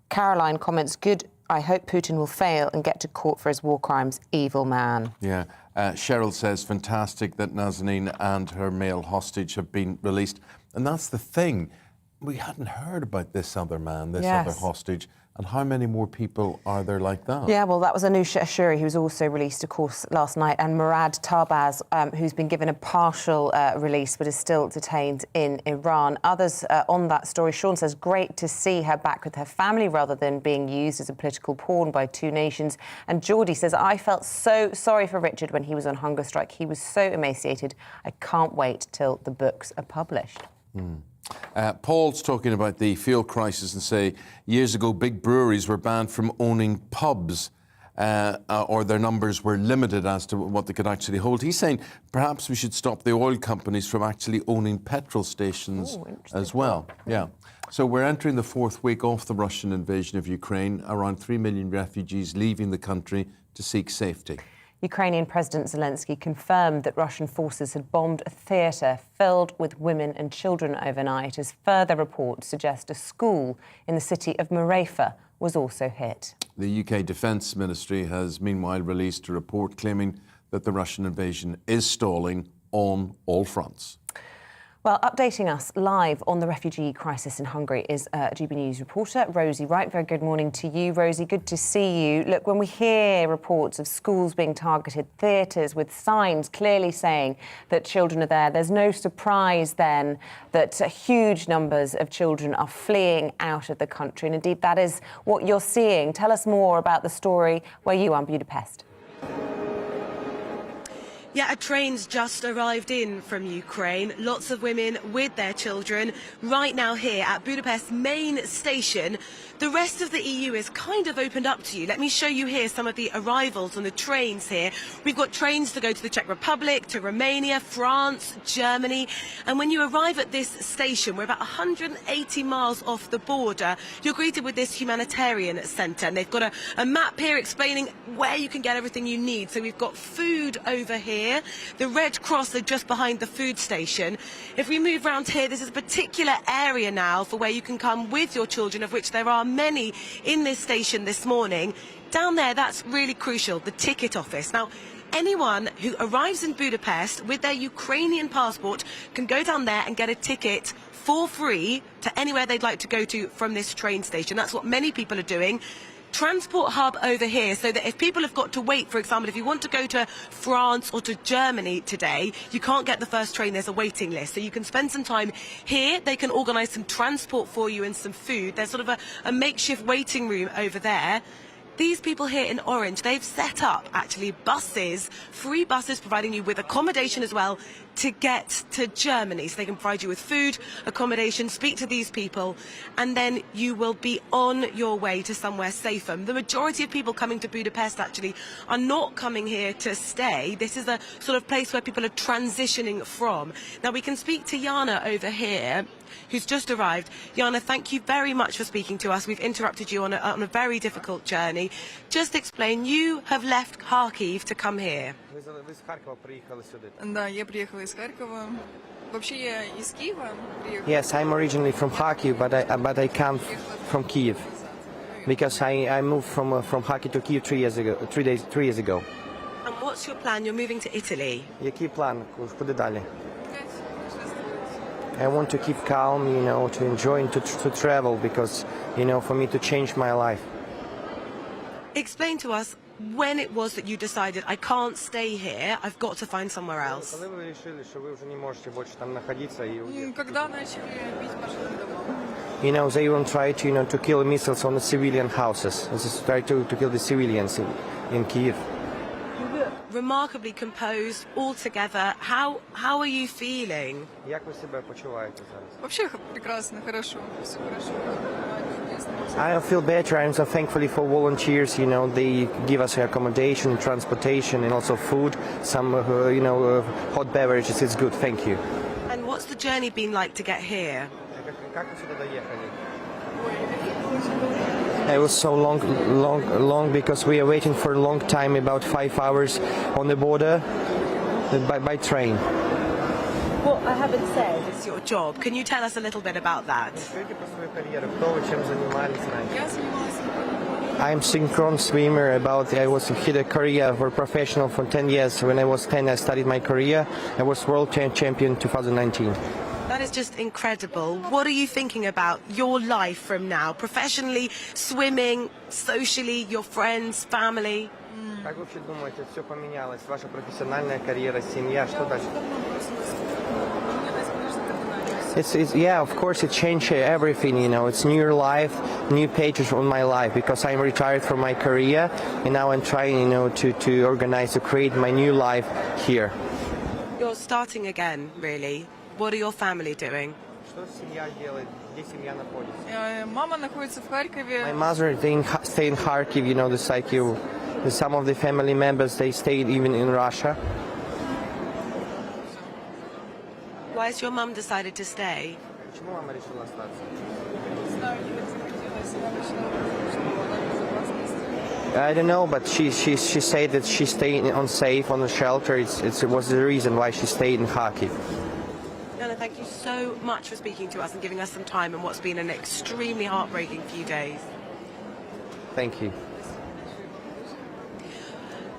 Caroline comments, good. I hope Putin will fail and get to court for his war crimes. Evil man. Yeah. Cheryl says, fantastic that Nazanin and her male hostage have been released. And that's the thing. We hadn't heard about this other man, this other hostage, And how many more people are there like that? Yeah, well, that was Anousheh Ashuri, who was also released, of course, last night, and Murad Tarbaz, who's been given a partial release but is still detained in Iran. Others on that story, Sean says, great to see her back with her family rather than being used as a political pawn by two nations. And Geordie says, I felt so sorry for Richard when he was on hunger strike. He was so emaciated. I can't wait till the books are published. Paul's talking about the fuel crisis and say years ago big breweries were banned from owning pubs or their numbers were limited as to what they could actually hold. He's saying perhaps we should stop the oil companies from actually owning petrol stations as well. Yeah. So we're entering the fourth week of the Russian invasion of Ukraine. Around 3 million refugees leaving the country to seek safety. Ukrainian President Zelensky confirmed that Russian forces had bombed a theatre filled with women and children overnight, as further reports suggest a school in the city of Marefa was also hit. The UK Defence Ministry has meanwhile released a report claiming that the Russian invasion is stalling on all fronts. Well, updating us live on the refugee crisis in Hungary is GB News reporter Rosie Wright. Very good morning to you, Rosie. Good to see you. Look, when we hear reports of schools being targeted, theatres with signs clearly saying that children are there, there's no surprise then that huge numbers of children are fleeing out of the country. And indeed, that is what you're seeing. Tell us more about the story where you are in Budapest. Yeah, a train's just arrived in from Ukraine. Lots of women with their children right now here at Budapest's main station. The rest of the EU is kind of opened up to you. Let me show you here some of the arrivals on the trains here. We've got trains to go to the Czech Republic, to Romania, France, Germany. And when you arrive at this station, we're about 180 miles off the border, you're greeted with this humanitarian centre. And they've got a map here explaining where you can get everything you need. So we've got food over here. The Red Cross are just behind the food station. If we move around here, this is a particular area now for where you can come with your children, of which there are many in this station this morning. Down there, that's really crucial, the ticket office. Now, anyone who arrives in Budapest with their Ukrainian passport can go down there and get a ticket for free to anywhere they'd like to go to from this train station. That's what many people are doing. Transport hub over here, so that if people have got to wait, for example, if you want to go to France or to Germany today, you can't get the first train, there's a waiting list. So you can spend some time here, they can organise some transport for you and some food. There's sort of a makeshift waiting room over there. These people here in orange, they've set up actually buses, free buses providing you with accommodation as well to get to Germany. So they can provide you with food, accommodation, speak to these people, and then you will be on your way to somewhere safer. The majority of people coming to Budapest actually are not coming here to stay. This is a sort of place where people are transitioning from. Now we can speak to Jana over here, who's just arrived. Jana, thank you very much for speaking to us. We've interrupted you on a very difficult journey. Just explain, you have left Kharkiv to come here. Yes, I'm originally from Kharkiv, but I come from Kiev because I moved from Kharkiv to Kiev 3 years ago. And what's your plan? You're moving to Italy. Який план? Куди далі? I want to keep calm, you know, to enjoy and to travel because, you know, for me to change my life. Explain to us when it was that you decided, I can't stay here, I've got to find somewhere else. You know, they even try to, you know, to kill missiles on the civilian houses. They just try to kill the civilians in Kiev. Remarkably composed, all together. How are you feeling? Як ви себе почуваєте зараз? Вообще прекрасно, хорошо, все хорошо. I feel better. I'm so thankful for volunteers. You know, they give us accommodation, transportation, and also food. Some, you know, hot beverages. It's good. Thank you. And what's the journey been like to get here? It was so long because we are waiting for a long time, about 5 hours on the border by train. What I haven't said is your job. Can you tell us a little bit about that? I'm synchron swimmer. I had a career for professional for 10 years. When I was 10, I studied my career. I was world champion 2019. That is just incredible. What are you thinking about your life from now? Professionally, swimming, socially, your friends, family? Как вы вообще думаете, все поменялось? Ваша профессиональная карьера, семья, что дальше? Yeah, of course it changed everything, you know. It's new life, new pages on my life because I'm retired from my career and now I'm trying, you know, to organize, to create my new life here. You're starting again, really. What are your family doing? Что семья делает? Где семья находится? Мама находится в Харькове. My mother stay in Kharkiv, you know, just like you. Some of the family members, they stayed even in Russia. Why has your mum decided to stay? Почему мама решила остаться? I don't know, but she said that she stayed unsafe on the shelter. It was the reason why she stayed in Kharkiv. Nana, thank you so much for speaking to us and giving us some time in what's been an extremely heartbreaking few days. Thank you.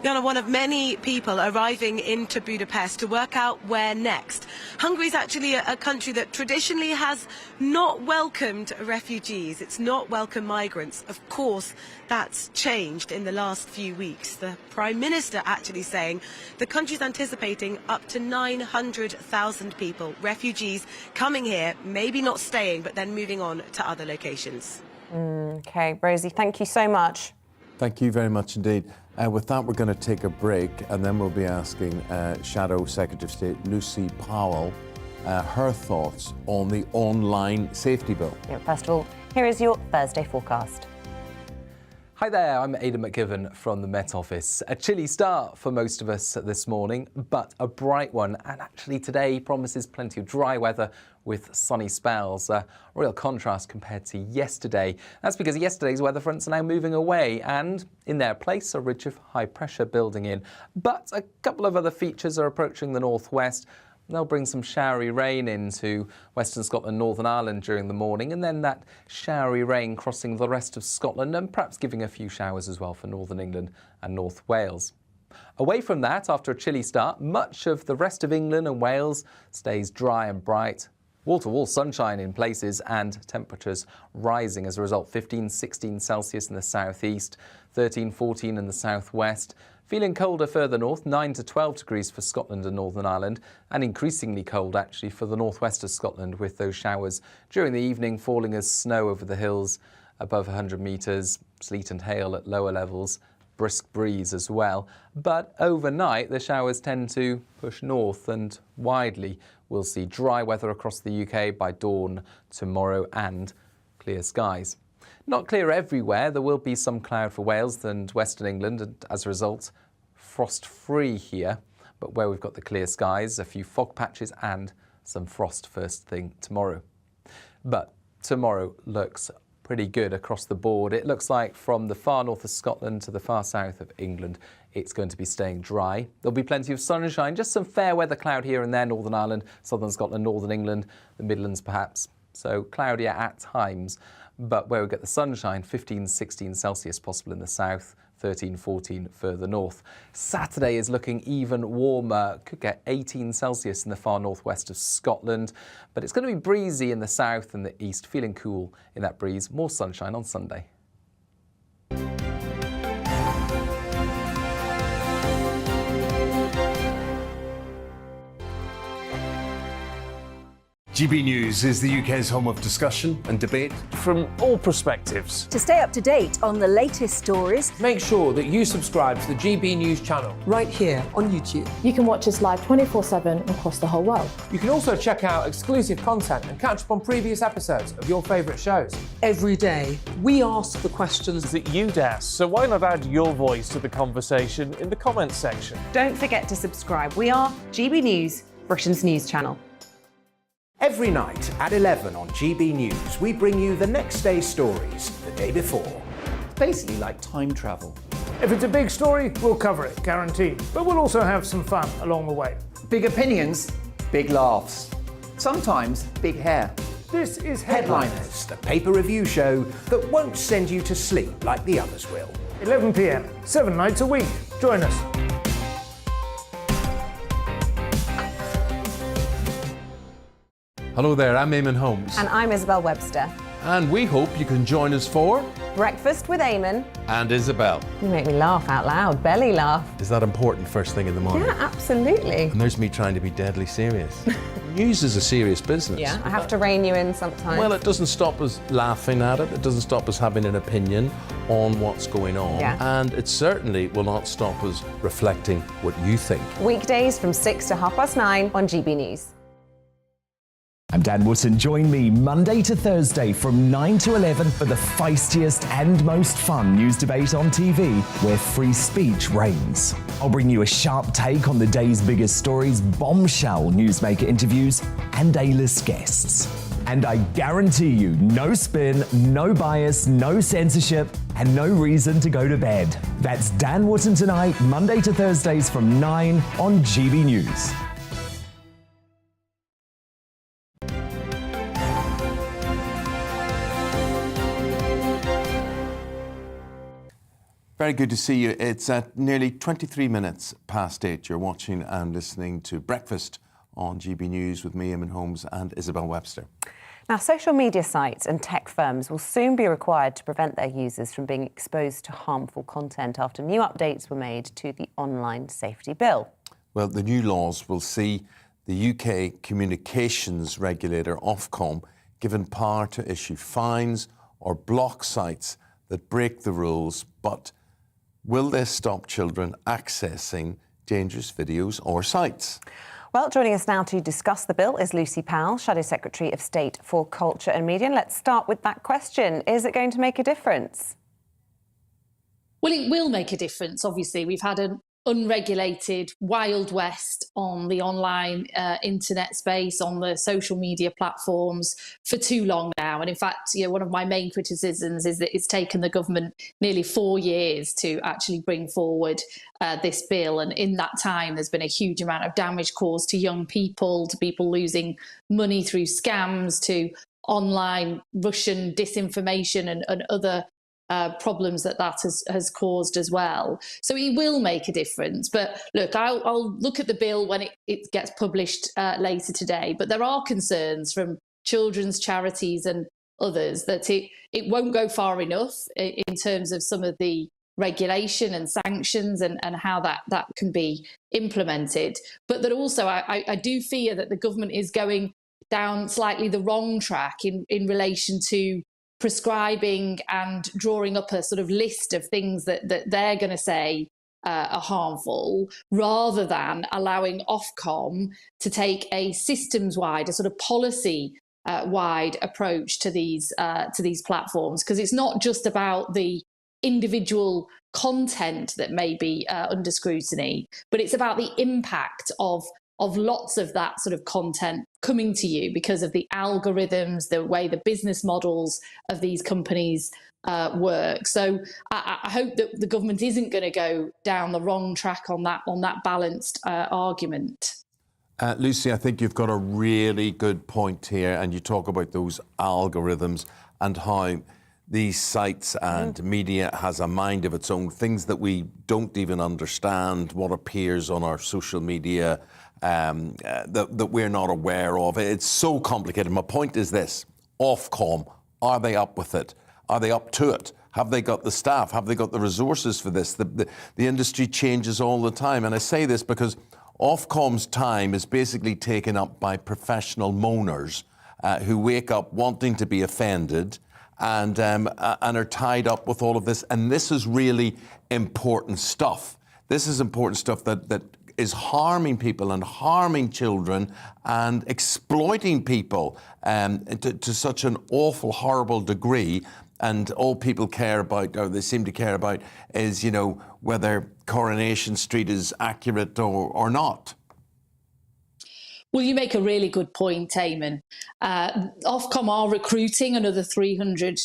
Yana, one of many people arriving into Budapest to work out where next. Hungary is actually a country that traditionally has not welcomed refugees. It's not welcomed migrants. Of course, that's changed in the last few weeks. The Prime Minister actually saying the country's anticipating up to 900,000 people, refugees, coming here, maybe not staying, but then moving on to other locations. OK, Rosie, thank you so much. Thank you very much indeed. With that, we're going to take a break and then we'll be asking Shadow Secretary of State Lucy Powell her thoughts on the online safety bill. Yeah, first of all, here is your Thursday forecast. Hi there, I'm Aidan McGivern from the Met Office. A chilly start for most of us this morning, but a bright one. And actually today promises plenty of dry weather with sunny spells. A real contrast compared to yesterday. That's because yesterday's weather fronts are now moving away and in their place a ridge of high pressure building in. But a couple of other features are approaching the northwest. They'll bring some showery rain into Western Scotland, Northern Ireland during the morning, and then that showery rain crossing the rest of Scotland and perhaps giving a few showers as well for Northern England and North Wales. Away from that, after a chilly start, much of the rest of England and Wales stays dry and bright. Wall-to-wall sunshine in places and temperatures rising as a result. 15, 16 Celsius in the southeast, 13, 14 in the southwest. Feeling colder further north, 9 to 12 degrees for Scotland and Northern Ireland, and increasingly cold actually for the northwest of Scotland with those showers during the evening falling as snow over the hills above 100 metres, sleet and hail at lower levels, brisk breeze as well. But overnight the showers tend to push north and widely we'll see dry weather across the UK by dawn tomorrow and clear skies. Not clear everywhere, there will be some cloud for Wales and Western England and as a result frost-free here, but where we've got the clear skies, a few fog patches and some frost first thing tomorrow. But tomorrow looks pretty good across the board. It looks like from the far north of Scotland to the far south of England, it's going to be staying dry. There'll be plenty of sunshine, just some fair weather cloud here and there, Northern Ireland, Southern Scotland, Northern England, the Midlands perhaps. So cloudier at times, but where we get the sunshine, 15, 16 Celsius possible in the south, 13, 14 further north. Saturday is looking even warmer, could get 18 Celsius in the far northwest of Scotland, but it's going to be breezy in the south and the east, feeling cool in that breeze, more sunshine on Sunday. GB News is the UK's home of discussion and debate from all perspectives. To stay up to date on the latest stories, make sure that you subscribe to the GB News channel right here on YouTube. You can watch us live 24/7 across the whole world. You can also check out exclusive content and catch up on previous episodes of your favourite shows. Every day, we ask the questions that you'd ask, so why not add your voice to the conversation in the comments section? Don't forget to subscribe. We are GB News, Britain's news channel. Every night at 11 on GB News, we bring you the next day's stories the day before. Basically like time travel. If it's a big story, we'll cover it, guaranteed. But we'll also have some fun along the way. Big opinions, big laughs. Sometimes big hair. This is Headliners, the paper review show that won't send you to sleep like the others will. 11 p.m, 7 nights a week. Join us. Hello there, I'm Eamonn Holmes. And I'm Isabel Webster. And we hope you can join us for Breakfast with Eamonn and Isabel. You make me laugh out loud, belly laugh. Is that important first thing in the morning? Yeah, absolutely. And there's me trying to be deadly serious. News is a serious business. Yeah, I have to rein you in sometimes. Well, it doesn't stop us laughing at it. It doesn't stop us having an opinion on what's going on. Yeah. And it certainly will not stop us reflecting what you think. Weekdays from 6 to 9:30 on GB News. I'm Dan Wootton. Join me Monday to Thursday from 9 to 11 for the feistiest and most fun news debate on TV, where free speech reigns. I'll bring you a sharp take on the day's biggest stories, bombshell newsmaker interviews, and A-list guests. And I guarantee you, no spin, no bias, no censorship, and no reason to go to bed. That's Dan Wootton Tonight, Monday to Thursdays from 9 on GB News. Very good to see you. It's at nearly 23 minutes past 8. You're watching and listening to Breakfast on GB News with me, Eamonn Holmes, and Isabel Webster. Now, social media sites and tech firms will soon be required to prevent their users from being exposed to harmful content after new updates were made to the Online Safety Bill. Well, the new laws will see the UK communications regulator, Ofcom, given power to issue fines or block sites that break the rules, but will this stop children accessing dangerous videos or sites? Well, joining us now to discuss the bill is Lucy Powell, Shadow Secretary of State for Culture and Media. And let's start with that question. Is it going to make a difference? Well, it will make a difference. Obviously, we've had an unregulated Wild West on the online internet space, on the social media platforms for too long now. And in fact, one of my main criticisms is that it's taken the government nearly 4 years to actually bring forward this bill. And in that time, there's been a huge amount of damage caused to young people, to people losing money through scams, to online Russian disinformation and other problems that has caused as well. So it will make a difference. But look, I'll look at the bill when it gets published later today. But there are concerns from children's charities and others that it won't go far enough in terms of some of the regulation and sanctions and how that can be implemented. But that also I do fear that the government is going down slightly the wrong track in relation to prescribing and drawing up a sort of list of things that they're going to say are harmful, rather than allowing Ofcom to take a systems-wide, a sort of policy-wide approach to these platforms. Because it's not just about the individual content that may be under scrutiny, but it's about the impact of lots of that sort of content coming to you because of the algorithms, the way the business models of these companies work. So I hope that the government isn't going to go down the wrong track on that balanced argument. Lucy, I think you've got a really good point here, and you talk about those algorithms and how these sites and media has a mind of its own, things that we don't even understand, what appears on our social media, that we're not aware of. It's so complicated. My point is this: Ofcom, are they up with it? Are they up to it? Have they got the staff? Have they got the resources for this? The industry changes all the time. And I say this because Ofcom's time is basically taken up by professional moaners who wake up wanting to be offended and are tied up with all of this. And this is really important stuff. This is important stuff that is harming people and harming children and exploiting people to such an awful, horrible degree. And all people care about, or they seem to care about, is, whether Coronation Street is accurate or not. Well, you make a really good point, Eamonn. Ofcom are recruiting another 300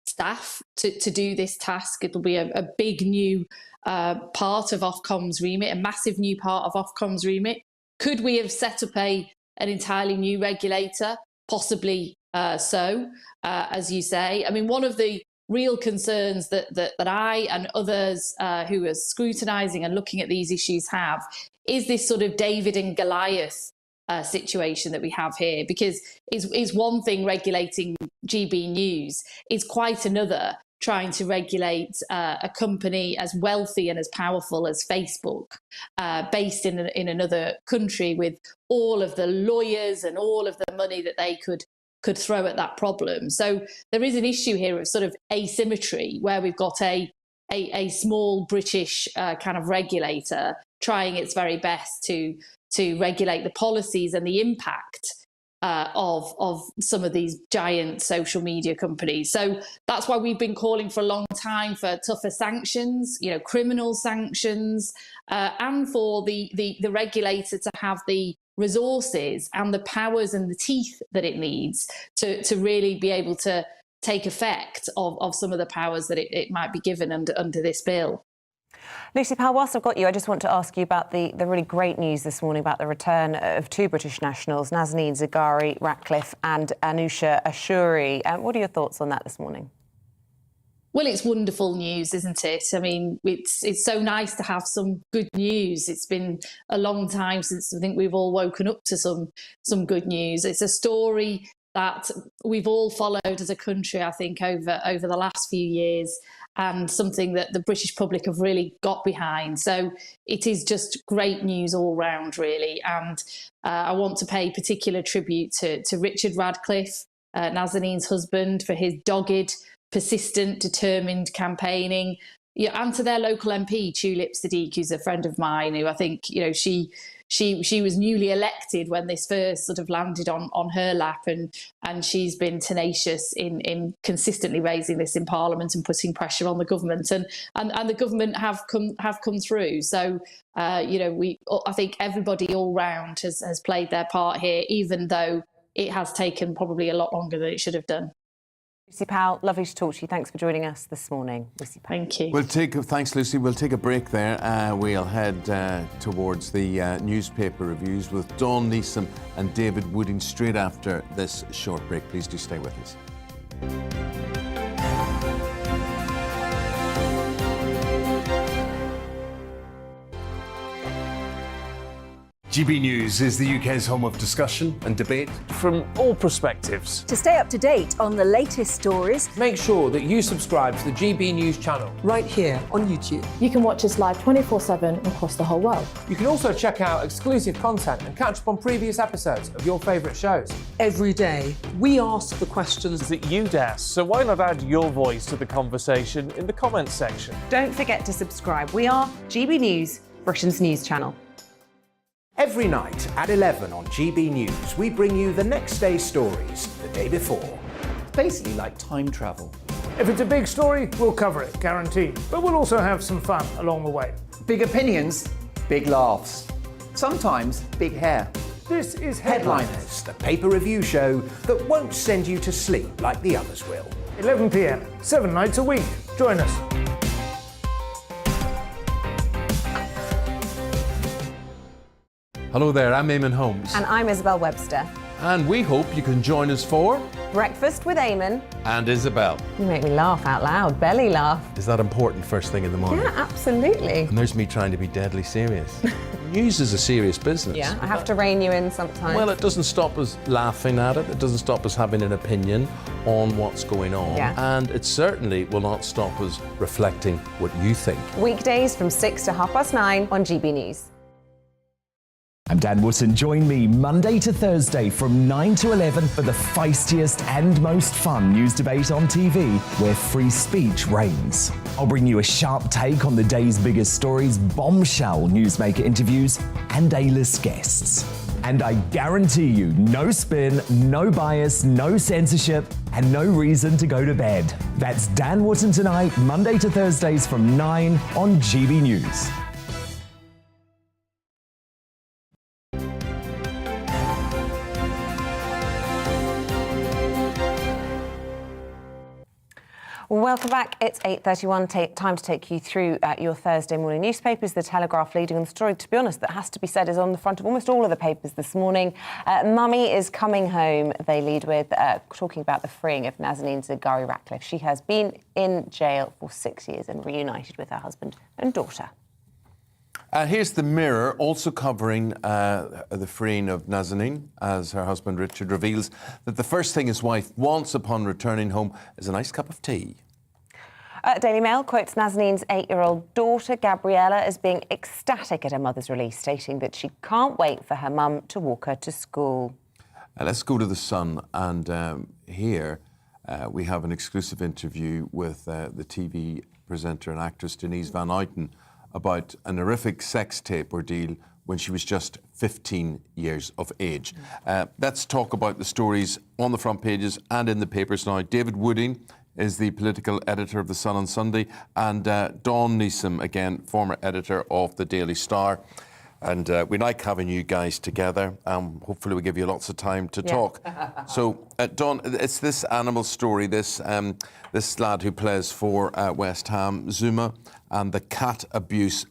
staff to do this task. It'll be a big new part of Ofcom's remit, a massive new part of Ofcom's remit. Could we have set up an entirely new regulator? Possibly so, as you say. I mean, one of the real concerns that I and others who are scrutinising and looking at these issues have is this sort of David and Goliath situation that we have here, because it's one thing regulating GBNews, it's quite another trying to regulate a company as wealthy and as powerful as Facebook, based in another country, with all of the lawyers and all of the money that they could throw at that problem. So there is an issue here of sort of asymmetry, where we've got a small British kind of regulator trying its very best to regulate the policies and the impact of some of these giant social media companies. So that's why we've been calling for a long time for tougher sanctions, criminal sanctions, and for the regulator to have the resources and the powers and the teeth that it needs to really be able to take effect of some of the powers that it might be given under this bill. Lucy Powell, whilst I've got you, I just want to ask you about the really great news this morning about the return of two British nationals, Nazanin Zaghari-Ratcliffe and Anousheh Ashouri. What are your thoughts on that this morning? Well, it's wonderful news, isn't it? I mean, it's so nice to have some good news. It's been a long time since I think we've all woken up to some good news. It's a story that we've all followed as a country, I think, over the last few years, and something that the British public have really got behind. So it is just great news all round, really. And I want to pay particular tribute to Richard Radcliffe, Nazanin's husband, for his dogged, persistent, determined campaigning, and to their local MP, Tulip Sadiq, who's a friend of mine, who I think, she was newly elected when this first sort of landed on her lap, and she's been tenacious in consistently raising this in Parliament and putting pressure on the government, and the government have come through. So I think everybody all round has played their part here, even though it has taken probably a lot longer than it should have done. Lucy Powell, lovely to talk to you. Thanks for joining us this morning, Lucy Powell. Thank you. Thanks, Lucy. We'll take a break there. We'll head towards the newspaper reviews with Dawn Neeson and David Wooding straight after this short break. Please do stay with us. GB News is the UK's home of discussion and debate from all perspectives. To stay up to date on the latest stories, make sure that you subscribe to the GB News channel right here on YouTube. You can watch us live 24/7 across the whole world. You can also check out exclusive content and catch up on previous episodes of your favourite shows. Every day, we ask the questions that you'd ask, so why not add your voice to the conversation in the comments section? Don't forget to subscribe. We are GB News, Britain's news channel. Every night at 11 on GB News, we bring you the next day's stories the day before. It's basically like time travel. If it's a big story, we'll cover it, guaranteed. But we'll also have some fun along the way. Big opinions, big laughs. Sometimes big hair. This is Headliners, the paper review show that won't send you to sleep like the others will. 11 p.m, 7 nights a week. Join us. Hello there, I'm Eamonn Holmes. And I'm Isabel Webster. And we hope you can join us for Breakfast with Eamonn and Isabel. You make me laugh out loud, belly laugh. Is that important first thing in the morning? Yeah, absolutely. And there's me trying to be deadly serious. News is a serious business. Yeah, I have to rein you in sometimes. Well, it doesn't stop us laughing at it. It doesn't stop us having an opinion on what's going on. Yeah. And it certainly will not stop us reflecting what you think. Weekdays from 6 to 9:30 on GB News. I'm Dan Wootton. Join me Monday to Thursday from 9 to 11 for the feistiest and most fun news debate on TV, where free speech reigns. I'll bring you a sharp take on the day's biggest stories, bombshell newsmaker interviews, and A-list guests. And I guarantee you, no spin, no bias, no censorship, and no reason to go to bed. That's Dan Wootton tonight, Monday to Thursdays from 9 on GB News. Welcome back. It's 8:31. Time to take you through your Thursday morning newspapers. The Telegraph leading on the story, to be honest, that has to be said, is on the front of almost all of the papers this morning. Mummy is coming home, they lead with, talking about the freeing of Nazanin Zaghari-Ratcliffe. She has been in jail for 6 years and reunited with her husband and daughter. Here's the Mirror, also covering the freeing of Nazanin, as her husband Richard reveals that the first thing his wife wants upon returning home is a nice cup of tea. Daily Mail quotes Nazanin's 8-year-old daughter, Gabriella, as being ecstatic at her mother's release, stating that she can't wait for her mum to walk her to school. Let's go to The Sun, and here we have an exclusive interview with the TV presenter and actress Denise Van Outen about an horrific sex tape ordeal when she was just 15 years of age. Let's talk about the stories on the front pages and in the papers now. David Wooding is the political editor of The Sun on Sunday, and Dawn Neeson, again, former editor of The Daily Star. And we like having you guys together. Hopefully we give you lots of time to talk. So, Dawn, it's this animal story, this lad who plays for West Ham, Zuma, and the cat abuse.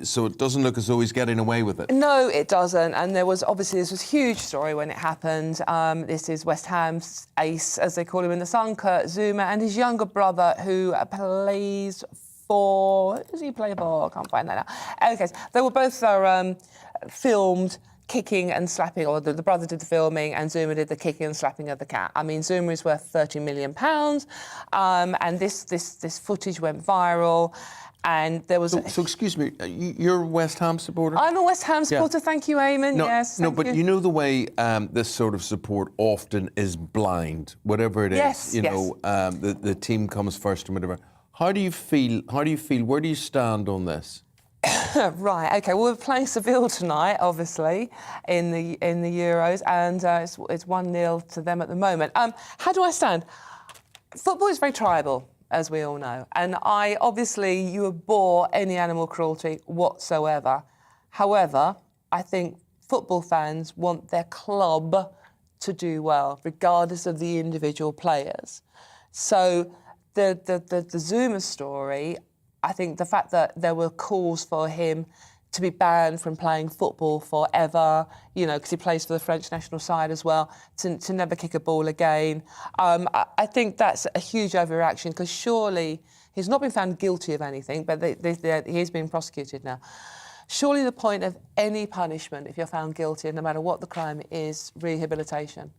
So it doesn't look as though he's getting away with it. No, it doesn't. And this was a huge story when it happened. This is West Ham's ace, as they call him in The Sun, Kurt Zuma, and his younger brother, who plays for... Who does he play for? I can't find that now. Okay, so they were both filmed kicking and slapping, or the brother did the filming and Zuma did the kicking and slapping of the cat. I mean, Zuma is worth £30 million, and this footage went viral. And there was... So excuse me, you're a West Ham supporter? I'm a West Ham supporter, thank you, Eamonn, yes. No, but you know the way this sort of support often is blind, whatever it is, know, the team comes first and whatever. How do you feel? Where do you stand on this? Right, OK, well, we're playing Seville tonight, obviously, in the Euros, and it's 1-0 to them at the moment. How do I stand? Football is very tribal, as we all know, and you abhor any animal cruelty whatsoever. However, I think football fans want their club to do well, regardless of the individual players. So the Zuma story, I think the fact that there were calls for him to be banned from playing football forever, because he plays for the French national side as well, to never kick a ball again. I think that's a huge overreaction, because surely he's not been found guilty of anything, but he is being prosecuted now. Surely the point of any punishment, if you're found guilty, no matter what the crime is, rehabilitation.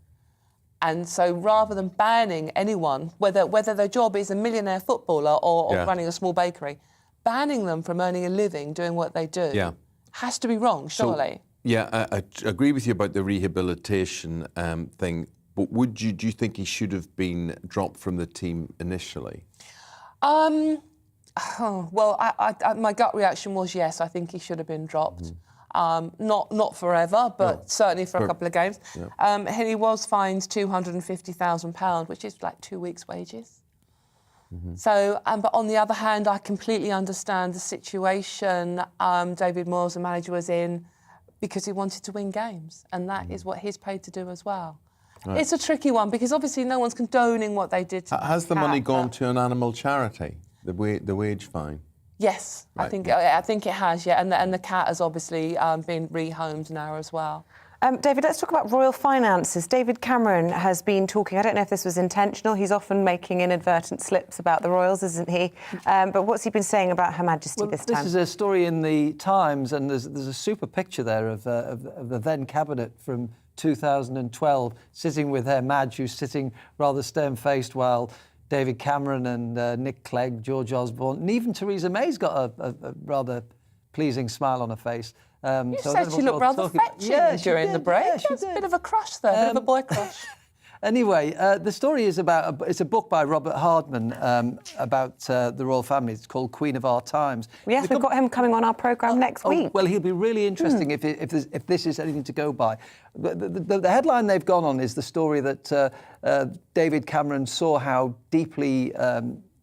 And so rather than banning anyone, whether their job is a millionaire footballer or running a small bakery, banning them from earning a living doing what they do has to be wrong, surely. So, I agree with you about the rehabilitation thing, but do you think he should have been dropped from the team initially? Well, my gut reaction was yes, I think he should have been dropped. Not forever, but certainly for a couple of games. And he was fined £250,000, which is like 2 weeks' wages. So, but on the other hand, I completely understand the situation David Moyes, the manager, was in, because he wanted to win games, and that is what he's paid to do as well. Right. It's a tricky one, because obviously no one's condoning what they did to Has the money gone to an animal charity, the wage fine? Yes, right. I think it has, and the cat has obviously been rehomed now as well. David, let's talk about royal finances. David Cameron has been talking, I don't know if this was intentional, he's often making inadvertent slips about the royals, isn't he? But what's he been saying about Her Majesty this time? This is a story in the Times, and there's a super picture there of the then cabinet from 2012, sitting with Her Maj, who's sitting rather stern-faced, while David Cameron and Nick Clegg, George Osborne, and even Theresa May's got a rather pleasing smile on her face. You said she looked rather fetching during the break. Yeah, There's a bit of a crush there, a bit of a boy crush. Anyway, the story is it's a book by Robert Hardman about the royal family. It's called Queen of Our Times. Yes, we've got him coming on our programme next week. Well, he'll be really interesting if this is anything to go by. The headline they've gone on is the story that David Cameron saw how deeply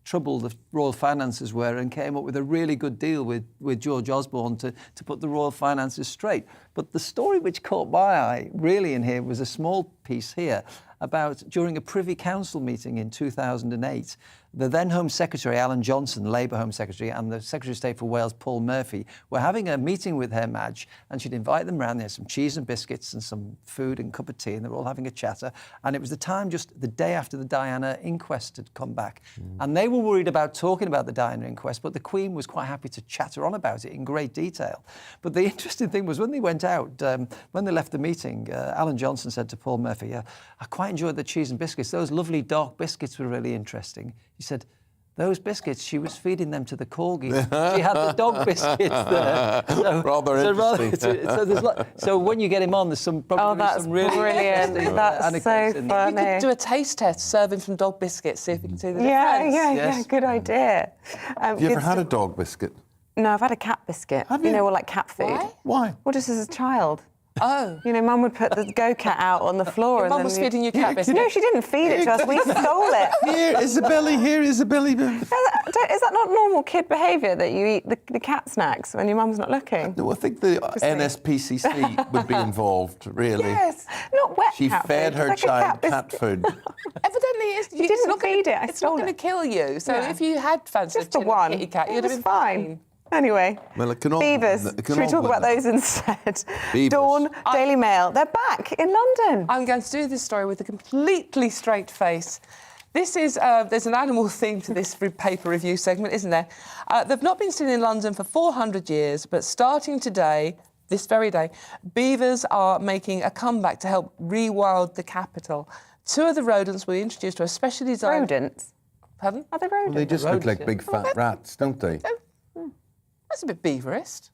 troubled the royal finances were and came up with a really good deal with George Osborne to put the royal finances straight. But the story which caught my eye really in here was a small piece here about during a Privy Council meeting in 2008, the then Home Secretary, Alan Johnson, Labour Home Secretary, and the Secretary of State for Wales, Paul Murphy, were having a meeting with Her Madge, and she'd invite them round. There some cheese and biscuits and some food and cup of tea, and they were all having a chatter. And it was the time just the day after the Diana inquest had come back. And they were worried about talking about the Diana inquest, but the Queen was quite happy to chatter on about it in great detail. But the interesting thing was when they went out, when they left the meeting, Alan Johnson said to Paul Murphy, I quite enjoyed the cheese and biscuits. Those lovely dark biscuits were really interesting. He said, those biscuits, she was feeding them to the corgis. She had the dog biscuits there. So, rather interesting. So when you get him on, there's some probably some really brilliant. That's so funny. We could do a taste test, serve him some dog biscuits, see if we can see the difference. Yeah, good idea. Have you ever had a dog biscuit? No, I've had a cat biscuit. Have you? You know, like cat food. Why? Well, just as a child. Oh. You know, Mum would put the go-cat out on the floor. Your and mum then was feeding you cat biscuits? No, she didn't feed it to us. We stole it. Here, Isabella, here, Isabella. Is that not normal kid behaviour that you eat the cat snacks when your mum's not looking? No, I think the NSPCC would be involved, really. Yes, not wet She cat fed food. her It's like child a cat food. Evidently, You didn't feed it. I It's stole not going to kill you. So Yeah. if you had fancied Just the one. kitty cat, you'd It have was been fine. Anyway, Well, it can all beavers. Should we talk about those instead? Beavers. Dawn, Daily Mail. They're back in London. I'm going to do this story with a completely straight face. This is, there's an animal theme to this paper review segment, isn't there? They've not been seen in London for 400 years, but starting today, this very day, beavers are making a comeback to help rewild the capital. Two of the rodents were introduced to a specially designed... Rodents? Pardon? Are they rodents? Well, they just look like big fat rats, don't they? That's a bit beaverist.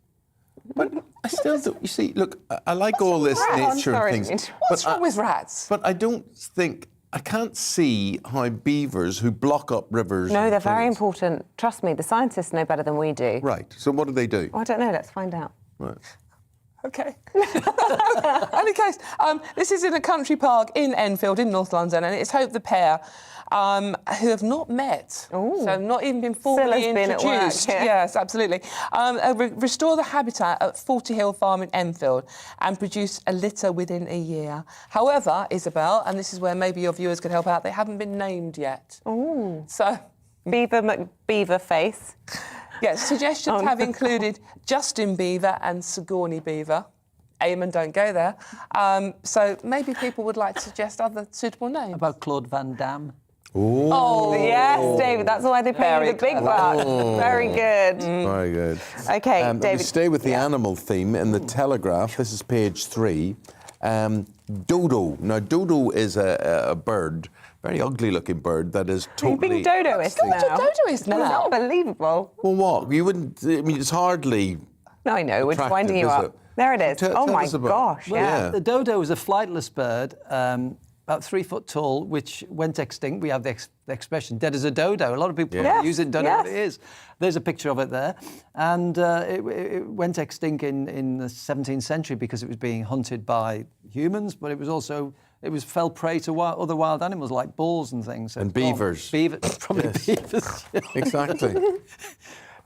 But I still do. You see, look, I like all this nature and things. What's wrong with rats? But I don't think... I can't see how beavers who block up rivers... No, they're very important. Trust me, the scientists know better than we do. Right. So what do they do? Oh, I don't know. Let's find out. Right. OK. Any case, this is in a country park in Enfield, in North London, and it's hoped the pair, who have not met, so not even been formally introduced. Yes, absolutely. Restore the habitat at 40 Hill Farm in Enfield and produce a litter within a year. However, Isabel, and this is where maybe your viewers could help out, they haven't been named yet. Oh. So... Beaver McBeaver face. Yes, suggestions have included Justin Beaver and Sigourney Beaver. Eamonn, don't go there. So maybe people would like to suggest other suitable names. About Claude Van Damme. Ooh. Oh, yes, David. That's why they pay you the big bucks. Very good. Very good. OK, David. We stay with the animal theme in the Telegraph. This is page 3. Dodo. Now, dodo is a bird, very ugly-looking bird that is totally... You're being dodoist now. Dodoist now. It's unbelievable. Well, what? You wouldn't... I mean, it's hardly... No, I know. We're just winding you attractive, up. There it is. Tell Oh, my us about- gosh, Well, yeah. The dodo is a flightless bird, about 3 foot tall, which went extinct. We have the expression dead as a dodo. A lot of people use it and don't know what it is. There's a picture of it there. And it went extinct in the 17th century because it was being hunted by humans, but it was also... It fell prey to other wild animals like bulls and things. And beavers. Probably beavers. Exactly.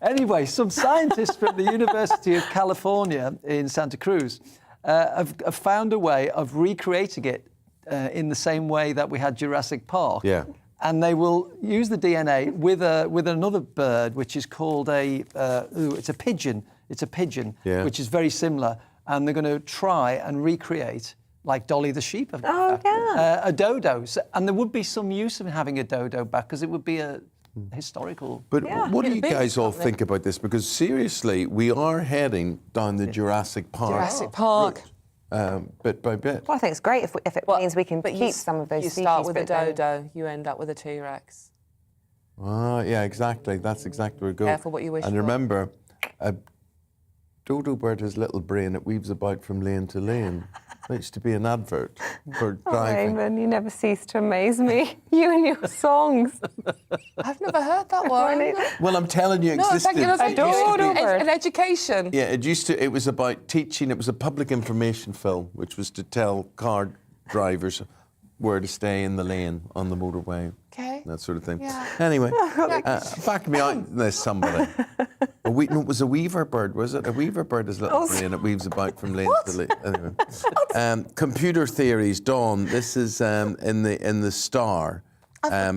Anyway, some scientists from the University of California in Santa Cruz have found a way of recreating it in the same way that we had Jurassic Park. Yeah. And they will use the DNA with another bird, which is called it's a pigeon. It's a pigeon, which is very similar. And they're going to try and recreate, like Dolly the sheep, a dodo. And there would be some use of having a dodo back because it would be a historical... But what do you guys all think about this? Because seriously, we are heading down the Jurassic Park route, bit by bit. Well, I think it's great if it means we can keep some of those species. You start with a dodo, you end up with a T-Rex. Ah, yeah, exactly. That's exactly where we're going. Careful what you wish for. And remember, a dodo bird has little brain. It weaves about from lane to lane. It used to be an advert for driving. Oh, Eamonn, you never cease to amaze me. You and your songs. I've never heard that one. Well, I'm telling you, it existed. An education. Yeah, it was about teaching. It was a public information film, which was to tell car drivers where to stay in the lane on the motorway. Okay. That sort of thing. Yeah. Anyway, back me out. There's somebody. No, it was a weaver bird, was it? A weaver bird is a little brain. It weaves about from lane to lane. Anyway. Computer theories, Dawn. This is in the Star.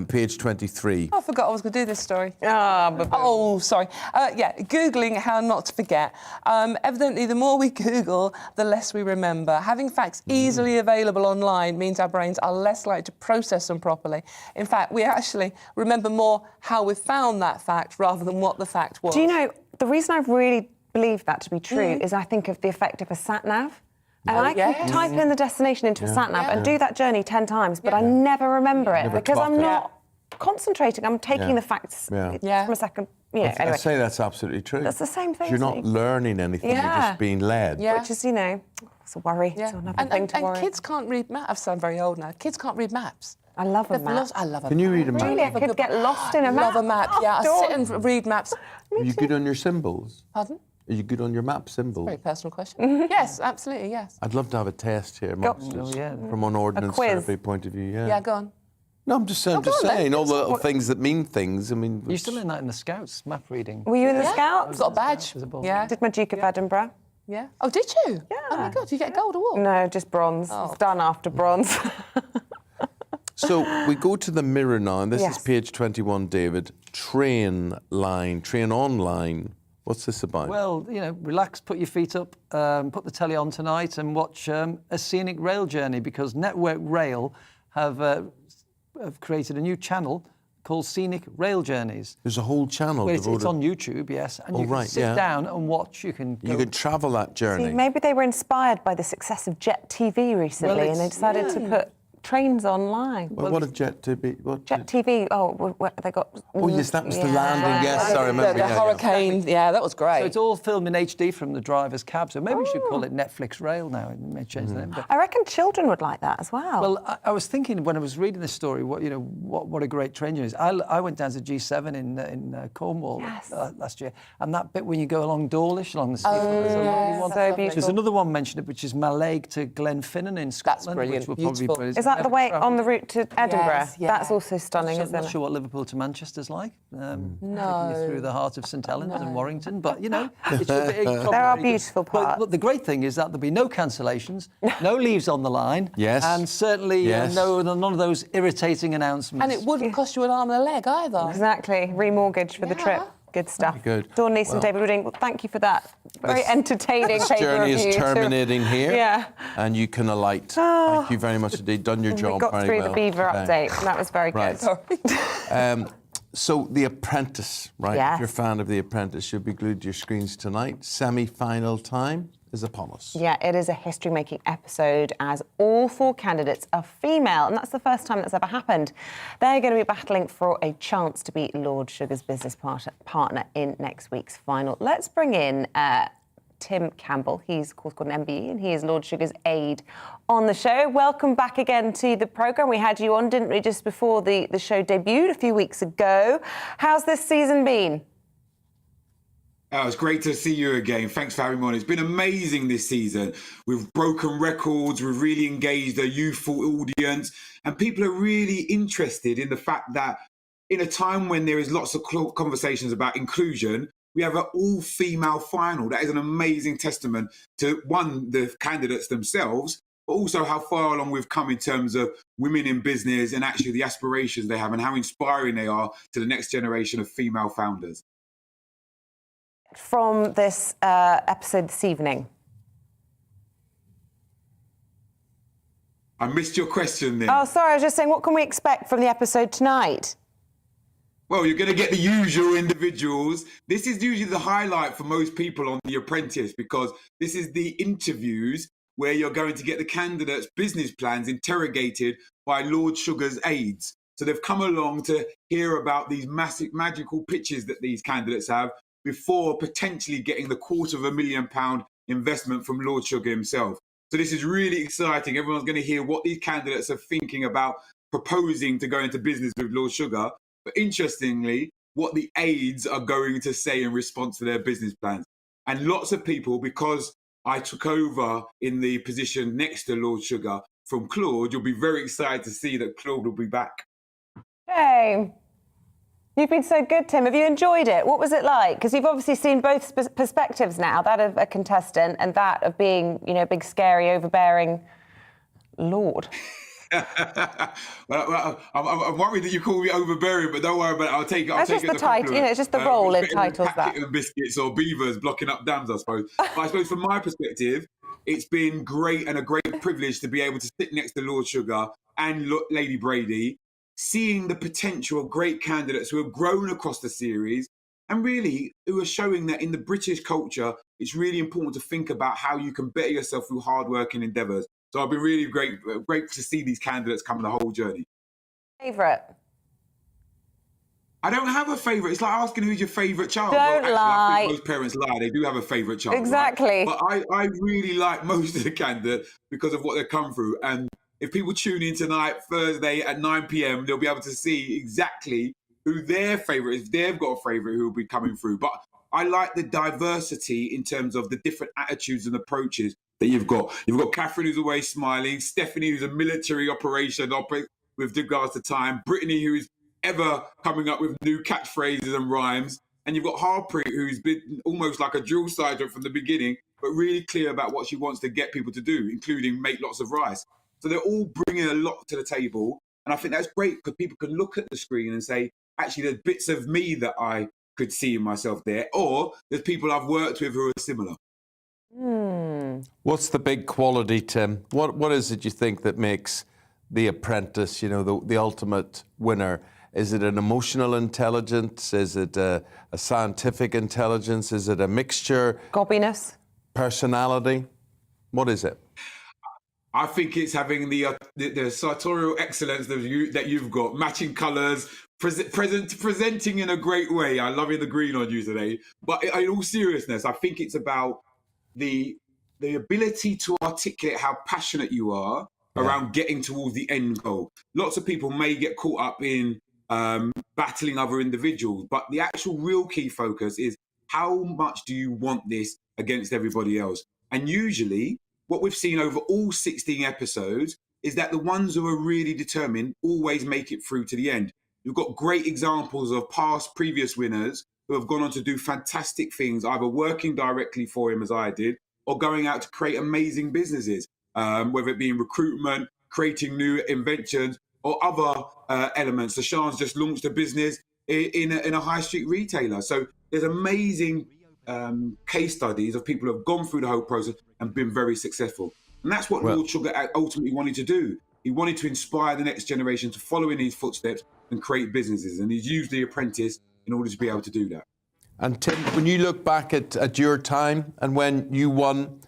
Page 23. I forgot I was going to do this story. Oh, sorry. Googling how not to forget. Evidently, the more we Google, the less we remember. Having facts easily available online means our brains are less likely to process them properly. In fact, we actually remember more how we found that fact rather than what the fact was. Do you know, the reason I really believe that to be true is I think of the effect of a sat-nav. And I can type in the destination into a sat-nav and do that journey 10 times, but I never remember it because I'm not concentrating. I'm taking the facts from a second. Anyway. I say that's absolutely true. That's the same thing. You're not learning anything, you're just being led. Yeah. Which is, it's a worry. It's another thing to worry. And kids can't read maps. I sound very old now. Kids can't read maps. I love a map. I love a map. Can you read a map? Really? I could get lost in a map. Love a map, I sit and read maps. Are you good on your symbols? Pardon? Are you good on your map symbols? Very personal question. Yes, absolutely, yes. I'd love to have a test here, from an ordnance survey point of view. Yeah, go on. No, I'm just saying all the little things that mean things. I mean, you still in that in the Scouts, map reading? Were you in the Scouts? I've got a badge. Yeah. Did my Duke of Edinburgh. Yeah. Oh, did you? Yeah. Oh my God, did you get a gold award? No, just bronze. It's done after bronze. So we go to the Mirror now, and this is page 21, David. Train online. What's this about? Well, relax, put your feet up, put the telly on tonight and watch a scenic rail journey, because Network Rail have created a new channel called Scenic Rail Journeys. There's a whole channel devoted... It's on YouTube, yes, and you can sit down and watch. You can travel that journey. See, maybe they were inspired by the success of Jet TV recently, and they decided to put trains online. Well, what did Jet TV? Jet TV. Oh, they got. Oh yes, that was the landing. Yes, I remember. The hurricane. Yeah, that was great. So it's all filmed in HD from the driver's cab. So maybe we should call it Netflix Rail now. It may change the name. But I reckon children would like that as well. Well, I was thinking when I was reading this story, what a great train journey is. I went down to G7 in Cornwall last year, and that bit when you go along Dawlish along the sea. So beautiful. There's another one mentioned, which is Mallaig to Glenfinnan in Scotland. That's brilliant. Which will probably be brilliant. Is that the way on the route to Edinburgh? Yes, That's also stunning, isn't it? I'm not sure what Liverpool to Manchester's like. No. Taking you through the heart of St Helens and Warrington, but there are beautiful parts. But the great thing is that there'll be no cancellations, no leaves on the line, and certainly none of those irritating announcements. And it wouldn't cost you an arm and a leg either. Exactly. Remortgage for the trip. Good stuff. Very good. Dawn Neeson, David Wooding, thank you for that very entertaining paper journey review. Is terminating here. And you can alight. Thank you very much indeed. Done your job very well. We got through the Beaver update, and that was very good. Sorry. So The Apprentice, right? Yes. If you're a fan of The Apprentice, you'll be glued to your screens tonight. Semi-final time is upon us. Yeah, it is a history-making episode as all 4 candidates are female, and that's the first time that's ever happened. They're going to be battling for a chance to be Lord Sugar's business partner in next week's final. Let's bring in Tim Campbell. He's, of course, got an MBE, and he is Lord Sugar's aide on the show. Welcome back again to the programme. We had you on, didn't we, just before the show debuted a few weeks ago. How's this season been? Oh, it's great to see you again. Thanks for having me on. It's been amazing this season. We've broken records. We've really engaged a youthful audience. And people are really interested in the fact that in a time when there is lots of conversations about inclusion, we have an all-female final. That is an amazing testament to, one, the candidates themselves, but also how far along we've come in terms of women in business and actually the aspirations they have and how inspiring they are to the next generation of female founders. From this episode this evening? I missed your question then. Oh, sorry, I was just saying, what can we expect from the episode tonight? Well, you're going to get the usual individuals. This is usually the highlight for most people on The Apprentice, because this is the interviews where you're going to get the candidates' business plans interrogated by Lord Sugar's aides. So they've come along to hear about these massive magical pitches that these candidates have before potentially getting the £250,000 investment from Lord Sugar himself. So this is really exciting. Everyone's going to hear what these candidates are thinking about proposing to go into business with Lord Sugar. But interestingly, what the aides are going to say in response to their business plans. And lots of people, because I took over in the position next to Lord Sugar, from Claude, you'll be very excited to see that Claude will be back. Hey, you've been so good, Tim. Have you enjoyed it? What was it like? Because you've obviously seen both perspectives now, that of a contestant and that of being, you know, a big, scary, overbearing lord. Well, I'm worried that you call me overbearing, but don't worry about it. I'll take it. That's just the title, you know, it's just the role entitles that. Packet of biscuits or beavers blocking up dams, I suppose. But I suppose from my perspective, it's been great and a great privilege to be able to sit next to Lord Sugar and Lady Brady, seeing the potential of great candidates who have grown across the series and really who are showing that in the British culture, it's really important to think about how you can better yourself through hard-working endeavours. So I've been really great to see these candidates come the whole journey. Favourite? I don't have a favourite. It's like asking who's your favourite child. Don't lie. I think most parents lie. They do have a favourite child. Exactly. Right? But I really like most of the candidates because of what they've come through. And if people tune in tonight, Thursday at 9 p.m, they'll be able to see exactly who their favourite is. If they've got a favourite who will be coming through. But I like the diversity in terms of the different attitudes and approaches that you've got. You've got Catherine, who's always smiling, Stephanie, who's a military operation with regards to time, Brittany, who's ever coming up with new catchphrases and rhymes, and you've got Harpreet, who's been almost like a drill sergeant from the beginning, but really clear about what she wants to get people to do, including make lots of rice. So they're all bringing a lot to the table, and I think that's great because people can look at the screen and say, actually, there's bits of me that I could see myself there, or there's people I've worked with who are similar. What's the big quality, Tim? What is it you think that makes The Apprentice, you know, the ultimate winner? Is it an emotional intelligence? Is it a scientific intelligence? Is it a mixture? Gobbiness? Personality? What is it? I think it's having the sartorial excellence that you've got, matching colours, presenting in a great way. I love the green on you today. But in all seriousness, I think it's about the ability to articulate how passionate you are around getting towards the end goal. Lots of people may get caught up in battling other individuals, but the actual real key focus is how much do you want this against everybody else? And usually what we've seen over all 16 episodes is that the ones who are really determined always make it through to the end. You've got great examples of previous winners who have gone on to do fantastic things, either working directly for him as I did, or going out to create amazing businesses, whether it be in recruitment, creating new inventions, or other elements. So Sean's just launched a business in a high street retailer. So there's amazing case studies of people who have gone through the whole process and been very successful. And that's what Lord Sugar ultimately wanted to do. He wanted to inspire the next generation to follow in his footsteps and create businesses. And he's used The Apprentice in order to be able to do that. And Tim, when you look back at your time and when you won,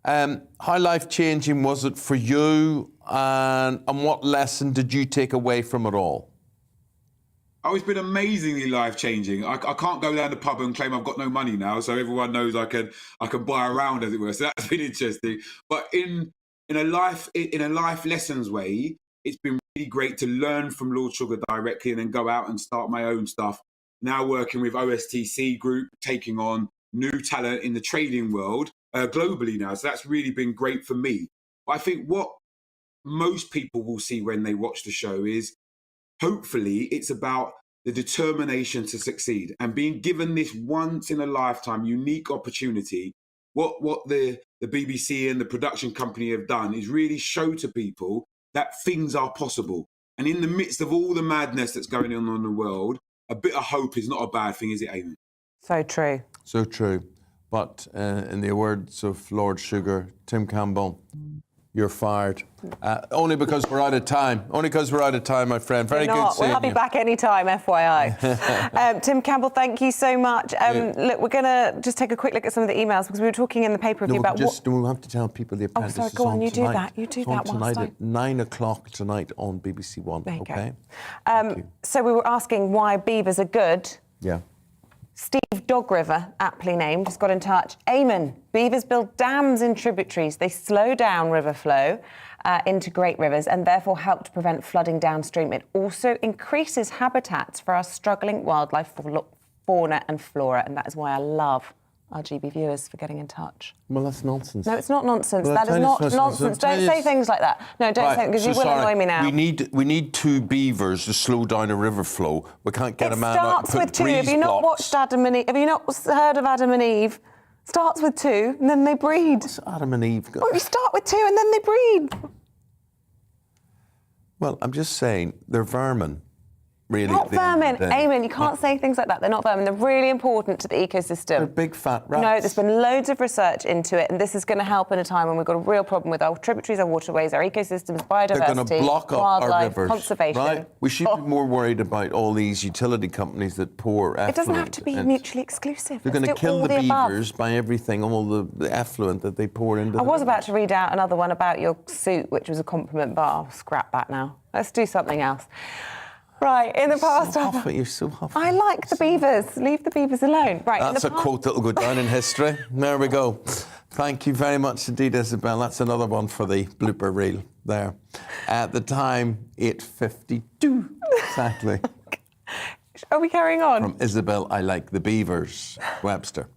how life-changing was it for you, and what lesson did you take away from it all? Oh, it's been amazingly life-changing. I can't go down the pub and claim I've got no money now, so everyone knows I can buy around, as it were. So that's been interesting. But in a life lessons way, it's been really great to learn from Lord Sugar directly and then go out and start my own stuff. Now working with OSTC Group, taking on new talent in the trading world globally now. So that's really been great for me. But I think what most people will see when they watch the show is, hopefully, it's about the determination to succeed and being given this once in a lifetime unique opportunity. What the BBC and the production company have done is really show to people that things are possible. And in the midst of all the madness that's going on in the world, a bit of hope is not a bad thing, is it, Eamonn? So true. So true. But in the words of Lord Sugar, Tim Campbell, you're fired. Only because we're out of time. Only because we're out of time, my friend. Very good seeing you. We'll be back anytime, FYI. Tim Campbell, thank you so much. Look, we're going to just take a quick look at some of the emails because we were talking in the paper about what... We have to tell people The Apprentice sorry, go on, you tonight. do that. You do it's that on tonight at 9 o'clock tonight on BBC One. There you okay? Go. So we were asking why beavers are good. Yeah. Steve Dog River, aptly named, has got in touch. Eamonn, beavers build dams in tributaries. They slow down river flow into great rivers and therefore help to prevent flooding downstream. It also increases habitats for our struggling wildlife, fauna and flora, and that is why I love our GB viewers for getting in touch. Well, that's nonsense. No, it's not nonsense. Well, That is not nonsense. Don't say things like that. No, don't say it, because you will annoy me now. We need 2 beavers to slow down a river flow. We can't get a man out and It starts put with 2. breeze Have you not blocks. watched Adam and Eve? Have you not heard of Adam and Eve? Starts with 2 and then they breed. What's Adam and Eve got? Well, you start with 2 and then they breed. Well, I'm just saying, they're vermin. Really, Not vermin. Eamonn, you can't say things like that. They're not vermin. They're really important to the ecosystem. They're big fat rats. No, there's been loads of research into it, and this is going to help in a time when we've got a real problem with our tributaries, our waterways, our ecosystems, biodiversity, They're going to block up wildlife, our rivers, conservation. right? We should be more worried about all these utility companies that pour effluent. It doesn't have to be mutually exclusive. They're going to Let's do kill all the above. beavers by everything, all the effluent that they pour into I the was about to read out another one about your suit, which was a compliment, but I'll scrap that now. Let's do something else. Right, in the past... You're so huffy. I like the beavers. Leave the beavers alone. Right, That's a quote that'll go down in history. There we go. Thank you very much indeed, Isabel. That's another one for the blooper reel there. At the time, 8:52 exactly. Are we carrying on? From Isabel, I like the beavers, Webster.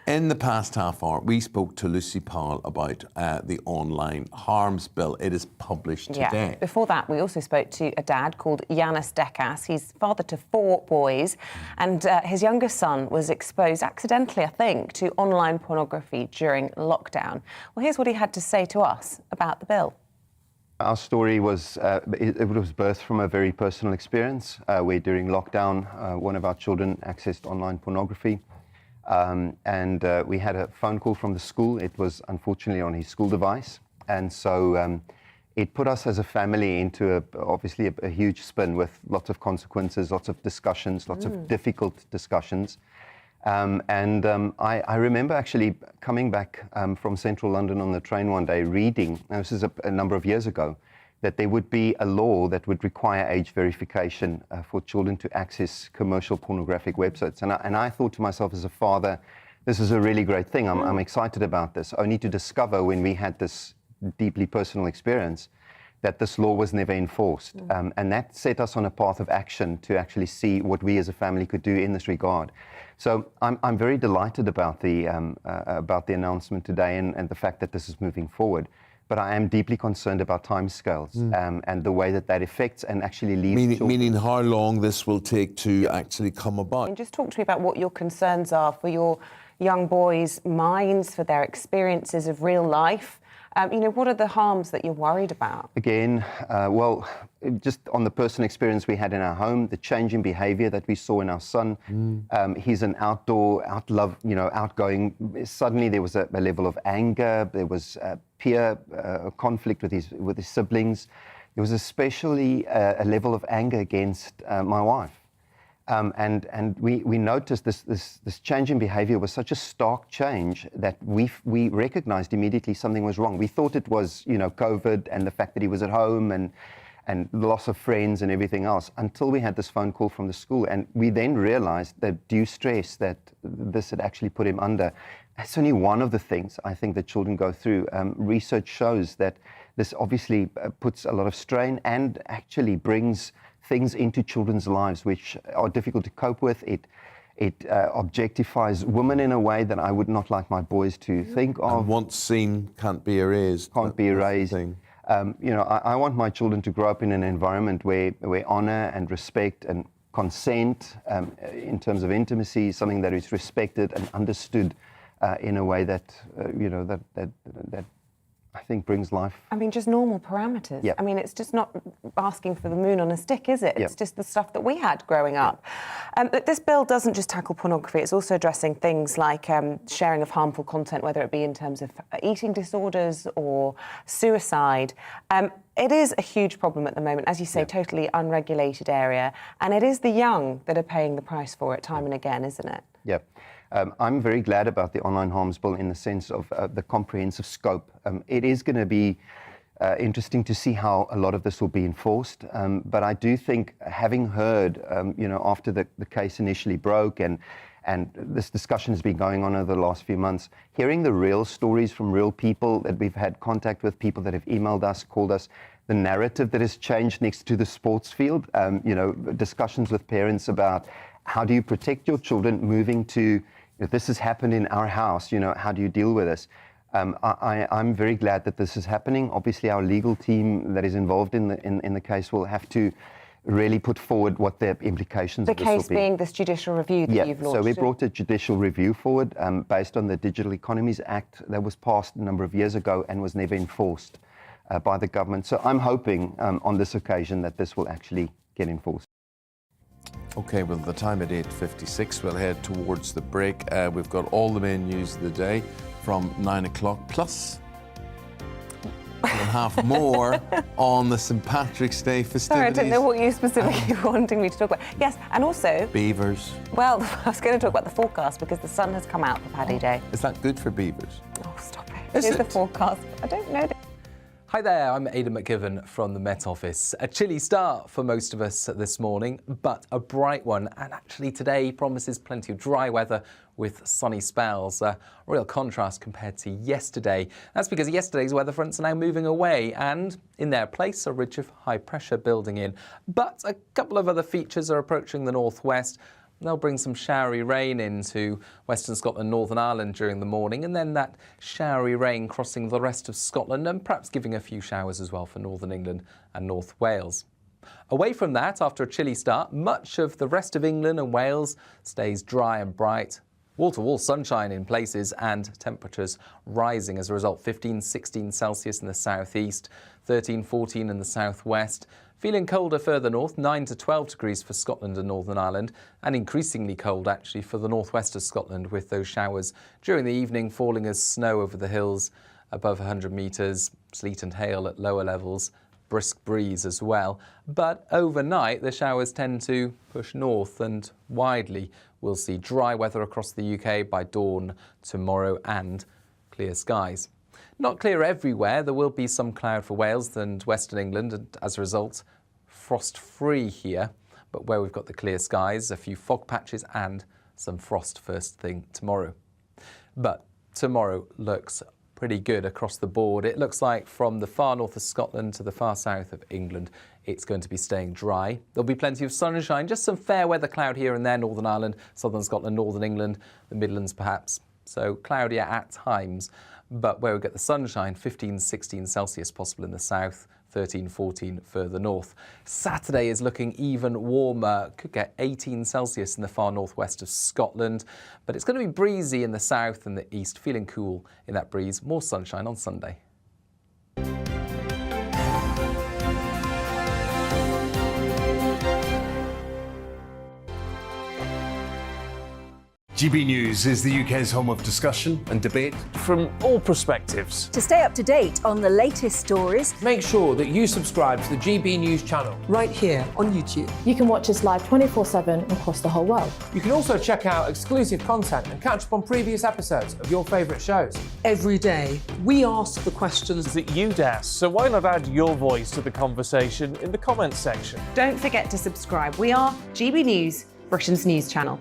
In the past half hour, we spoke to Lucy Powell about the online harms bill. It is published today. Yeah. Before that, we also spoke to a dad called Yanis Dekas. He's father to 4 boys, and his youngest son was exposed accidentally, I think, to online pornography during lockdown. Well, here's what he had to say to us about the bill. Our story was, it was birthed from a very personal experience where during lockdown, one of our children accessed online pornography. And we had a phone call from the school. It was unfortunately on his school device. And so it put us as a family into obviously a huge spin with lots of consequences, lots of discussions, lots of difficult discussions. I remember actually coming back from central London on the train one day reading, now this is a number of years ago, that there would be a law that would require age verification for children to access commercial pornographic websites. And I thought to myself as a father, this is a really great thing. I'm excited about this, only to discover when we had this deeply personal experience that this law was never enforced. And that set us on a path of action to actually see what we as a family could do in this regard. So I'm very delighted about the announcement today and the fact that this is moving forward. But I am deeply concerned about timescales and the way that affects and actually leaves Meaning how long this will take to actually come about. And just talk to me about what your concerns are for your young boys' minds, for their experiences of real life. What are the harms that you're worried about? Again, well, just on the personal experience we had in our home, the change in behaviour that we saw in our son. He's an outgoing. Suddenly there was a level of anger. There was peer conflict with his siblings. There was especially a level of anger against my wife. And we noticed this change in behaviour was such a stark change that we recognised immediately something was wrong. We thought it was, COVID and the fact that he was at home and the loss of friends and everything else, until we had this phone call from the school. And we then realised the due stress that this had actually put him under. That's only one of the things I think that children go through. Research shows that this obviously puts a lot of strain and actually brings things into children's lives which are difficult to cope with. It objectifies women in a way that I would not like my boys to think of. And once seen, can't be erased. Can't be erased. I want my children to grow up in an environment where honour and respect and consent in terms of intimacy is something that is respected and understood in a way that, that I think brings life. Just normal parameters. Yep. It's just not asking for the moon on a stick, is it? It's Yep. just the stuff that we had growing up. This bill doesn't just tackle pornography, it's also addressing things like sharing of harmful content, whether it be in terms of eating disorders or suicide. It is a huge problem at the moment, as you say, totally unregulated area, and it is the young that are paying the price for it time and again, isn't it? Yep. I'm very glad about the online harms bill in the sense of the comprehensive scope. It is going to be interesting to see how a lot of this will be enforced. But I do think, having heard, after the case initially broke and this discussion has been going on over the last few months, hearing the real stories from real people that we've had contact with, people that have emailed us, called us, the narrative that has changed next to the sports field, discussions with parents about how do you protect your children moving to if this has happened in our house, how do you deal with this? I'm very glad that this is happening. Obviously, our legal team that is involved in the case will have to really put forward what the implications of this will be. The case being this judicial review that you've launched. So we brought a judicial review forward based on the Digital Economies Act that was passed a number of years ago and was never enforced by the government. So I'm hoping on this occasion that this will actually get enforced. Okay, well, the time at 8:56, we'll head towards the break. We've got all the main news of the day from 9 o'clock, plus we'll have more on the St. Patrick's Day festivities. Sorry, I didn't know what you specifically were wanting me to talk about. Yes, and also... Beavers. Well, I was going to talk about the forecast because the sun has come out for Paddy Day. Is that good for beavers? Oh, stop it. Is Here's the forecast. I don't know. Hi there, I'm Eamonn McGivern from the Met Office. A chilly start for most of us this morning, but a bright one. And actually today promises plenty of dry weather with sunny spells. A real contrast compared to yesterday. That's because yesterday's weather fronts are now moving away and in their place a ridge of high pressure building in. But a couple of other features are approaching the northwest. They'll bring some showery rain into Western Scotland, Northern Ireland during the morning, and then that showery rain crossing the rest of Scotland and perhaps giving a few showers as well for Northern England and North Wales. Away from that, after a chilly start, much of the rest of England and Wales stays dry and bright. Wall-to-wall sunshine in places and temperatures rising as a result. 15-16 Celsius in the southeast, 13-14 in the southwest. Feeling colder further north, 9 to 12 degrees for Scotland and Northern Ireland, and increasingly cold actually for the northwest of Scotland with those showers during the evening falling as snow over the hills above 100 metres, sleet and hail at lower levels, brisk breeze as well. But overnight the showers tend to push north and widely we'll see dry weather across the UK by dawn tomorrow and clear skies. Not clear everywhere, there will be some cloud for Wales and Western England, and as a result, frost-free here. But where we've got the clear skies, a few fog patches and some frost first thing tomorrow. But tomorrow looks pretty good across the board. It looks like from the far north of Scotland to the far south of England, it's going to be staying dry. There'll be plenty of sunshine, just some fair weather cloud here and there, Northern Ireland, Southern Scotland, Northern England, the Midlands perhaps. So cloudier at times. But where we get the sunshine, 15-16 Celsius possible in the south, 13-14 further north. Saturday is looking even warmer, could get 18 Celsius in the far northwest of Scotland, but it's going to be breezy in the south and the east, feeling cool in that breeze. More sunshine on Sunday. GB News is the UK's home of discussion and debate from all perspectives. To stay up to date on the latest stories, make sure that you subscribe to the GB News channel right here on YouTube. You can watch us live 24/7 across the whole world. You can also check out exclusive content and catch up on previous episodes of your favourite shows. Every day, we ask the questions that you'd ask, so why not add your voice to the conversation in the comments section? Don't forget to subscribe. We are GB News, Britain's news channel.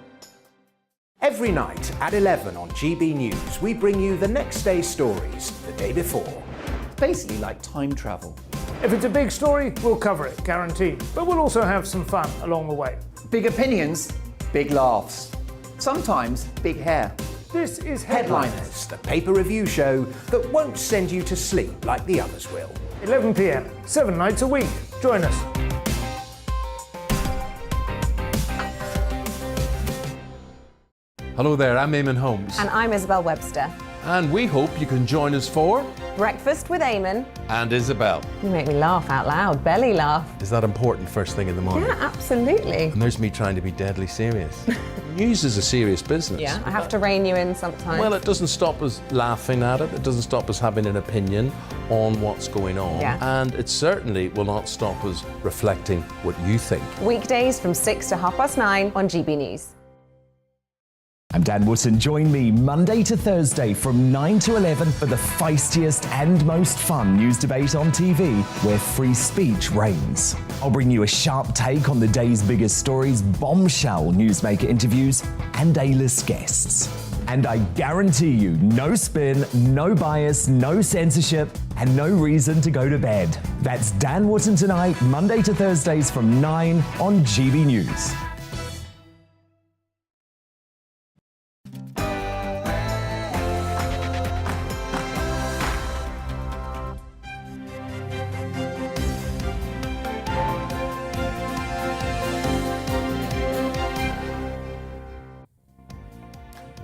Every night at 11 on GB News, we bring you the next day's stories the day before. It's basically like time travel. If it's a big story, we'll cover it, guaranteed. But we'll also have some fun along the way. Big opinions, big laughs. Sometimes big hair. This is Headliners, the paper review show that won't send you to sleep like the others will. 11 p.m, 7 nights a week. Join us. Hello there, I'm Eamonn Holmes. And I'm Isabel Webster. And we hope you can join us for Breakfast with Eamonn and Isabel. You make me laugh out loud, belly laugh. Is that important first thing in the morning? Yeah, absolutely. And there's me trying to be deadly serious. News is a serious business. Yeah, I have to rein you in sometimes. Well, it doesn't stop us laughing at it. It doesn't stop us having an opinion on what's going on. Yeah. And it certainly will not stop us reflecting what you think. Weekdays from 6 to 9:30 on GB News. I'm Dan Wootton. Join me Monday to Thursday from 9 to 11 for the feistiest and most fun news debate on TV, where free speech reigns. I'll bring you a sharp take on the day's biggest stories, bombshell newsmaker interviews, and A-list guests. And I guarantee you, no spin, no bias, no censorship, and no reason to go to bed. That's Dan Wootton tonight, Monday to Thursdays from 9 on GB News.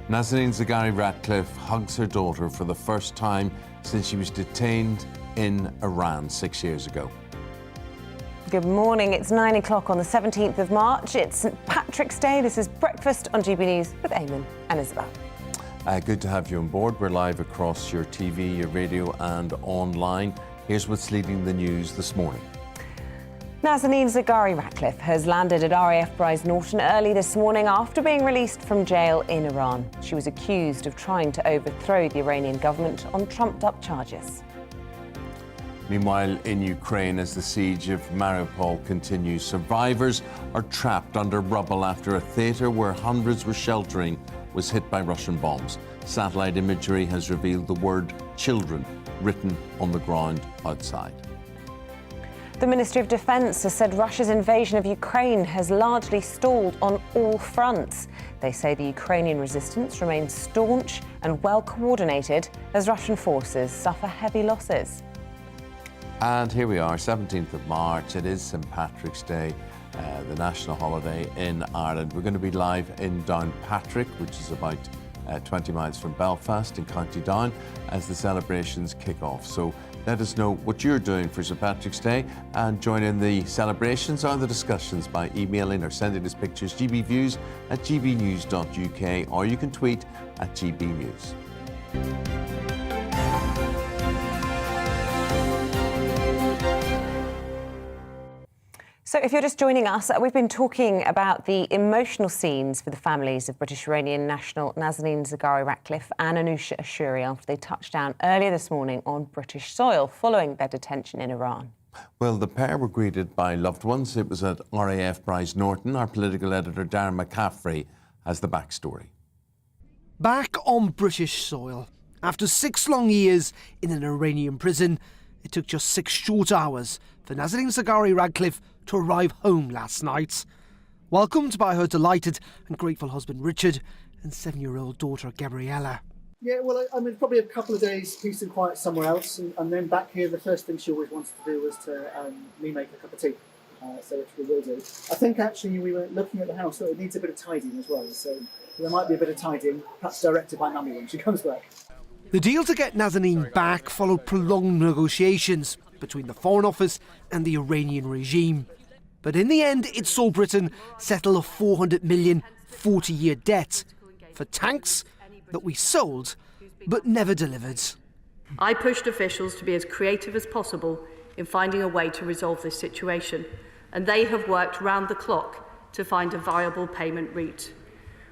Nazanin Zaghari-Ratcliffe hugs her daughter for the first time since she was detained in Iran 6 years ago. Good morning. It's 9 o'clock on the 17th of March. It's St Patrick's Day. This is Breakfast on GB News with Eamonn and Isabel. Good to have you on board. We're live across your TV, your radio and online. Here's what's leading the news this morning. Nazanin Zaghari-Ratcliffe has landed at RAF Brize Norton early this morning after being released from jail in Iran. She was accused of trying to overthrow the Iranian government on trumped-up charges. Meanwhile, in Ukraine, as the siege of Mariupol continues, survivors are trapped under rubble after a theatre where hundreds were sheltering was hit by Russian bombs. Satellite imagery has revealed the word children written on the ground outside. The Ministry of Defence has said Russia's invasion of Ukraine has largely stalled on all fronts. They say the Ukrainian resistance remains staunch and well coordinated as Russian forces suffer heavy losses. And here we are, 17th of March. It is St Patrick's Day, the national holiday in Ireland. We're going to be live in Downpatrick, which is about 20 miles from Belfast in County Down, as the celebrations kick off. So let us know what you're doing for St Patrick's Day and join in the celebrations or the discussions by emailing or sending us pictures gbviews@gbnews.uk, or you can tweet at GBNews. So if you're just joining us, we've been talking about the emotional scenes for the families of British-Iranian national Nazanin Zaghari-Ratcliffe and Anousheh Ashuri after they touched down earlier this morning on British soil following their detention in Iran. Well, the pair were greeted by loved ones. It was at RAF Brize Norton. Our political editor, Darren McCaffrey, has the backstory. Back on British soil. After 6 long years in an Iranian prison, it took just 6 short hours for Nazanin Zaghari-Ratcliffe to arrive home last night, welcomed by her delighted and grateful husband Richard and 7-year-old daughter Gabriella. Yeah, well, I mean, probably a couple of days peace and quiet somewhere else, and then back here, the first thing she always wanted to do was to me make a cup of tea, so which we will do. I think actually we were looking at the house, so it needs a bit of tidying as well, so there might be a bit of tidying, perhaps directed by Mummy when she comes back. The deal to get Nazanin back followed prolonged negotiations between the Foreign Office and the Iranian regime. But in the end, it saw Britain settle a $400 million 40-year debt for tanks that we sold but never delivered. I pushed officials to be as creative as possible in finding a way to resolve this situation, and they have worked round the clock to find a viable payment route.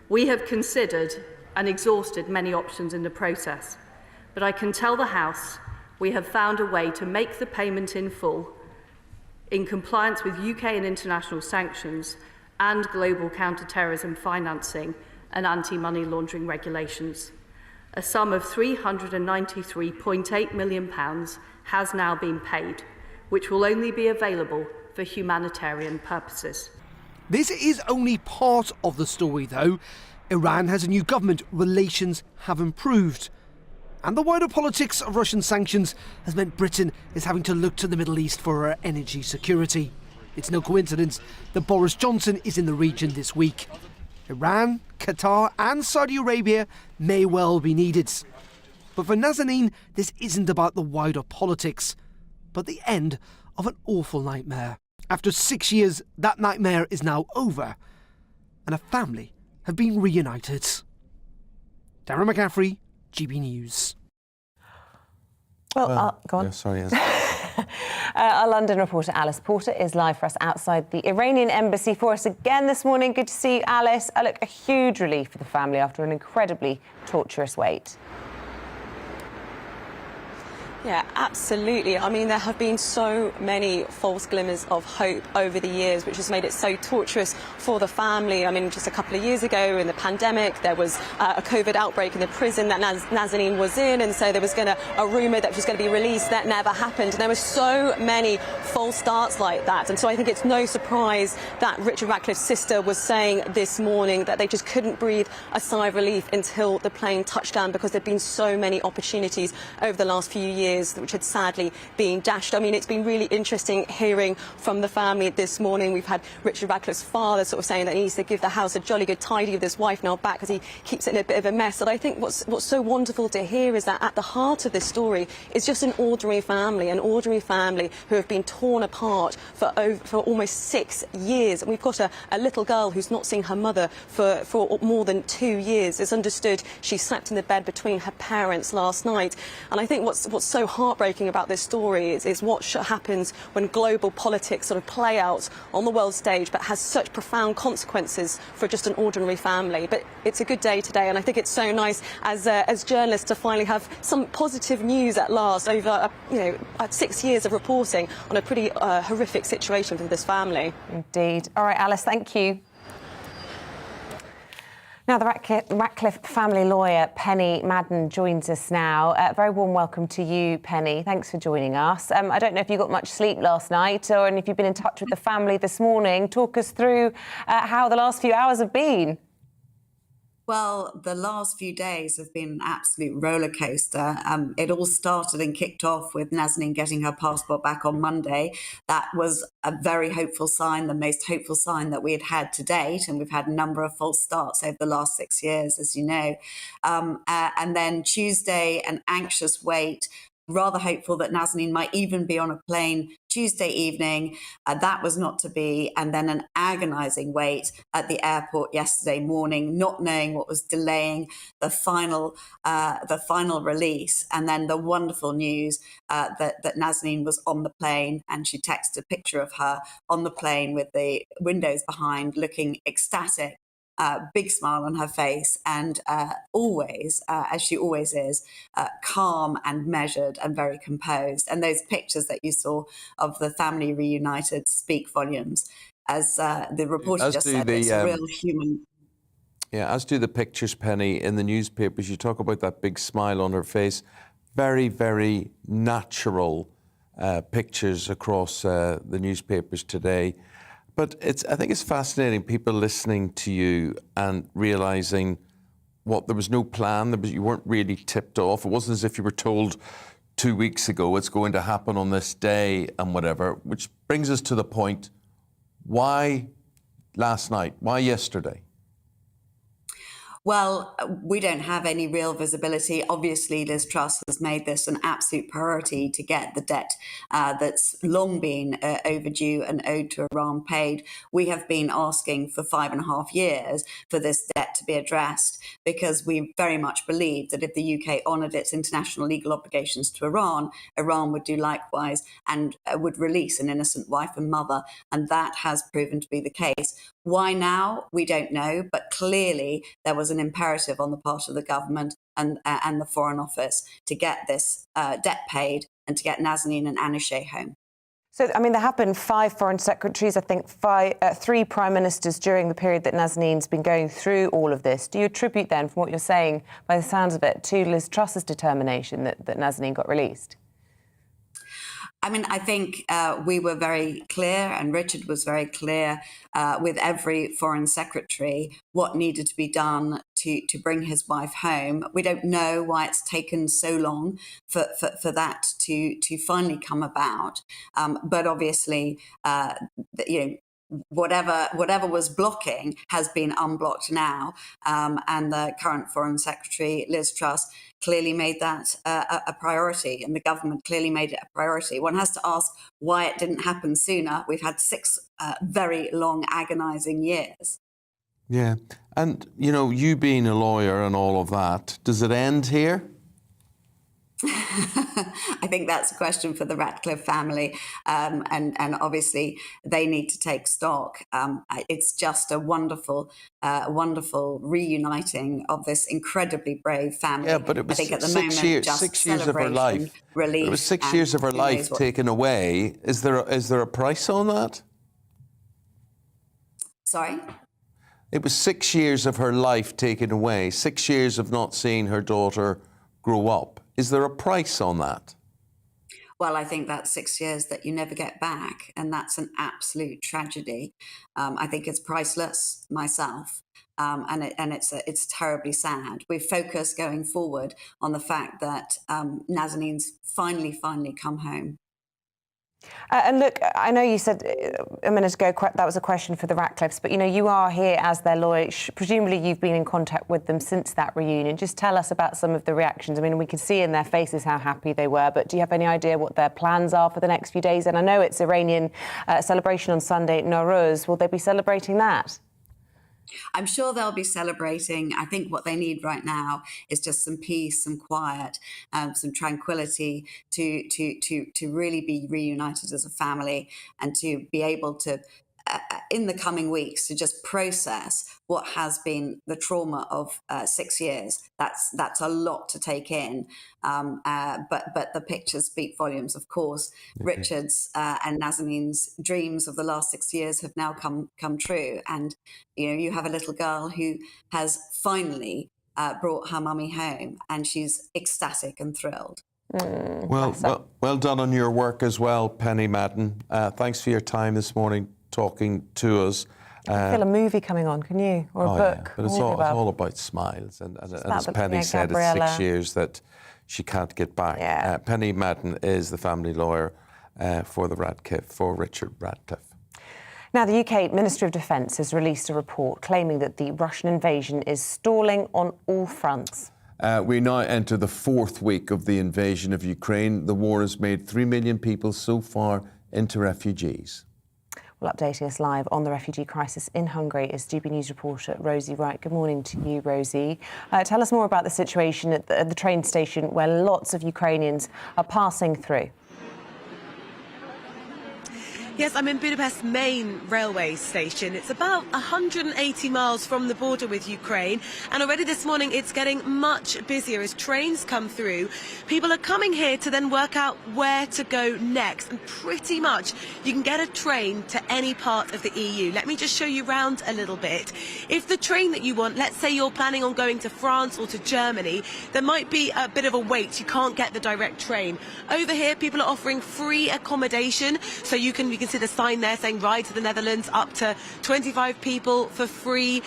We have considered and exhausted many options in the process, but I can tell the House we have found a way to make the payment in full in compliance with UK and international sanctions and global counter-terrorism financing and anti-money laundering regulations. A sum of £393.8 million has now been paid, which will only be available for humanitarian purposes. This is only part of the story, though. Iran has a new government, relations have improved. And the wider politics of Russian sanctions has meant Britain is having to look to the Middle East for her energy security. It's no coincidence that Boris Johnson is in the region this week. Iran, Qatar and Saudi Arabia may well be needed. But for Nazanin, this isn't about the wider politics, but the end of an awful nightmare. After 6 years, that nightmare is now over, and a family have been reunited. Darren McCaffrey, GB News. Well, go on. Yeah, sorry. Our London reporter Alice Porter is live for us outside the Iranian embassy for us again this morning. Good to see you, Alice. Look, a huge relief for the family after an incredibly torturous wait. Yeah, absolutely. I mean, there have been so many false glimmers of hope over the years, which has made it so torturous for the family. I mean, just a couple of years ago in the pandemic, there was a COVID outbreak in the prison that Nazanin was in, and so there was a rumour that she was going to be released. That never happened. And there were so many false starts like that. And so I think it's no surprise that Richard Ratcliffe's sister was saying this morning that they just couldn't breathe a sigh of relief until the plane touched down, because there have been so many opportunities over the last few years years, which had sadly been dashed. I mean, it's been really interesting hearing from the family this morning. We've had Richard Radcliffe's father sort of saying that he needs to give the house a jolly good tidy with his wife now back because he keeps it in a bit of a mess. And I think what's so wonderful to hear is that at the heart of this story is just an ordinary family who have been torn apart for almost 6 years. And we've got a little girl who's not seen her mother for more than 2 years. It's understood she slept in the bed between her parents last night. And I think what's so heartbreaking about this story is what happens when global politics sort of play out on the world stage but has such profound consequences for just an ordinary family. But it's a good day today, and I think it's so nice as journalists to finally have some positive news at last over 6 years of reporting on a pretty horrific situation for this family. Indeed. All right, Alice, thank you. Now, the Ratcliffe family lawyer, Penny Madden, joins us now. A very warm welcome to you, Penny. Thanks for joining us. I don't know if you got much sleep last night and if you've been in touch with the family this morning. Talk us through how the last few hours have been. Well, the last few days have been an absolute roller coaster. It all started and kicked off with Nazanin getting her passport back on Monday. That was a very hopeful sign, the most hopeful sign that we had had to date. And we've had a number of false starts over the last 6 years, as you know. And then Tuesday, an anxious wait, rather hopeful that Nazanin might even be on a plane Tuesday evening. That was not to be. And then an agonizing wait at the airport yesterday morning, not knowing what was delaying the final release. And then the wonderful news that Nazanin was on the plane, and she texted a picture of her on the plane with the windows behind, looking ecstatic. Big smile on her face, and always, as she always is, calm and measured and very composed. And those pictures that you saw of the family reunited speak volumes. As the reporter just said, it's a real human. Yeah, as do the pictures, Penny, in the newspapers. You talk about that big smile on her face. Very, very natural pictures across the newspapers today. But I think it's fascinating, people listening to you and realising there was no plan, you weren't really tipped off. It wasn't as if you were told 2 weeks ago it's going to happen on this day and whatever, which brings us to the point, why last night? Why yesterday? Well, we don't have any real visibility. Obviously, Liz Truss has made this an absolute priority to get the debt that's long been overdue and owed to Iran paid. We have been asking for 5.5 years for this debt to be addressed because we very much believe that if the UK honoured its international legal obligations to Iran, Iran would do likewise and would release an innocent wife and mother. And that has proven to be the case. Why now? We don't know, but clearly there was an imperative on the part of the government and the Foreign Office to get this debt paid and to get Nazanin and Anousheh home. So, I mean, there have been 5 foreign secretaries, I think 3 prime ministers during the period that Nazanin's been going through all of this. Do you attribute then, from what you're saying, by the sounds of it, to Liz Truss's determination that Nazanin got released? I mean, I think we were very clear, and Richard was very clear with every foreign secretary what needed to be done to bring his wife home. We don't know why it's taken so long for that to finally come about. But obviously, whatever was blocking has been unblocked now. And the current Foreign Secretary, Liz Truss, clearly made that a priority, and the government clearly made it a priority. One has to ask why it didn't happen sooner. We've had 6 very long, agonising years. Yeah. And, you being a lawyer and all of that, does it end here? I think that's a question for the Ratcliffe family, and obviously they need to take stock. It's just a wonderful reuniting of this incredibly brave family. Yeah, but it was 6 years of her life. It was 6 years of her life taken away. Is there a price on that? Sorry? It was 6 years of her life taken away. 6 years of not seeing her daughter grow up. Is there a price on that? well, I think that's 6 years that you never get back, and that's an absolute tragedy. I think it's priceless myself, and it's terribly sad. We focus going forward on the fact that Nazanin's finally come home. And look, I know you said a minute ago that was a question for the Ratcliffes, but you are here as their lawyer. Presumably you've been in contact with them since that reunion. Just tell us about some of the reactions. I mean, we can see in their faces how happy they were, but do you have any idea what their plans are for the next few days? And I know it's Iranian celebration on Sunday, Nowruz. Will they be celebrating that? I'm sure they'll be celebrating. I think what they need right now is just some peace, some quiet, some tranquility to really be reunited as a family and to be able to, in the coming weeks, to just process what has been the trauma of 6 years. That's a lot to take in, but the pictures speak volumes, of course. Okay. Richard's and Nazanin's dreams of the last 6 years have now come true, and you have a little girl who has finally brought her mummy home, and she's ecstatic and thrilled. Well done on your work as well, Penny Madden. Thanks for your time this morning talking to us. I feel a movie coming on, can you? Or a book? Yeah, but it's all about smiles. And as Penny said, it's 6 years that she can't get back. Yeah. Penny Madden is the family lawyer for Richard Ratcliffe. Now, the UK Ministry of Defence has released a report claiming that the Russian invasion is stalling on all fronts. We now enter the 4th week of the invasion of Ukraine. The war has made 3 million people so far into refugees. Well, updating us live on the refugee crisis in Hungary is GB News reporter Rosie Wright. Good morning to you, Rosie. Tell us more about the situation at the train station where lots of Ukrainians are passing through. Yes, I'm in Budapest's main railway station. It's about 180 miles from the border with Ukraine, and already this morning it's getting much busier as trains come through. People are coming here to then work out where to go next, and pretty much you can get a train to any part of the EU. Let me just show you around a little bit. If the train that you want, let's say you're planning on going to France or to Germany, there might be a bit of a wait. You can't get the direct train. Over here, people are offering free accommodation, so you can see the sign there saying ride to the Netherlands, up to 25 people for free.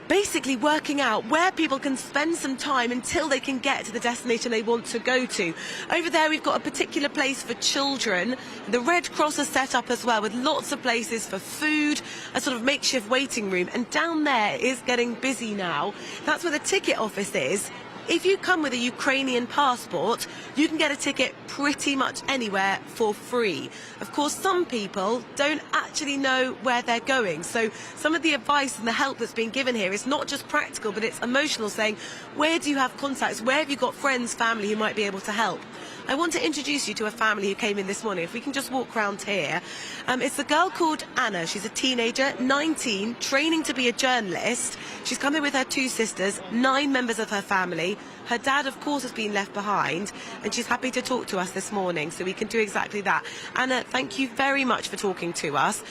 Basically working out where people can spend some time until they can get to the destination they want to go to. Over there we've got a particular place for children. The Red Cross is set up as well with lots of places for food, a sort of makeshift waiting room. And down there is getting busy now. That's where the ticket office is. If you come with a Ukrainian passport, you can get a ticket pretty much anywhere for free. Of course, some people don't actually know where they're going. So some of the advice and the help that's being given here is not just practical, but it's emotional, saying, where do you have contacts? Where have you got friends, family who might be able to help? I want to introduce you to a family who came in this morning. If we can just walk around here. It's a girl called Anna. She's a teenager, 19, training to be a journalist. She's come in with her 2 sisters, 9 members of her family. Her dad, of course, has been left behind, and she's happy to talk to us this morning, so we can do exactly that. Anna, thank you very much for talking to us.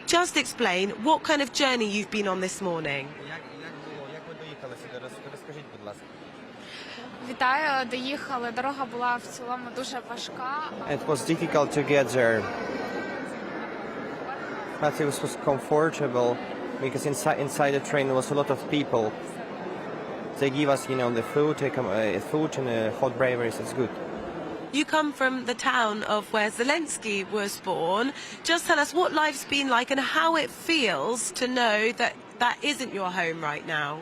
Just explain what kind of journey you've been on this morning. Вітаю, доїхали. Дорога була в цілому дуже важка. It was difficult to get there, but it was comfortable because inside the train there was a lot of people. They give us, the food, food and hot beverages. It's good. You come from the town of where Zelensky was born. Just tell us what life's been like and how it feels to know that that isn't your home right now.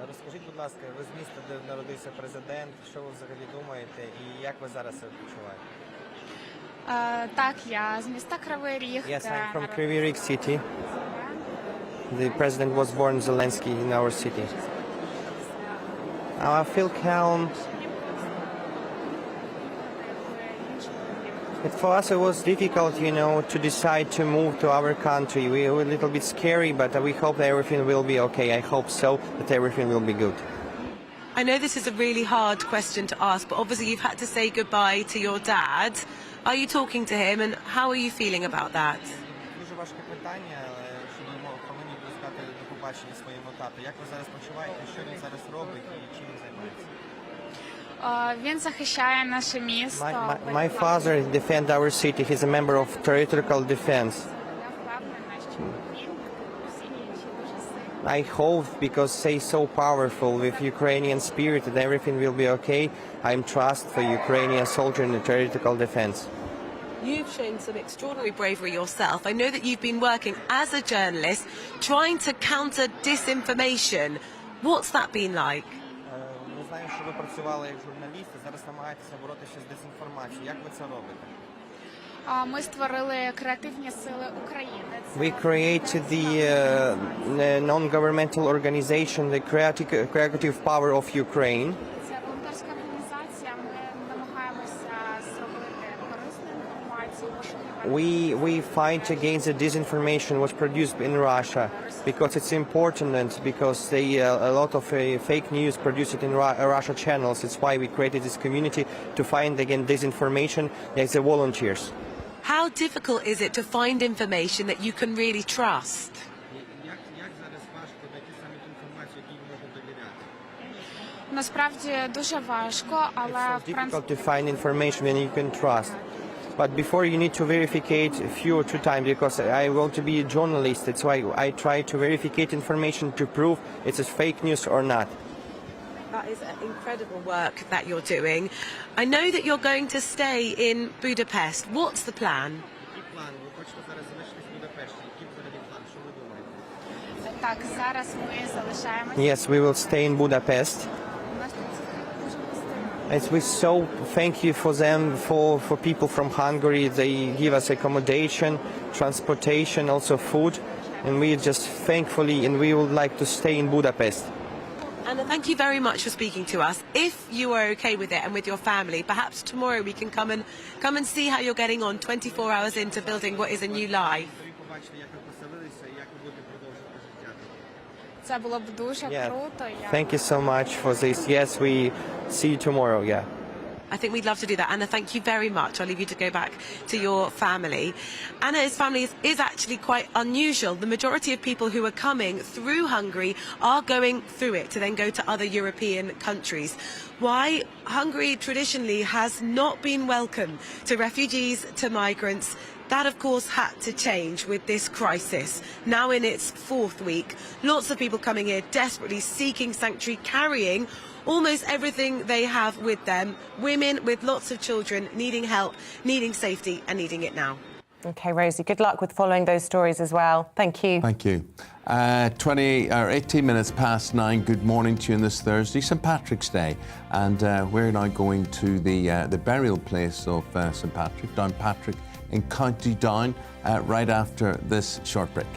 Розкажіть, будь ласка, ви з міста, де народився президент, що ви взагалі думаєте і як ви зараз себе почуваєте? Так, я з міста Кривий Ріг. Yes, I'm from Kryvyi Rih city. The president was born Zelensky in our city. I feel calm. For us it was difficult, to decide to move to our country. We were a little bit scary, but we hope that everything will be okay. I hope so, that everything will be good. I know this is a really hard question to ask, but obviously you've had to say goodbye to your dad. Are you talking to him, and how are you feeling about that? Дуже важке питання, але що ми повинні сказати до побачення своєму тату. Як ви зараз почуваєте, що він зараз робить і чим він займається? Він захищає наше місто. My father defends our city. He's a member of territorial defense. I hope, because he's so powerful with Ukrainian spirit and everything will be okay. I'm trust for Ukrainian soldier in the territorial defense. You've shown some extraordinary bravery yourself. I know that you've been working as a journalist trying to counter disinformation. What's that been like? Ми знаємо, що ви працювали як журналісти, зараз намагаєтеся боротися з дезінформацією. Як ви це робите? Ми створили креативні сили України. We created the non-governmental organization, the creative power of Ukraine. Це волонтерська організація. Ми намагаємося зробити корисну інформацію. We fight against the disinformation was produced in Russia because it's important and because a lot of fake news produced in Russia channels. It's why we created this community to find again disinformation as the volunteers. How difficult is it to find information that you can really trust? Насправді дуже важко, але в принципі Difficult to find information when you can trust. But before you need to verificate a few or two times because I want to be a journalist. That's why I try to verificate information to prove it's a fake news or not. That is incredible work that you're doing. I know that you're going to stay in Budapest. What's the plan? так зараз ми залишаємося. Yes, we will stay in Budapest. As we so thank you for them, for people from Hungary. They give us accommodation, transportation, also food, and we just thankfully and we would like to stay in Budapest. Anna, thank you very much for speaking to us. If you are okay with it and with your family, perhaps tomorrow we can come and see how you're getting on 24 hours into building what is a new life. Це було б дуже круто. Thank you so much for this. Yes, we see you tomorrow. Yeah. I think we'd love to do that. Anna, thank you very much. I'll leave you to go back to your family. Anna's family is actually quite unusual. The majority of people who are coming through Hungary are going through it to then go to other European countries. Why? Hungary traditionally has not been welcome to refugees, to migrants. That, of course, had to change with this crisis. Now in its fourth week, lots of people coming here desperately seeking sanctuary, carrying almost everything they have with them. Women with lots of children needing help, needing safety and needing it now. OK, Rosie, good luck with following those stories as well. Thank you. Thank you. 18 minutes past 9. Good morning to you on this Thursday, St Patrick's Day. And we're now going to the burial place of St Patrick, Downpatrick in County Down, right after this short break.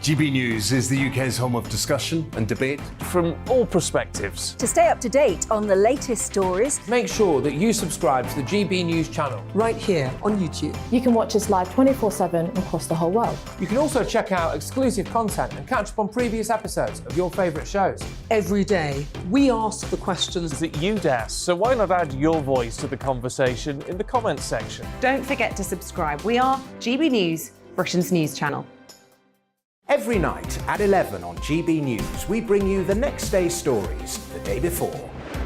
GB News is the UK's home of discussion and debate from all perspectives. To stay up to date on the latest stories, make sure that you subscribe to the GB News channel right here on YouTube. You can watch us live 24/7 across the whole world. You can also check out exclusive content and catch up on previous episodes of your favourite shows. Every day, we ask the questions that you'd ask, so why not add your voice to the conversation in the comments section? Don't forget to subscribe. We are GB News, Britain's news channel. Every night at 11 on GB News, we bring you the next day's stories the day before.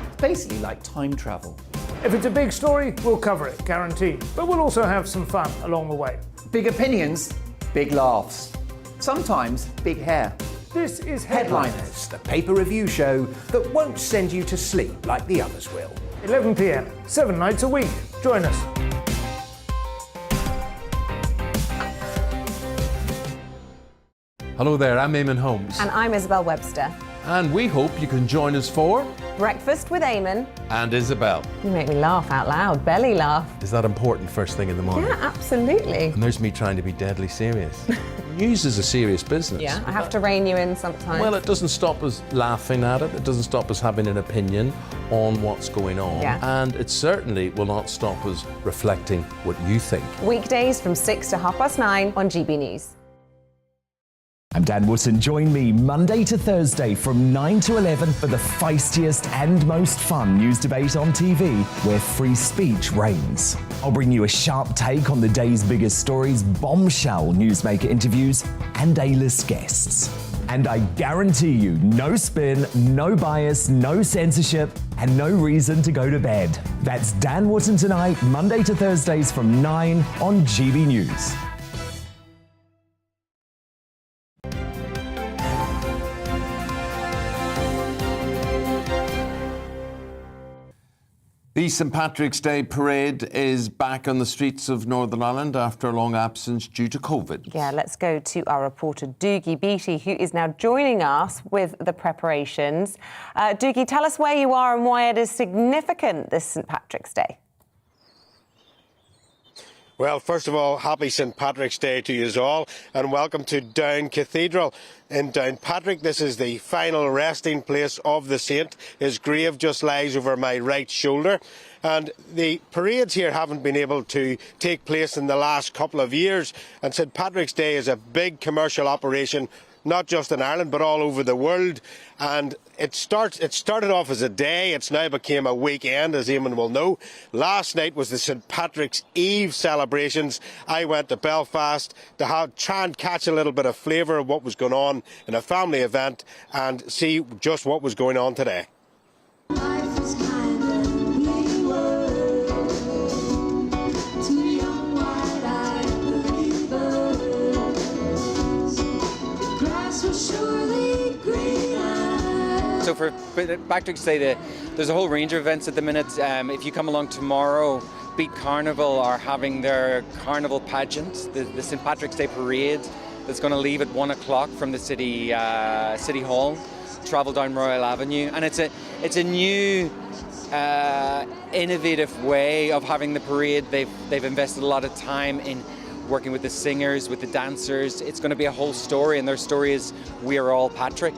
It's basically like time travel. If it's a big story, we'll cover it, guaranteed. But we'll also have some fun along the way. Big opinions, big laughs. Sometimes big hair. This is Headliners, the paper review show that won't send you to sleep like the others will. 11 p.m, 7 nights a week. Join us. Hello there, I'm Eamonn Holmes. And I'm Isabel Webster. And we hope you can join us for Breakfast with Eamonn and Isabel. You make me laugh out loud, belly laugh. Is that important first thing in the morning? Yeah, absolutely. And there's me trying to be deadly serious. News is a serious business. Yeah, I have to rein you in sometimes. Well, it doesn't stop us laughing at it. It doesn't stop us having an opinion on what's going on. Yeah. And it certainly will not stop us reflecting what you think. Weekdays from 6 to 9:30 on GB News. I'm Dan Wootton. Join me Monday to Thursday from 9 to 11 for the feistiest and most fun news debate on TV, where free speech reigns. I'll bring you a sharp take on the day's biggest stories, bombshell newsmaker interviews, and A-list guests. And I guarantee you, no spin, no bias, no censorship, and no reason to go to bed. That's Dan Wootton tonight, Monday to Thursdays from 9 on GB News. The St Patrick's Day parade is back on the streets of Northern Ireland after a long absence due to COVID. Yeah, let's go to our reporter Doogie Beattie, who is now joining us with the preparations. Doogie, tell us where you are and why it is significant this St Patrick's Day. Well, first of all, happy St Patrick's Day to you all, and welcome to Down Cathedral in Downpatrick. This is the final resting place of the saint. His grave just lies over my right shoulder, and the parades here haven't been able to take place in the last couple of years, and St Patrick's Day is a big commercial operation, not just in Ireland but all over the world. And it started off as a day, it's now became a weekend, as Eamonn will know. Last night was the St Patrick's Eve celebrations. I went to Belfast to try and catch a little bit of flavour of what was going on in a family event and see just what was going on today. So for Patrick's Day, there's a whole range of events at the minute. If you come along tomorrow, Beat Carnival are having their carnival pageant, the St Patrick's Day parade that's going to leave at 1 o'clock from the City Hall, travel down Royal Avenue, and it's a new innovative way of having the parade. They've invested a lot of time in working with the singers, with the dancers. It's going to be a whole story, and their story is "We Are All Patrick."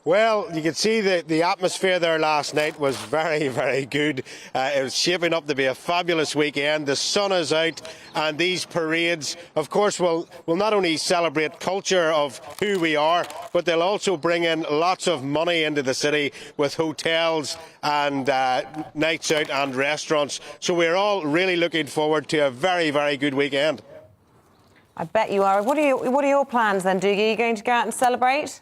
Well, you can see the atmosphere there last night was very, very good. It was shaping up to be a fabulous weekend. The sun is out, and these parades, of course, will not only celebrate culture of who we are, but they'll also bring in lots of money into the city with hotels and nights out and restaurants. So we're all really looking forward to a very, very good weekend. I bet you are. What are your plans then, Doogie? Are you going to go out and celebrate?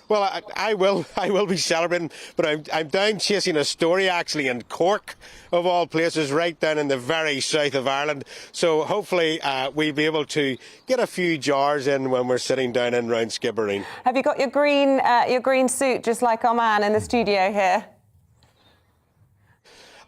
Well, I will be celebrating, but I'm down chasing a story actually in Cork, of all places, right down in the very south of Ireland. So hopefully we'll be able to get a few jars in when we're sitting down in round Skibbereen. Have you got your green suit, just like our man in the studio here?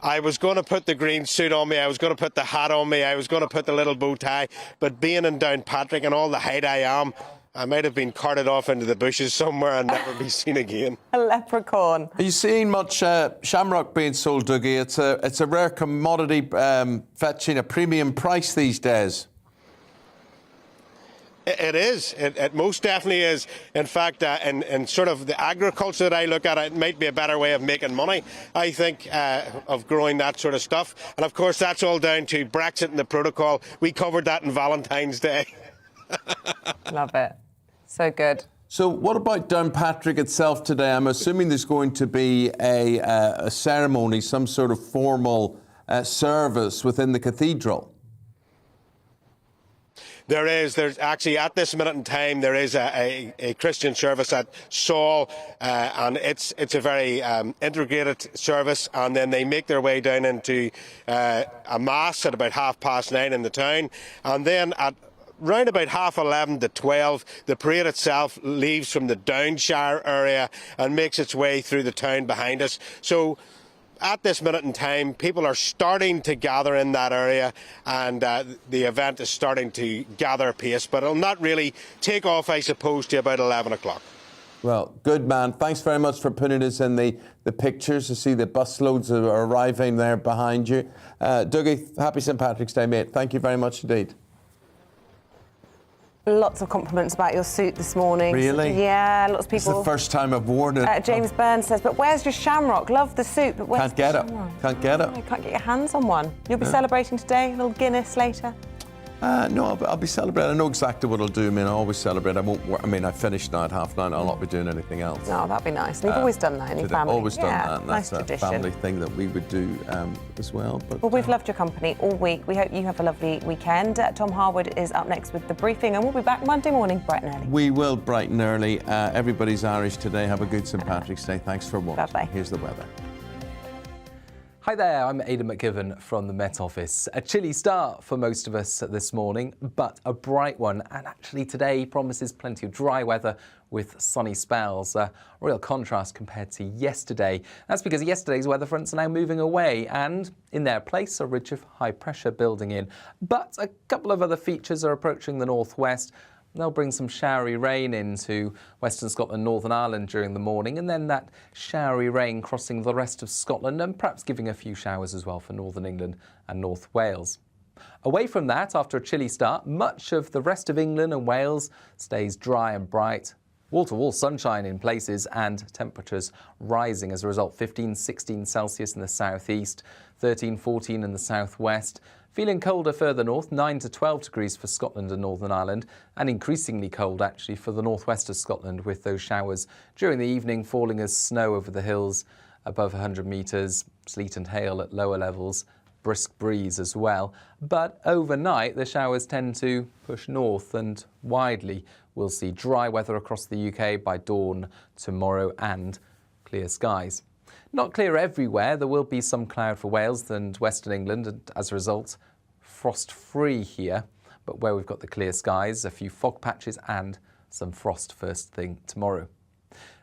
I was going to put the green suit on me, I was going to put the hat on me, I was going to put the little bow tie, but being in Downpatrick and all the height I am, I might have been carted off into the bushes somewhere and never be seen again. A leprechaun. Are you seeing much shamrock being sold, Dougie? It's a rare commodity, fetching a premium price these days. It is. It most definitely is. In fact, in sort of the agriculture that I look at, it might be a better way of making money, I think, of growing that sort of stuff. And of course, that's all down to Brexit and the protocol. We covered that on Valentine's Day. Love it. So good. So what about Downpatrick itself today? I'm assuming there's going to be a ceremony, some sort of formal service within the cathedral. There's actually, at this minute in time, there is a Christian service at Saul, and it's a very integrated service, and then they make their way down into a mass at about 9:30 in the town, and then at round about 11:30 to 12, the parade itself leaves from the Downshire area and makes its way through the town behind us. So at this minute in time, people are starting to gather in that area, and the event is starting to gather pace, but it'll not really take off, I suppose, to about 11 o'clock. Well, good man. Thanks very much for putting us in the pictures to see the busloads are arriving there behind you. Dougie, happy St Patrick's Day, mate. Thank you very much indeed. Lots of compliments about your suit this morning. Really? Yeah, lots of people. It's the first time I've worn it. James Burns says, but where's your shamrock? Love the suit, but where's Can't get it. Can't get it. I can't get your hands on one. You'll be celebrating today, a little Guinness later. No, I'll be celebrating. I know exactly what I'll do. I mean, I always celebrate. I won't work. I mean, I finished now at 9:30. I'll not be doing anything else. No, that'd be nice. And you've always done that in your family. Always done that. And Nice that's tradition. a family thing that we would do as well. But, Well, we've loved your company all week. We hope you have a lovely weekend. Tom Harwood is up next with the briefing, and we'll be back Monday morning, bright and early. we will bright and early. Everybody's Irish today. Have a good St. Patrick's Day. Thanks for watching. Bye-bye. Here's the weather. Hi there, I'm Aidan McGivern from the Met Office. A chilly start for most of us this morning, but a bright one. And actually today promises plenty of dry weather with sunny spells. A real contrast compared to yesterday. That's because yesterday's weather fronts are now moving away and in their place a ridge of high pressure building in. But a couple of other features are approaching the northwest. They'll bring some showery rain into Western Scotland, Northern Ireland during the morning, and then that showery rain crossing the rest of Scotland and perhaps giving a few showers as well for Northern England and North Wales. Away from that, after a chilly start, much of the rest of England and Wales stays dry and bright. Wall-to-wall sunshine in places and temperatures rising as a result. 15, 16 Celsius in the southeast, 13, 14 in the southwest. Feeling colder further north, 9 to 12 degrees for Scotland and Northern Ireland, and increasingly cold actually for the northwest of Scotland with those showers during the evening falling as snow over the hills above 100 metres, sleet and hail at lower levels, brisk breeze as well. But overnight the showers tend to push north and widely we'll see dry weather across the UK by dawn tomorrow and clear skies. Not clear everywhere. There will be some cloud for Wales and Western England, and as a result, frost-free here. But where we've got the clear skies, a few fog patches and some frost first thing tomorrow.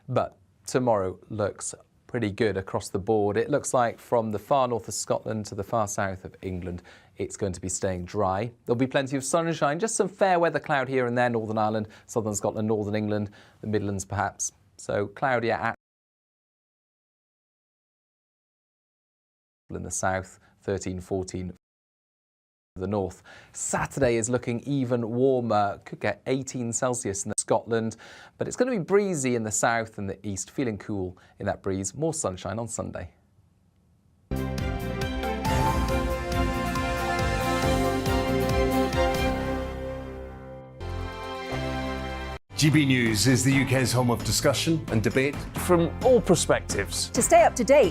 But tomorrow looks pretty good across the board. It looks like from the far north of Scotland to the far south of England, it's going to be staying dry. There'll be plenty of sunshine, just some fair weather cloud here and there, Northern Ireland, Southern Scotland, Northern England, the Midlands perhaps. So cloudy at in the south, 13, 14 the north. Saturday is looking even warmer, could get 18 Celsius in Scotland, but it's going to be breezy in the south and the east, feeling cool in that breeze. More sunshine on Sunday. GB News is the UK's home of discussion and debate from all perspectives. To stay up to date